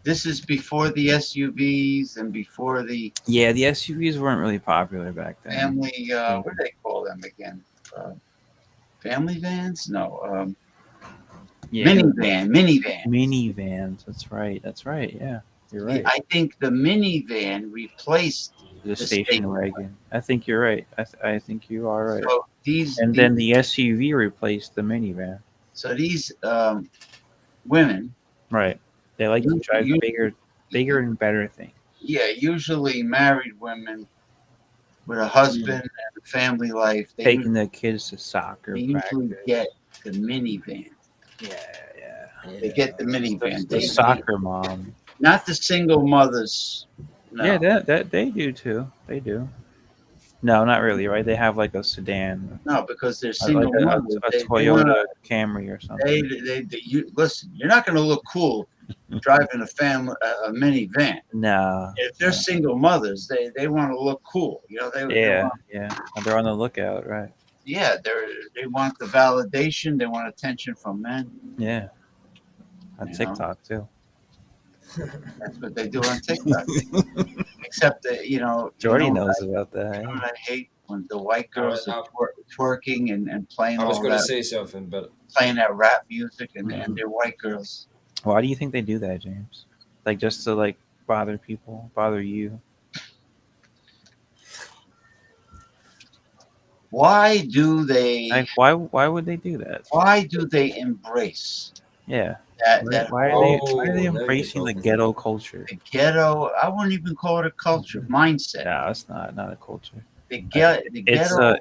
This is before the SUVs and before the Yeah, the SUVs weren't really popular back then. family. What do they call them again? Family vans? No. Yeah, Minivan. minivans. That's right. Yeah, you're right. I think the minivan replaced. The station station wagon. I think you're right. I think you are right. So these. And then the SUV replaced the minivan. So these women. Right. They like to drive You- bigger and better things. Yeah, usually married women with a husband and a family life. They Taking their kids to soccer They usually practice. get the minivan. Yeah. They get the minivan. The They- soccer mom. Not the single mothers. No. Yeah, that they do too. They do. No, not really. Right? They have like a sedan, No, because they're like single mothers. a They Toyota Camry or something. you listen. You're not going to look cool driving a minivan. No. If they're single mothers, they want to look cool. You know, they Yeah, want, yeah. They're on the lookout, right? yeah. They want the validation. They want attention from men. Yeah. On You know? TikTok too. That's what they do on TikTok. Except that Jordy you know, knows about that. You know what I hate when the white girls I- are twerking and playing I was all going to that, say something, but playing that rap music, and they're white girls. Why do you think they do that, James? Like just to like bother people, bother you? Why do they? Like why would they do that? Why do they embrace Yeah. that Why are Oh, they there you embracing go. the ghetto culture? the ghetto? I wouldn't even call it a culture mindset. No, it's not a culture. the It's ghetto a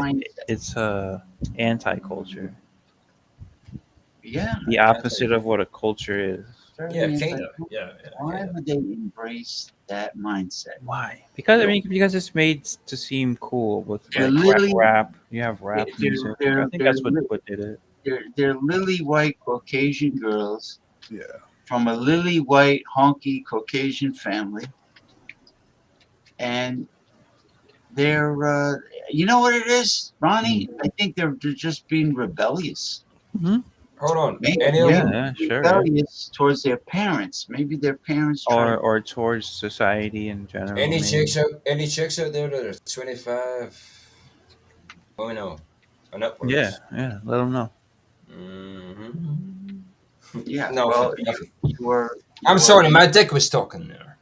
mindset. it's a anti-culture. Yeah, The opposite of what a culture is. very Yeah, kind of. anti- Yeah, Why kind of. would they embrace that mindset? Why? Because because it's made to seem cool with They're like literally rap. You have rap they're music. they're I think they're that's li- what did it. they're lily white Caucasian girls Yeah. from a lily white honky Caucasian family, and they're you know what it is, Ronnie? I think they're just being rebellious. Hold on. Maybe, Any of yeah, them? Yeah, sure. rebellious towards their parents. Maybe their parents tried. Or towards society in general. Any maybe. chicks out? Any chicks out there that are 25? Oh no, and upwards. Yeah. Let them know. Mm-hmm. Yeah, No, well, nothing. you were. I'm sorry, my dick was talking there.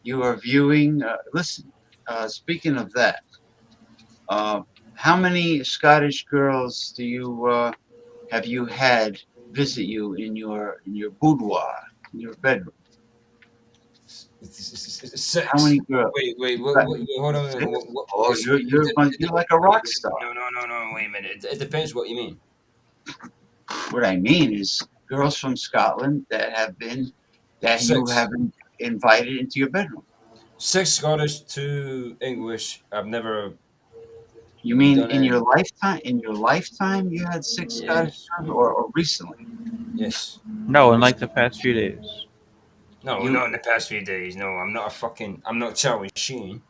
You are viewing. Listen, speaking of that, how many Scottish girls do you have you had visit you in your boudoir, in your bedroom? Six. How many girls? Wait, hold on. Six? What, Oh, you're like a rock star. No, wait a minute. It depends what you mean. What I mean is girls from Scotland that you Six. haven't invited into your bedroom. 6 Scottish, 2 English. I've never. You mean Done in it. your lifetime? In your lifetime, you had 6 Scottish Yes. girls, or recently? Yes. No, in like the past few days. No, You- not in the past few days. No, I'm not Charlie Sheen.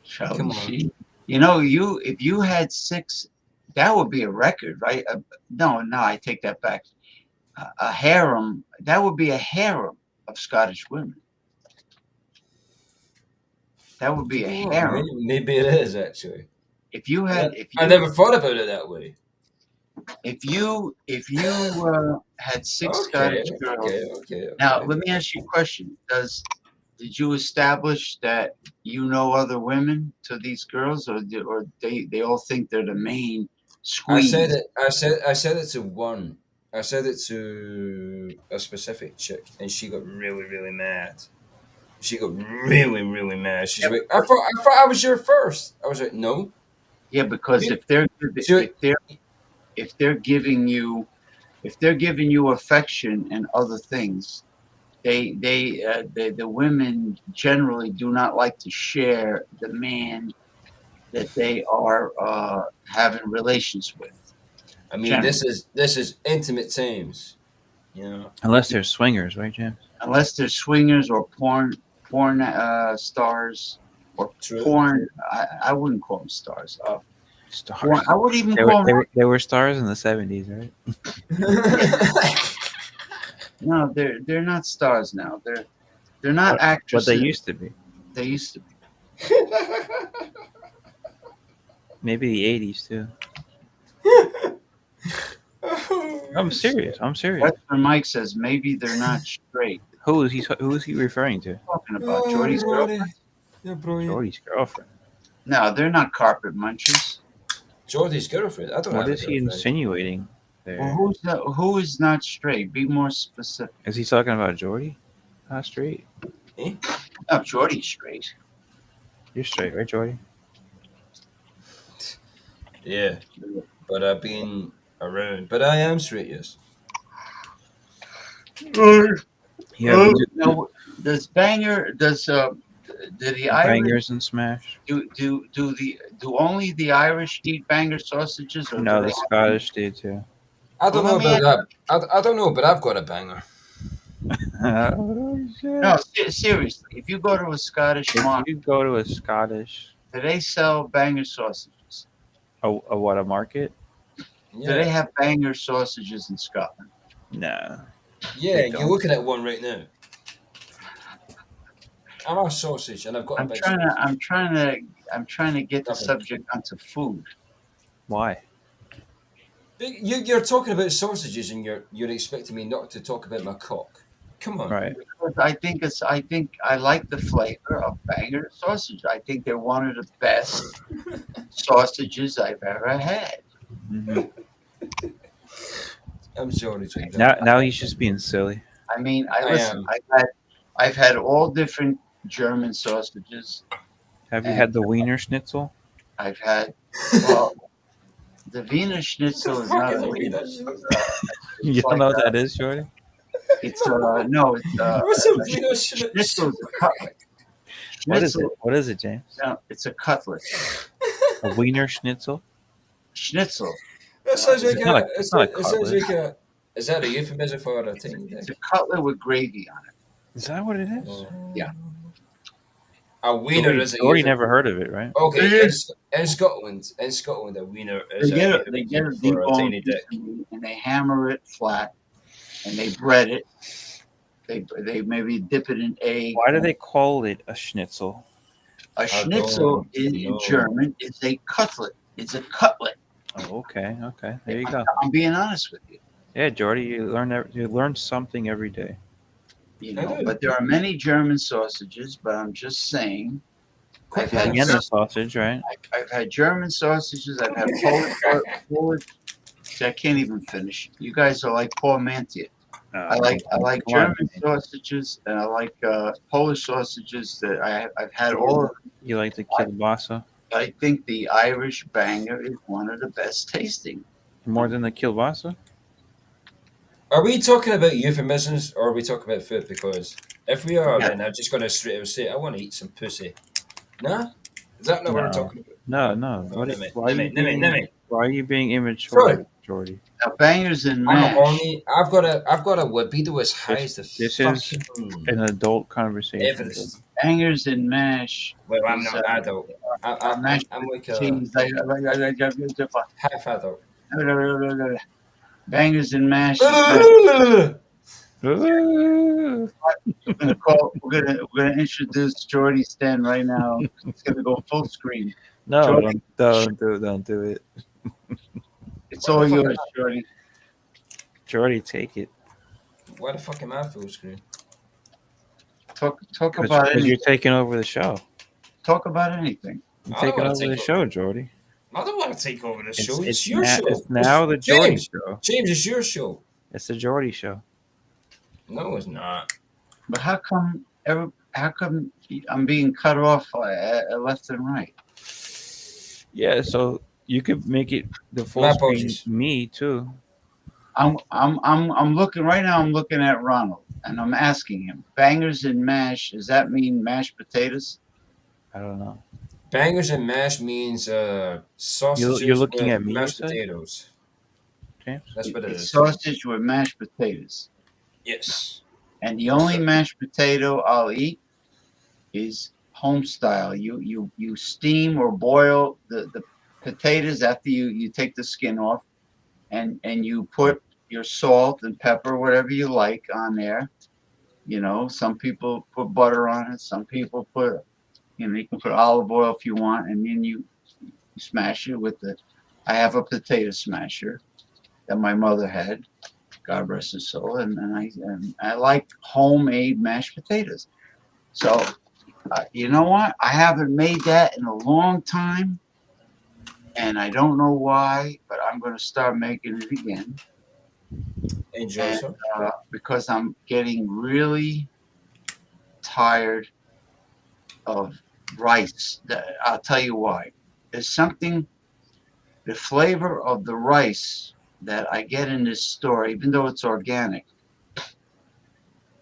Charlie Come on. Sheen. You know, if you had 6, that would be a record, right? No, I take that back. A harem. That would be a harem of Scottish women. That would be a harem. Maybe it is actually. If you had, I never thought about it that way. if you had 6 Okay, Scottish girls. okay. Now, let me ask you a question. Did you establish that you know other women to these girls, or they all think they're the main I squeeze? said it to one. I said it to a specific chick, and she got really, really mad. She got really, really mad. She's like, I thought I was your first. I was like, no. Yeah, because Yeah. if they're giving you affection and other things, the women generally do not like to share the man that they are having relations with. I mean, Generally. this is intimate times. You know. Unless they're swingers, right, James? Unless they're swingers or porn stars or True. porn. I wouldn't call them stars. Stars. Porn, I would even They call were, them. they were stars in the 70s, right? No, they're not stars now. They're not But actresses. they used to be. They used to be. Maybe the 80s too. I'm serious. Western Mike says maybe they're not straight. Who is he referring to? Talking about Jordy's girlfriend. Yeah, bro. Jordy's girlfriend. No, they're not carpet munchers. Jordy's girlfriend. I don't What have is a he girlfriend. insinuating there? Well, who is not straight? Be more specific. Is he talking about Jordy? Not straight. No, Jordy's straight. You're straight, right, Jordy? Yeah, but I've been around. But I am straight, yes. Yeah. No, do the Irish Bangers and smash. do only the Irish eat banger sausages, or No, do the Scottish do too. I don't Well, know let me about that. I don't know, but I've got a banger. Oh, shit. No, seriously. If you go to a Scottish If market, you go to a Scottish, do they sell banger sausages? a what, a market? Do they Yeah, have banger sausages in Scotland? No. yeah. they You're don't. looking at one right now. I'm a sausage, and I've got a I'm big trying sausage. to get the Okay. subject onto food. Why? You're talking about sausages, and you're expecting me not to talk about my cock. Come on. Right. Because I think I like the flavor of banger sausage. I think they're one of the best sausages I've ever had. Mhm. I'm sorry, James. Now he's just being silly. I mean, I listen. am. I've had all different German sausages. Have you And had the Wiener Schnitzel? I've had, well, the Wiener Schnitzel is not Fuck is a a Wiener? You don't like know what that is, Jordy? it's no, it's What's a Wiener schnitzel is a cutlet. What is it? Schnitzel, What is it, James? no, it's a cutlet. A Wiener Schnitzel? Schnitzel. That sounds It's like not a. a- it's not a It sounds cutlet. like a. Is that a euphemism for a tiny It's dick? a cutlet with gravy on it. Is that what it is? Yeah. A wiener Jordy, is a Jordy euphemism. never heard of it, right? Okay, It in Scotland, a wiener is They get a euphemism deep for a bone tiny piece dick. of meat and they hammer it flat and they bread it. They maybe dip it in egg. Why do they call it a schnitzel? A schnitzel don't in know. German is a cutlet. It's a cutlet. Oh, okay, okay. There you go. I'm being honest with you. Yeah, Jordy, you learn something every day. You I know, do. but there are many German sausages. But I'm just saying, I've had Vienna sausage, right? I've had German sausages. I've had Polish. See, I can't even finish. You guys are like Paul Mantia. I like Come on, German man. sausages and I like Polish sausages. That I've had all of them. You like the kielbasa I think the Irish banger is one of the best tasting. more than the kielbasa? Are we talking about euphemisms or are we talking about food? Because if we are, Yeah. then I'm just going to straight out say, I want to eat some pussy. Nah? Is that not what we're No. talking about? No, no. Oh, What let is- me- why, let are me- you let me- being, let me. why are you being immature, Sorry. Jordy? Now, bangers and I'm mash. only. I've got a libido as high as the This is fucking an adult conversation. Everest. Bangers and mash. Well, I'm is, not adult. I'm mashed like a cheese. half adult. Bangers and mash. Is mashed. Ooh. We're gonna introduce Jordy Stan right now. It's gonna go full screen. No, Jordy. don't do it. It's all yours, Jordy. Jordy, take it. Why the fuck am I full screen? Talk Because about anything. you're taking over the show. Talk about anything. You're I don't taking wanna over the take show, Jordy. I don't want to take over the show. It's, It's your na- show. It's now the Jordy James. show. James, it's your show. It's the Jordy show. No, it's not. But how come I'm being cut off left and right? Yeah, so you could make it the full My screen apologies. me too. I'm looking right now. I'm looking at Ronald and I'm asking him, bangers and mash. Does that mean mashed potatoes? I don't know. Bangers and mash means sausages You're looking with at me, you mashed said? potatoes. James? That's what it It's is. sausage with mashed potatoes. Yes. And the only mashed potato I'll eat is home style. You steam or boil the potatoes after you take the skin off, and you put your salt and pepper, whatever you like, on there. You know, some people put butter on it. Some people put, you can put olive oil if you want, and then you smash it with the. I have a potato smasher that my mother had. God rest his soul, and I like homemade mashed potatoes. So, you know what? I haven't made that in a long time, and I don't know why, but I'm going to start making it again Enjoy, And- sir. because I'm getting really tired of rice. I'll tell you why. There's something, the flavor of the rice that I get in this store, even though it's organic,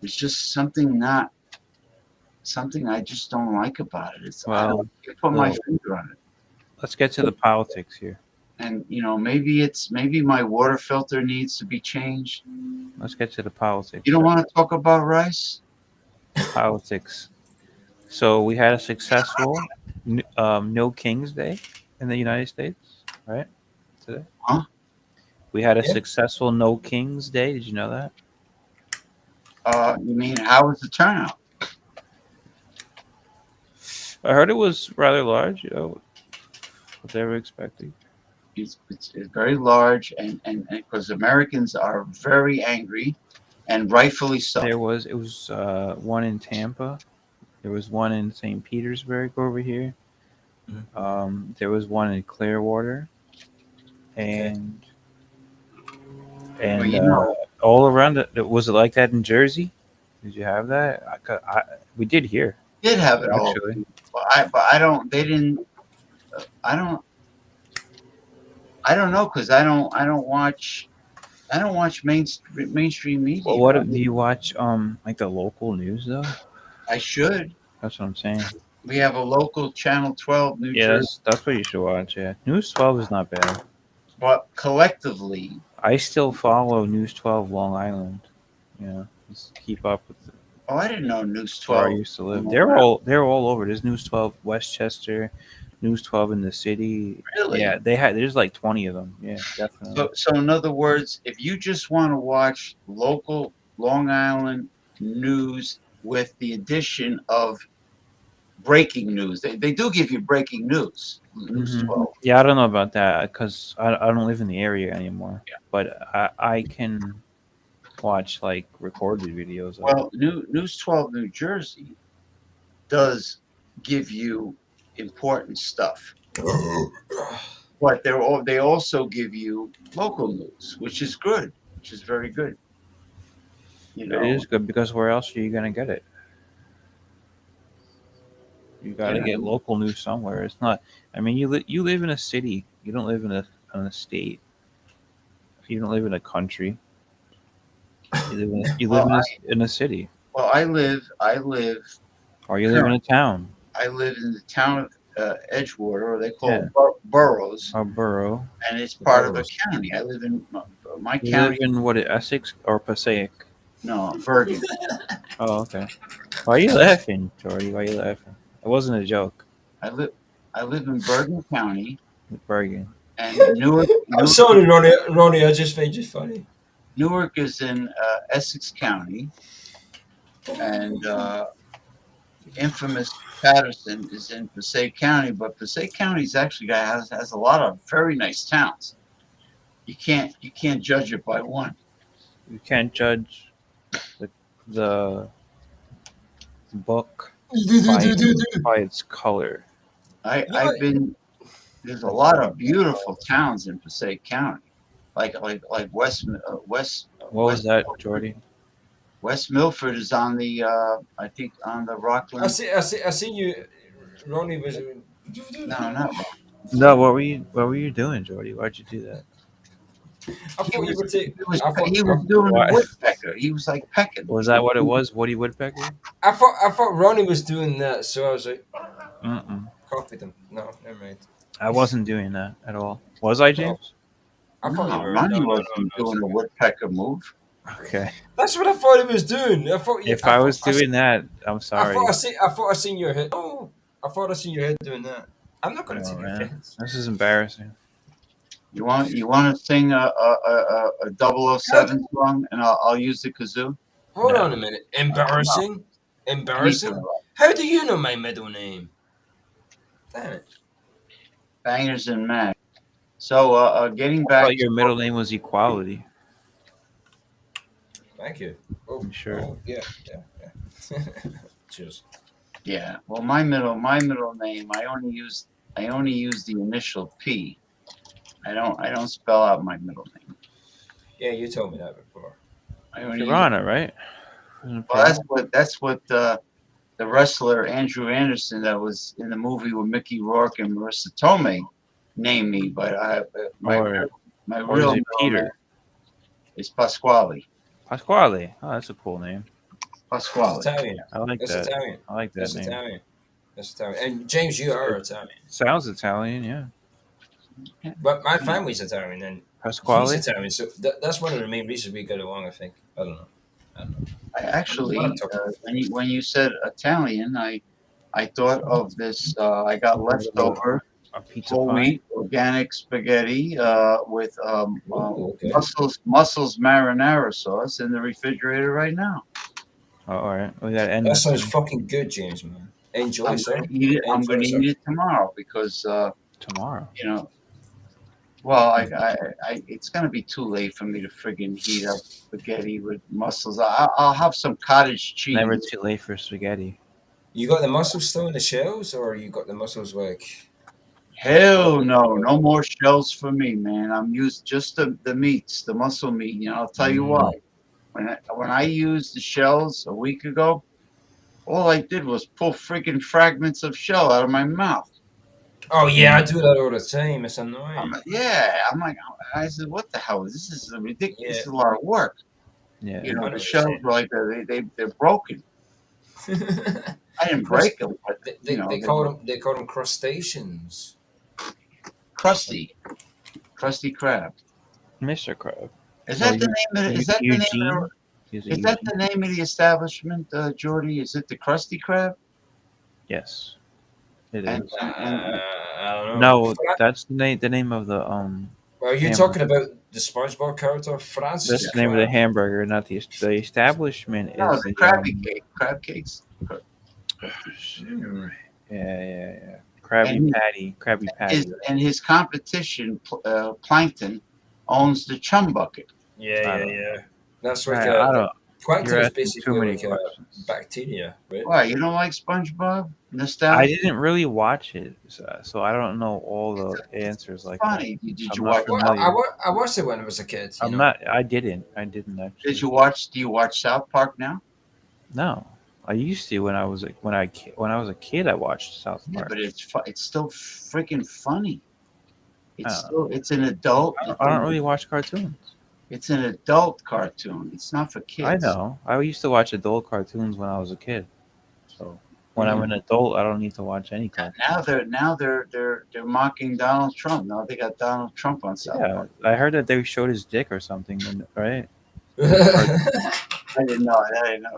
it's just something I just don't like about it. I Well, don't put my well. finger on it. Let's get to the politics here. And maybe my water filter needs to be changed. Let's get to the politics. You don't want to talk about rice? Politics. So we had a successful No King's Day in the United States, right? Today. Huh? We had a Yeah. successful No King's Day. Did you know that? You mean how was the turnout? I heard it was rather large. What they were expecting. It's very large, and because Americans are very angry, and rightfully so. It was one in Tampa. There was one in St. Petersburg over here. There was one in Clearwater, and Well, you know- all around it. Was it like that in Jersey? Did you have that? We did here Did have it all. actually. But I don't. They didn't. I don't. I don't know because I don't watch. I don't watch mainstream media. Well, what do you watch? Like the local news though. I should. That's what I'm saying. We have a local Channel 12 New Yeah, Jersey, that's what you should watch. Yeah, News 12 is not bad. but collectively, I still follow News 12 Long Island. Yeah, just keep up with oh, I didn't know News where I 12. used to live. They're all over. There's News 12 Westchester, News 12 in the city. Really? Yeah, there's like 20 of them. Yeah, definitely. So in other words, if you just want to watch local Long Island news with the addition of breaking news, they do give you breaking news. News Mhm. 12. Yeah, I don't know about that because I don't live in the area anymore. Yeah. But I can watch like recorded videos. Well, News 12 New Jersey does give you important stuff, but they also give you local news, which is good, which is very good. You know, It is good because where else are you gonna get it? You got to Yeah. get local news somewhere. It's not. I mean, you live in a city. You don't live in a state. You don't live in a country. You live Well, in a city, well, I live or you live in a town, in the town of Edgewater, or they call Yeah. it boroughs, a borough. and it's part of a Boroughs. county. I live in my You county. live in what? Essex or Passaic? No, Bergen. Oh, okay. Why are you laughing, Jordy? Why are you laughing? It wasn't a joke. I live in Bergen County, Bergen. and Newark. I'm sorry, Ronnie. I just find you funny. Newark is in Essex County, and infamous Patterson is in Passaic County. But Passaic County is actually has a lot of very nice towns. You can't judge it by one. You can't judge the book by its color. I've been. There's a lot of beautiful towns in Passaic County, like West. What was that, Jordy? West Milford is on the I think on the Rockland. I see you. Ronnie was. No. No, what were you doing, Jordy? Why'd you do that? I thought you were taking. He was doing Why? a woodpecker. He was like pecking. Was that what it was? Woody Woodpecker? I thought Ronnie was doing that, so I was like, Mm-mm. copied him. No, never mind. I wasn't doing that at all. Was I, James? I thought you No, were. Ronnie no, wasn't doing a woodpecker move. Okay. That's what I thought he was doing. I thought. If I was doing that, I'm I sorry. thought I seen your head. Oh, I thought I seen your head doing that. I'm not gonna Oh, take man. offense. This is embarrassing. You want to sing a 007 song, and I'll use the kazoo. Hold No. on a minute. Embarrassing. Embarrassing. How do you know my middle name? Damn it. Bangers and Mac. So getting I back. thought your middle name was Equality. Thank you. Oh, Sure. Oh, yeah. Cheers. Yeah. Well, my middle name, I only use the initial P. I don't spell out my middle name. Yeah, you told me that before. I only use, Piranha, right? Wasn't it well, that's what the wrestler Andrew Anderson that was in the movie with Mickey Rourke and Marissa Tomei named me, but my Or real is it middle Peter? name is Pasquale. Pasquale. Oh, that's a cool name. Pasquale. That's Italian. I like That's that. Italian. I like that That's name. Italian. That's Italian. And James, you are Italian. Sounds Italian, yeah. But my family's Italian, and Pasquale. he's Italian. So that's one of the main reasons we get along, I think. I don't know. I actually, I'm not when you said Italian, I thought of this. I got leftover A pizza whole pie. wheat organic spaghetti with okay. mussels marinara sauce in the refrigerator right now. Oh, all right. We gotta end That this. sounds thing fucking good, James, man. Enjoy, I'm sir. gonna eat it. I'm Enjoy, gonna sir. eat it tomorrow because tomorrow. you know. Well, I it's gonna be too late for me to friggin' heat up spaghetti with mussels. I'll have some cottage cheese. Never too late for spaghetti. You got the mussels still in the shells, or you got the mussels like? Hell no, no more shells for me, man. I'm used just the meats, the muscle meat. You know, I'll tell you why. When I used the shells a week ago, all I did was pull freaking fragments of shell out of my mouth. Oh yeah, I do that all the time. It's annoying. I'm like, I said, what the hell? This is ridiculous. Yeah. This is a lot of work. Yeah. You know, the 100%. shells were like they're broken. I didn't break them, but they, you know, they call them crustaceans. crusty crab. Mr. Crab. Is that the name of? Is that the name of? Eugene? Is that the name of the establishment, Jordy? Is it the Krusty Krab? Yes. It And, is. I don't know. No, that's the name. The name of the Are you hamburger. talking about the SpongeBob character, Francis? That's the name of the hamburger, not the establishment. no, Is the the, crab cakes. yeah. Krabby And- Patty. And his competition, Plankton, owns the Chum Bucket. Yeah. That's like Right, I don't. plankton You're is asking basically too many like a questions. bacteria, right? Why, you don't like SpongeBob? I Nostalgia? didn't really watch it, so I don't know all the answers like that. Funny. Did I'm you not watch? familiar. I watched it when I was a kid. I'm not. I didn't actually. Did you watch? Do you watch South Park now? No, I used to when I was when I was a kid. I watched South Yeah, Park. but it's still freaking funny. It's Oh. it's an adult. I don't really watch cartoons. It's an adult cartoon. It's not for kids. I know. I used to watch adult cartoons when I was a kid. So when I'm an adult, I don't need to watch any cartoon. Now they're mocking Donald Trump. Now they got Donald Trump on South Yeah, Park. I heard that they showed his dick or something, right? I didn't know.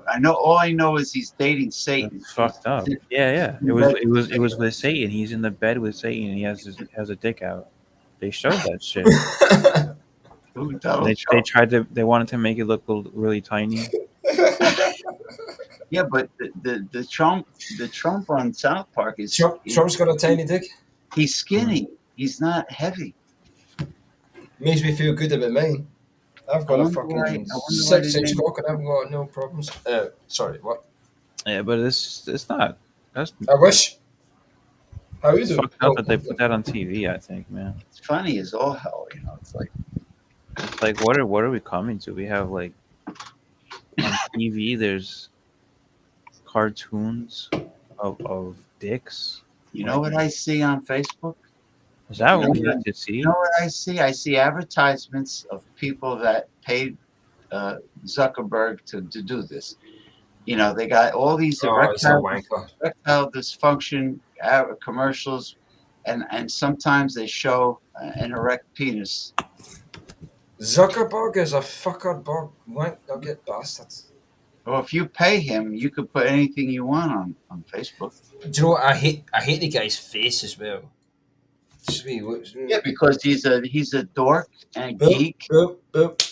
I know. All I know is he's dating Satan. That's fucked up. Yeah. It was with Satan. He's in the bed with Satan. And he has a dick out. They showed that shit. Who, Donald They Trump? tried to. They wanted to make it look really tiny. Yeah, but the Trump on South Park is Trump's got a tiny dick. he's skinny. He's not heavy. Makes me feel good about mine. I've got I a wonder why- fucking I wonder why they 6-inch named- cock and I've got no problems. Sorry, what? Yeah, but it's not. That's I wish. How is it? fucked up that they put that on TV. I think, man. It's funny as all hell. You know, it's like It's like what are we coming to? We have like on TV. There's cartoons of dicks. you know what I see on Facebook. Is that You know what we what- have to see? You know what I see? I see advertisements of people that paid Zuckerberg to do this. You know, they got all these Oh, he's a erectile wanker. dysfunction commercials, and sometimes they show an erect penis. Zuckerberg is a fucker, bug, wank nugget bastard. Well, if you pay him, you could put anything you want on Facebook. Do you know what? I hate the guy's face as well. Yeah, because he's a dork and a Boop, geek. boop, boop.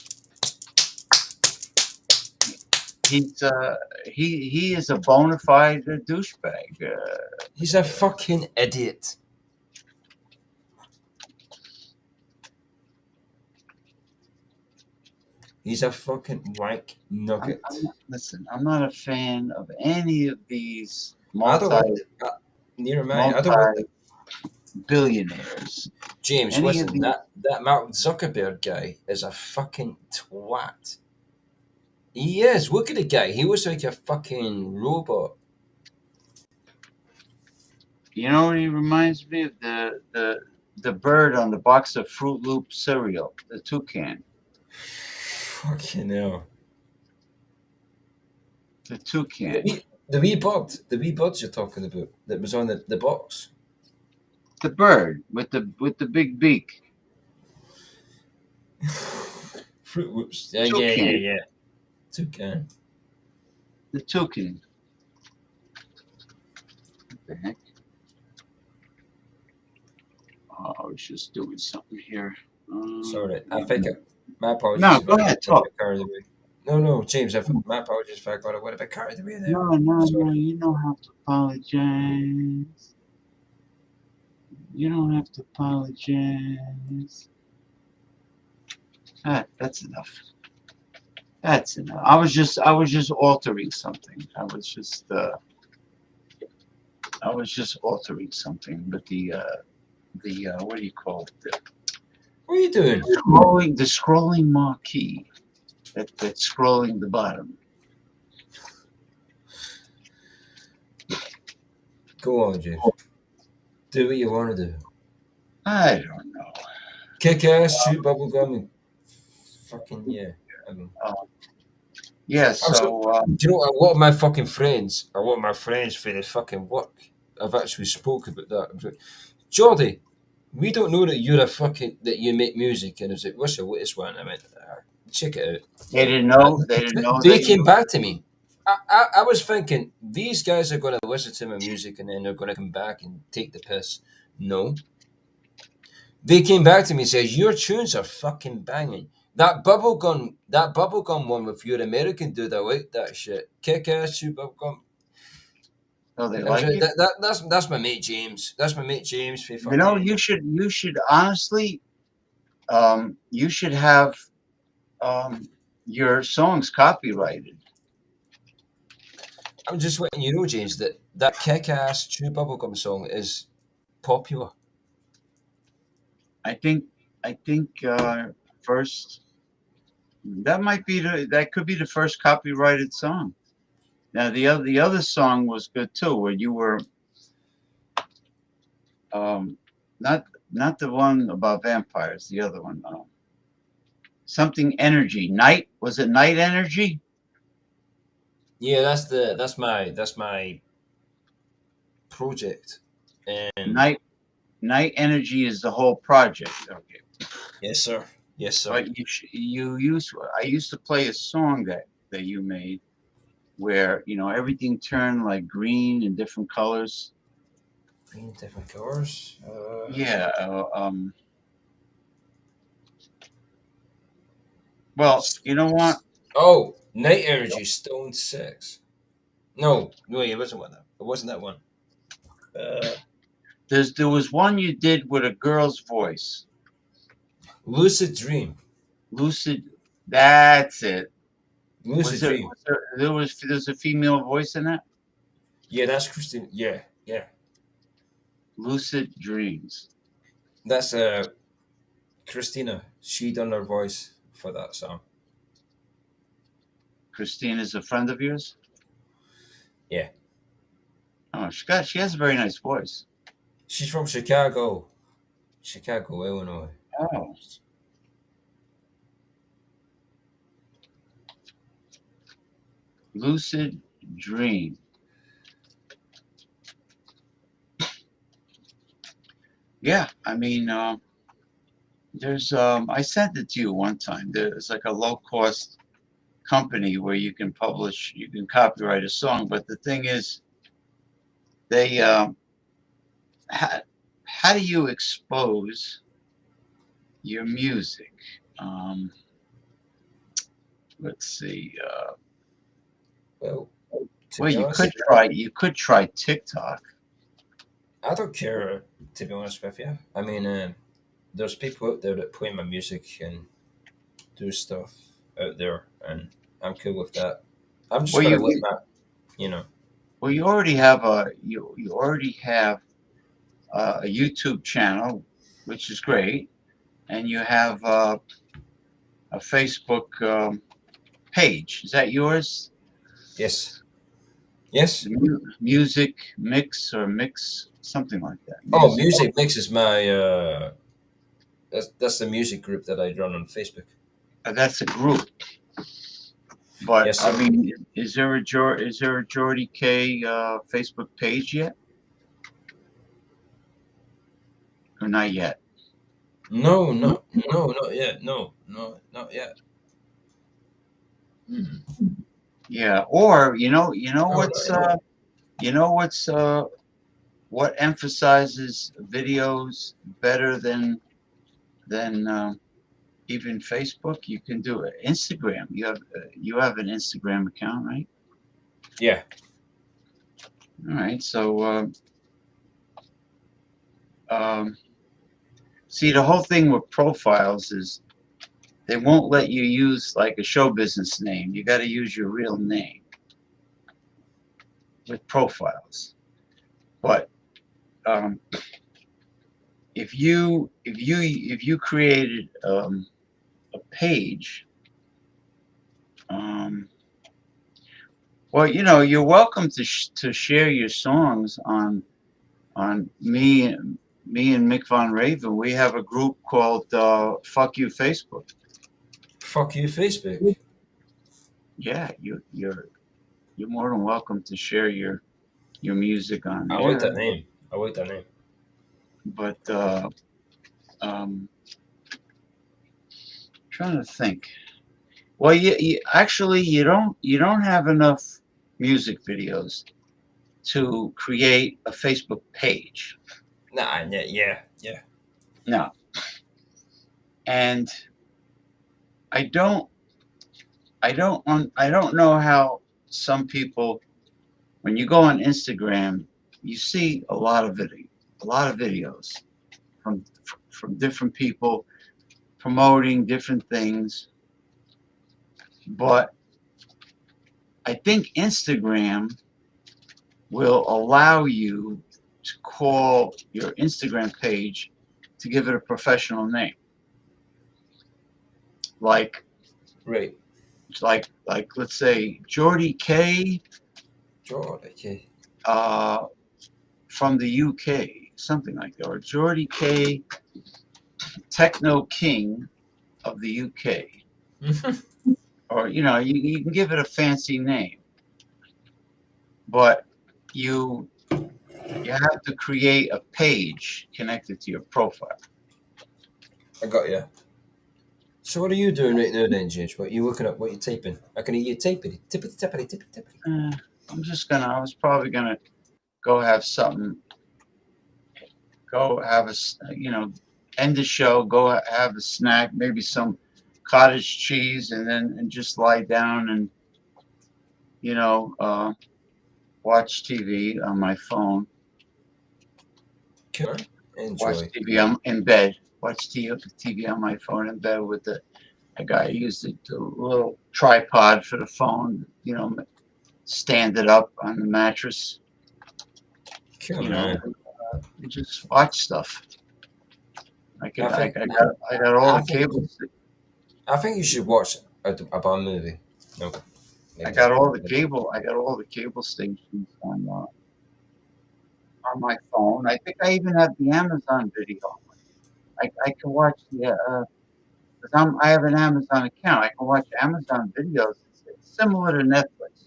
He is a bona fide douchebag. He's a fucking idiot. He's a fucking wank nugget. Listen, I'm not a fan of any of these I don't want near mine. I don't want billionaires. James, Any of listen, these- that Mark Zuckerberg guy is a fucking twat. He is. Look at the guy. He was like a fucking robot. You know what he reminds me of? The bird on the box of Fruit Loop cereal, the toucan. Fucking hell. The toucan. The wee birds you're talking about that was on the box. The bird with the big beak. Fruit Loops. Yeah. Toucan. The toucan. What the heck? Oh, I was just doing something here. Sorry, I think my apologies. No, if go I ahead, got talk. carried away. No, James. My apologies if I got a bit carried away there. No, Sorry. you don't have to apologize. You don't have to apologize. That's enough. That's enough. I was just altering something. I was just altering something. But the what do you call it? What are you doing? The scrolling marquee. That's scrolling the bottom. Go on, James. Do what you want to do. I don't know. Kick ass, chew bubble gum, and fucking yeah. I mean, Yeah, I'm so, so do you know what? A lot of my fucking friends, a lot of my friends for the fucking work, I've actually spoke about that. I was like, Geordie, we don't know that you're a fucking that you make music, and I was like, what's the latest one? I went, check it out. they didn't know. And They didn't know they that came you. back to me. I was thinking these guys are going to listen to my music and then they're going to come back and take the piss. No, they came back to me and said your tunes are fucking banging. That bubblegum one with your American dude, I like that shit. Kick ass, chew bubblegum. Oh, they I was like like, it. that's my mate James. That's my mate James. For You know, fucking, you should honestly, you should have your songs copyrighted. I'm just letting you know, James, that kick ass, chew bubblegum song is popular. I think first that could be the first copyrighted song. Now the other song was good too, where you were not the one about vampires, the other one, something energy. Night, was it Night Energy? Yeah, that's my project. And Night Energy is the whole project. Okay. yes, sir. Yes, sir. But I used to play a song that you made where, you know, everything turned like green in different colors. Green different colors. Yeah. Well, you know what? Oh, Night Energy, Stone 6. No, it wasn't that. It wasn't that one. There was one you did with a girl's voice. Lucid Dream. Lucid. That's it. Lucid Dream. There's a female voice in that? Yeah, that's Christine. Yeah. Lucid Dreams. That's Christina. She done her voice for that song. Christine is a friend of yours? Yeah. Oh, she has a very nice voice. She's from Chicago, Illinois. Oh. Lucid Dream. Yeah, I mean, there's I sent it to you one time. There's like a low cost company where you can copyright a song, but the thing is, they how do you expose your music? Let's see. Well, You could try TikTok. I don't care, to be honest with you. I mean, there's people out there that play my music and do stuff out there, and I'm cool with that. I'm just gonna let that, you know. Well, you already have a YouTube channel, which is great, and you have a Facebook page. Is that yours? Yes. Music Mix or Mix, something like that. Oh, Music Mix is my that's the music group that I run on Facebook. That's a group. But yes, I mean, is there a Geordie K Facebook page yet? Or not yet? No, not yet. No, not yet. Yeah, or what emphasizes videos better than even Facebook? You can do it. Instagram. You have an Instagram account, right? Yeah. All right. So see, the whole thing with profiles is they won't let you use like a show business name. You got to use your real name with profiles. But if you created a page, well, you know, you're welcome to share your songs on on me and Mick Von Raven. We have a group called Fuck You Facebook. Fuck you, Facebook. Yeah, you're more than welcome to share your music on I there. like that name. I like that name. But trying to think. Well, actually you don't have enough music videos to create a Facebook page. Nah, yeah. No, and I don't know how some people, when you go on Instagram, you see a lot of videos from different people promoting different things, but I think Instagram will allow you to call your Instagram page to give it a professional name, like Right. let's say Jordy K George, okay. from the UK, something like that, or Jordy K Techno King of the UK, or you can give it a fancy name, but you have to create a page connected to your profile. I got you. So what are you doing right now then, James? What are you looking up? What are you typing? I can hear you typing. Tippity tippity tippity tippity. I was probably gonna go have something, go have end the show, go have a snack, maybe some cottage cheese, and just lie down and watch TV on my phone. Cool. Watch Enjoy. TV. I'm in bed. Watch TV on my phone in bed with I used the little tripod for the phone. Stand it up on the mattress. Cool, man. And just watch stuff. I got all I the think- cable. I think you should watch a Bond movie. No. I got all the cable. I got all the cable stations on my phone. I think I even have the Amazon video. I can watch because I have an Amazon account. I can watch Amazon videos. It's similar to Netflix.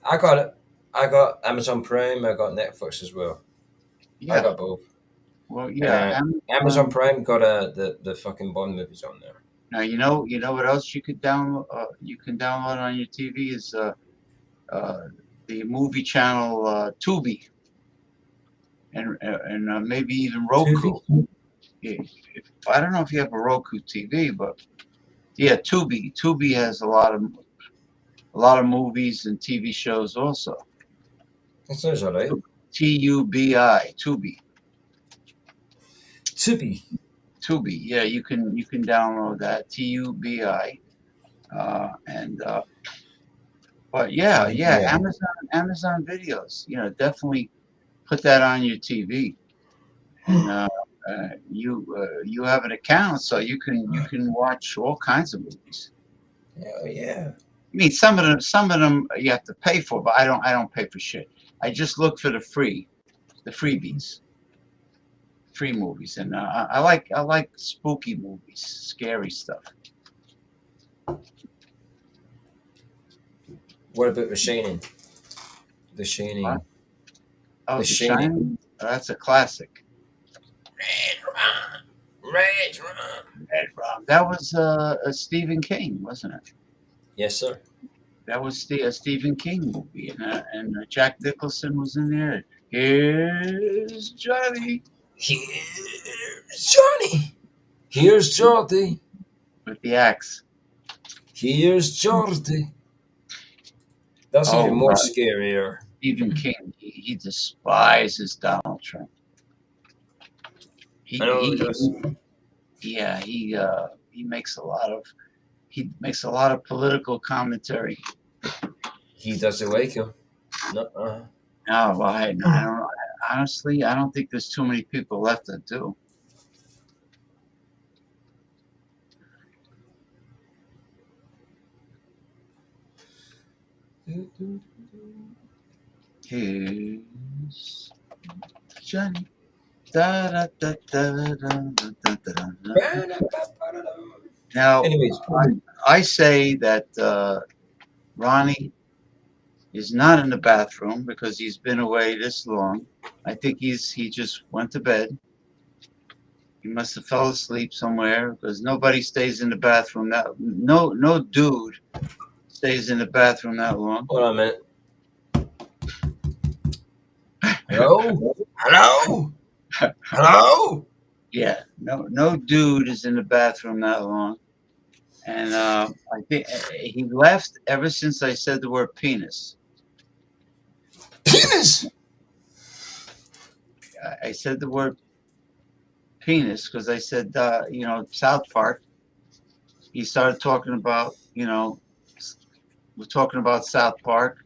I got it. I got Amazon Prime. I got Netflix as well. I Yeah. got both. Well, yeah. Amazon Prime got the fucking Bond movies on there. Now you know what else you could download. You can download on your TV is the movie channel Tubi, and maybe even Roku. I don't know if you have a Roku TV, but yeah, Tubi. Tubi has a lot of movies and TV shows also. That sounds alright. Tubi. Tubi. Tubi. Tubi. Yeah, you can download that. Tubi. But yeah. Amazon videos. Definitely put that on your TV. And you have an account, so you can watch all kinds of movies. Yeah. I mean, some of them you have to pay for, but I don't pay for shit. I just look for the freebies, free movies, and I like spooky movies, scary stuff. What about The Shining? The Shining. What? Oh, The The Shining. Shining? That's a classic. Red Rum. That was a Stephen King, wasn't it? Yes, sir. That was a Stephen King movie, and Jack Nicholson was in there. Here's Johnny Here's Johnny. Here's Jordy. with the axe. Here's Jordy. That's Oh, even more right. scarier. Stephen King, he despises Donald Trump. I know he does. Yeah, he makes a lot of political commentary. He doesn't like him. No. No, well, I don't. Honestly, I don't think there's too many people left that do. Here's Johnny. Da, da, da, da, da, da, da, da, da. Now, Anyways, I say that Ronnie is not in the bathroom because he's been away this long. I think he just went to bed. He must have fell asleep somewhere because nobody stays in the bathroom that no dude stays in the bathroom that long. hold on a minute. Hello? Hello? Hello? Yeah, no dude is in the bathroom that long. And I think he left ever since I said the word penis. Penis! I said the word penis because I said, South Park. He started talking about, we're talking about South Park.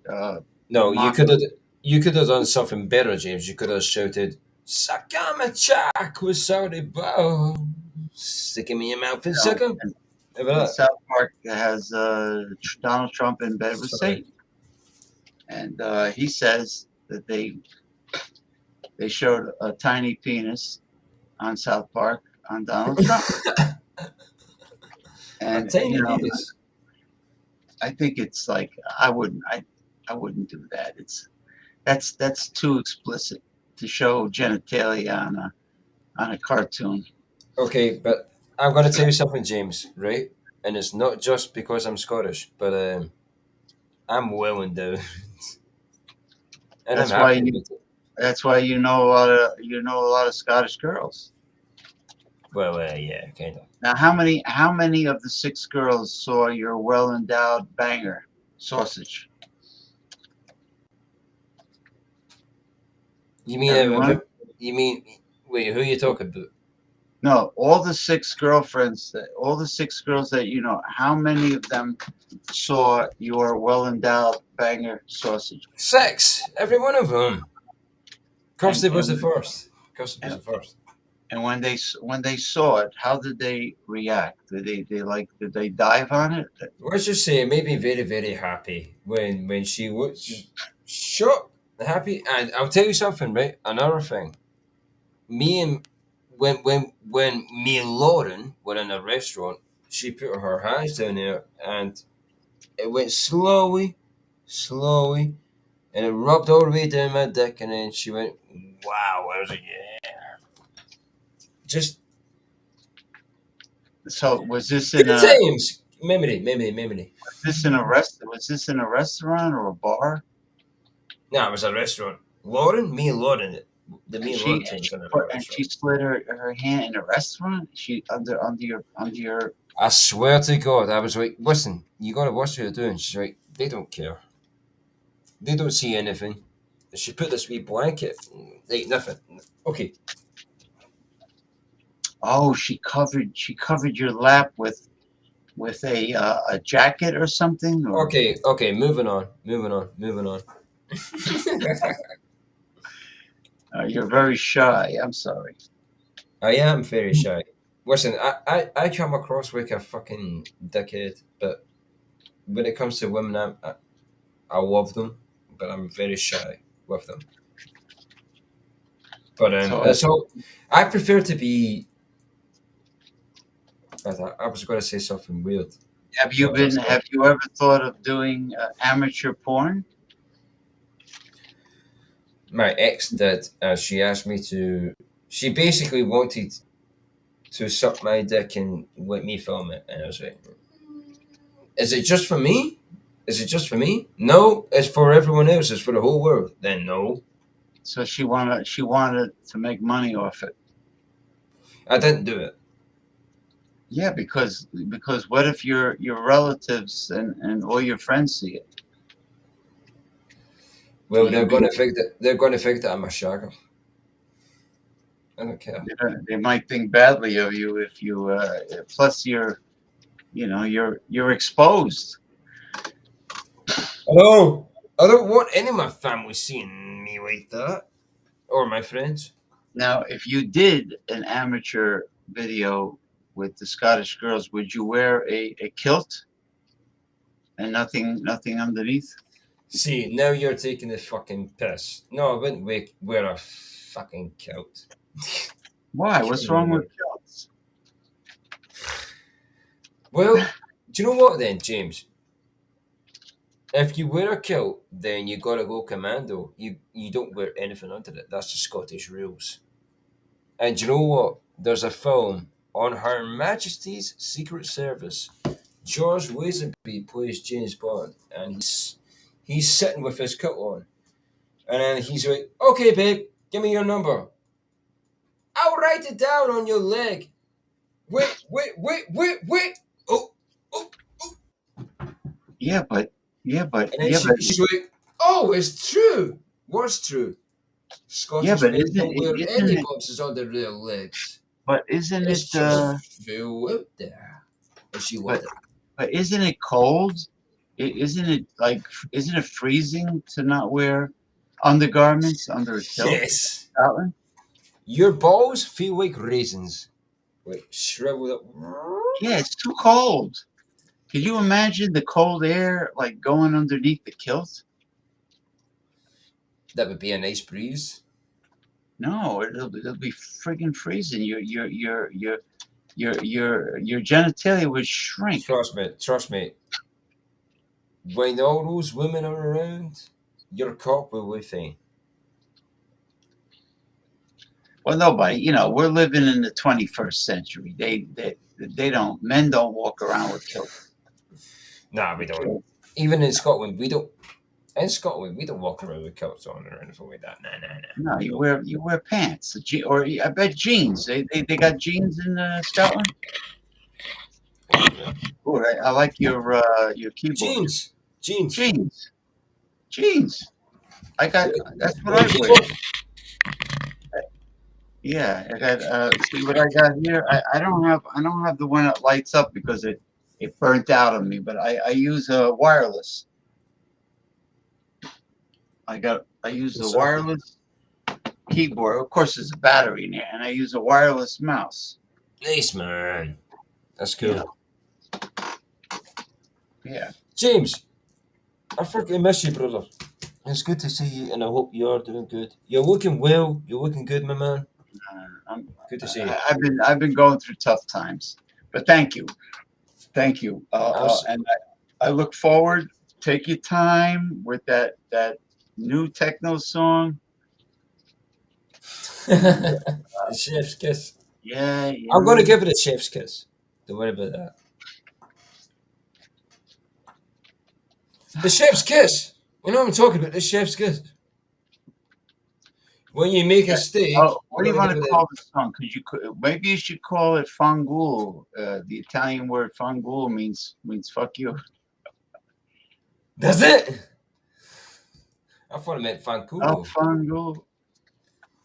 No, Monica. you could have done something better, James. You could have shouted, Sakama Chak with Saudi bow. Stick him in your mouth and suck him. And, How about that? South Park has Donald Trump in bed with Sorry. Satan. And he says that they showed a tiny penis on South Park on Donald Trump. A And tiny penis. I think it's like I wouldn't do that. That's too explicit to show genitalia on a cartoon. Okay, but I'm going to tell you something, James, right? And it's not just because I'm Scottish, but I'm well endowed. And That's I'm why happy you with it. that's why you know a lot of Scottish girls. Well, yeah, kind of. Now how many of the 6 girls saw your well endowed banger sausage? You mean, Everyone? wait, who are you talking about? No, all the 6 girlfriends, all the 6 girls that you know, how many of them saw your well endowed banger sausage? 6! Every one of them. Kirsty And- was the and- first. Kirsty was the first. And when they saw it, how did they react? Did they dive on it? Let's just say, it made me very, very happy when she was shocked, happy. And I'll tell you something, right? Another thing. Me and when me and Lauren were in a restaurant, she put her hands down there and it went slowly, and it rubbed all the way down my dick, and then she went, "Wow!" I was like, "Yeah." Just So was this good in a times. Memory. was this in a restaurant or a bar? No, it was a restaurant. Me and Lauren, the me and Lauren team was in a And she restaurant. slid her hand in a restaurant. She under your. I swear to God, I was like, "Listen, you gotta watch what you're doing." She's like, "They don't care. They don't see anything." She put this wee blanket, like nothing. Okay, Oh, she covered your lap with a jacket or something. Or okay. Moving on. you're very shy. I'm sorry. I am very shy. Listen, I come across like a fucking dickhead, but when it comes to women, I love them, but I'm very shy with them. But so I prefer to be. I was going to say something weird. Have you ever thought of doing amateur porn? My ex did. She asked me to. She basically wanted to suck my dick and let me film it, and I was like, "Is it just for me? Is it just for me? No, it's for everyone else. It's for the whole world." Then no, So she wanted to make money off it. I didn't do it. Yeah, because what if your relatives and all your friends see it? Well, Yeah, they're going to think that I'm a shagger. I don't care. They might think badly of you if you. Plus, you're exposed. Hello. I don't want any of my family seeing me like that, or my friends. Now, if you did an amateur video with the Scottish girls, would you wear a kilt and nothing underneath? See, now you're taking the fucking piss. No, I wouldn't wear a fucking kilt. Why? What's wrong with kilts? Well, do you know what then, James? If you wear a kilt, then you gotta go commando. You don't wear anything under it. That's the Scottish rules. And do you know what? There's a film on Her Majesty's Secret Service. George Lazenby plays James Bond, and he's sitting with his coat on, and then he's like, "Okay, babe, give me your number. I'll write it down on your leg. Wait. Oh, oh." Yeah, but And then she's like, "Oh, it's true. What's true? Scottish Yeah, but men isn't don't wear it- any isn't it- boxes under their legs. but isn't It's it just feel out there." And she but- wanted. but isn't it cold? Isn't it freezing to not wear undergarments under a kilt? Yes. Scotland? Your balls feel like raisins. Like shriveled up. Yeah, it's too cold. Could you imagine the cold air like going underneath the kilt? That would be a nice breeze. No, it'll be friggin' freezing. Your genitalia would shrink. Trust me. When all those women are around, your cock will be fine. Well, nobody, we're living in the 21st century. Men don't walk around with kilts. Nah, we don't. Even in Scotland, we don't. In Scotland, we don't walk around with kilts on or anything like that. Nah. No, you wear pants, or I bet jeans. They got jeans in Scotland. Ooh, I like your keyboard. Jeans. Jeans. That's what I wear. Yeah, I got. See what I got here. I don't have the one that lights up because it burnt out on me. But I use a wireless. I use the wireless keyboard. Of course, there's a battery in there, and I use a wireless mouse. Nice, man. That's cool. Yeah. James, I freaking miss you, brother. It's good to see you, and I hope you are doing good. You're looking well. You're looking good, my man. Good to see you. I've been going through tough times, but thank you. And I look forward. Take your time with that new techno song. The chef's kiss. Yeah. I'm gonna give it a chef's kiss. Don't worry about that. The chef's kiss. You know what I'm talking about? The chef's kiss. When you make a steak. What do you want to call the song? Maybe you should call it fangool. The Italian word fangool means fuck you. Does it? I thought it meant fanculo. Oh, fangool.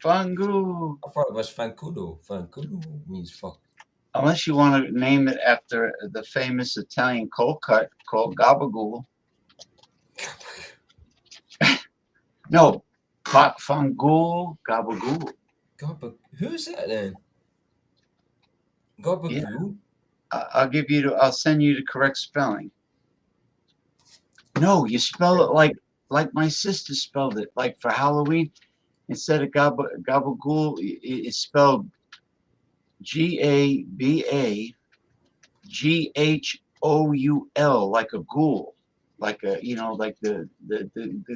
I thought it was fanculo. Fanculo means fuck. Unless you want to name it after the famous Italian cold cut called gabagool. No, fangool, gabagool. Who's that then? Gabagool? Yeah. I'll send you the correct spelling. No, you spell it like my sister spelled it. Like for Halloween, instead of gabagool, it's spelled GABAGHOUL, like a ghoul, like the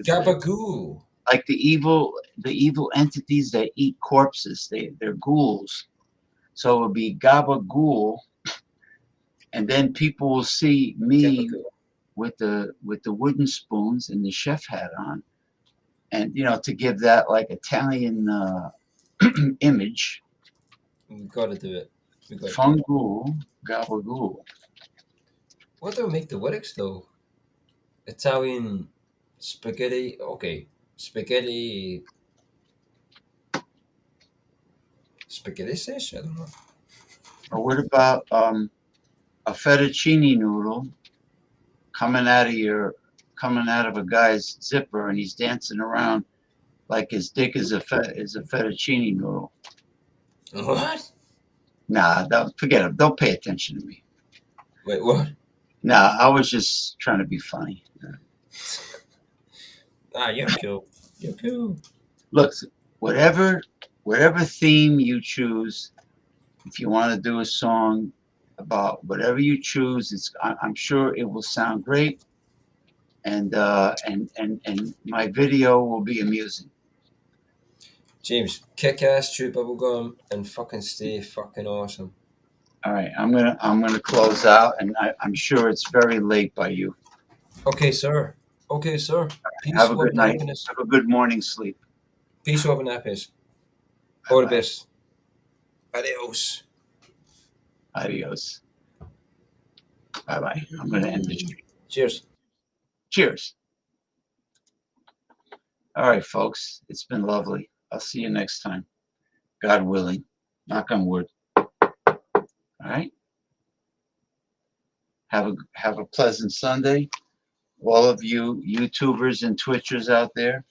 Gabagool. like the evil entities that eat corpses. They're ghouls. So it would be gabagool, and then people will see me with the wooden spoons and the chef hat on, and to give that like Italian image. We gotta do it. Fangool, gabagool. What do we make the lyrics though? Italian spaghetti. Okay, spaghetti. Spaghetti fish? I don't know. Or what about a fettuccine noodle coming out of a guy's zipper, and he's dancing around like his dick is a fettuccine noodle. What? Nah, forget it. Don't pay attention to me. Wait, what? Nah, I was just trying to be funny. You're cool. You're cool. Look, whatever theme you choose. If you want to do a song about whatever you choose, I'm sure it will sound great, and my video will be amusing. James, kick ass, chew bubblegum, and fucking stay fucking awesome. All right, I'm gonna close out, and I'm sure it's very late by you. Okay, sir. Okay, sir. Peace, Have a love, good night. happiness. Have a good morning sleep. Peace, love, and happiness. All the Bye-bye. best. Adios. Adios. Bye bye. I'm gonna end the stream. Cheers. Cheers. All right, folks. It's been lovely. I'll see you next time. God willing. Knock on wood. All right. Have a pleasant Sunday, all of you YouTubers and Twitchers out there,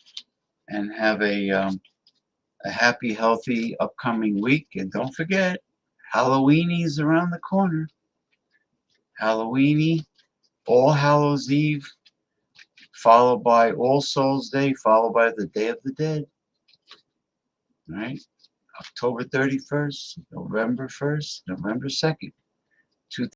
and have a happy, healthy upcoming week. And don't forget, Halloweenies around the corner. Halloweeny, All Hallows Eve, followed by All Souls Day, followed by the Day of the Dead. All right. October 31st, November 1st, November 2nd.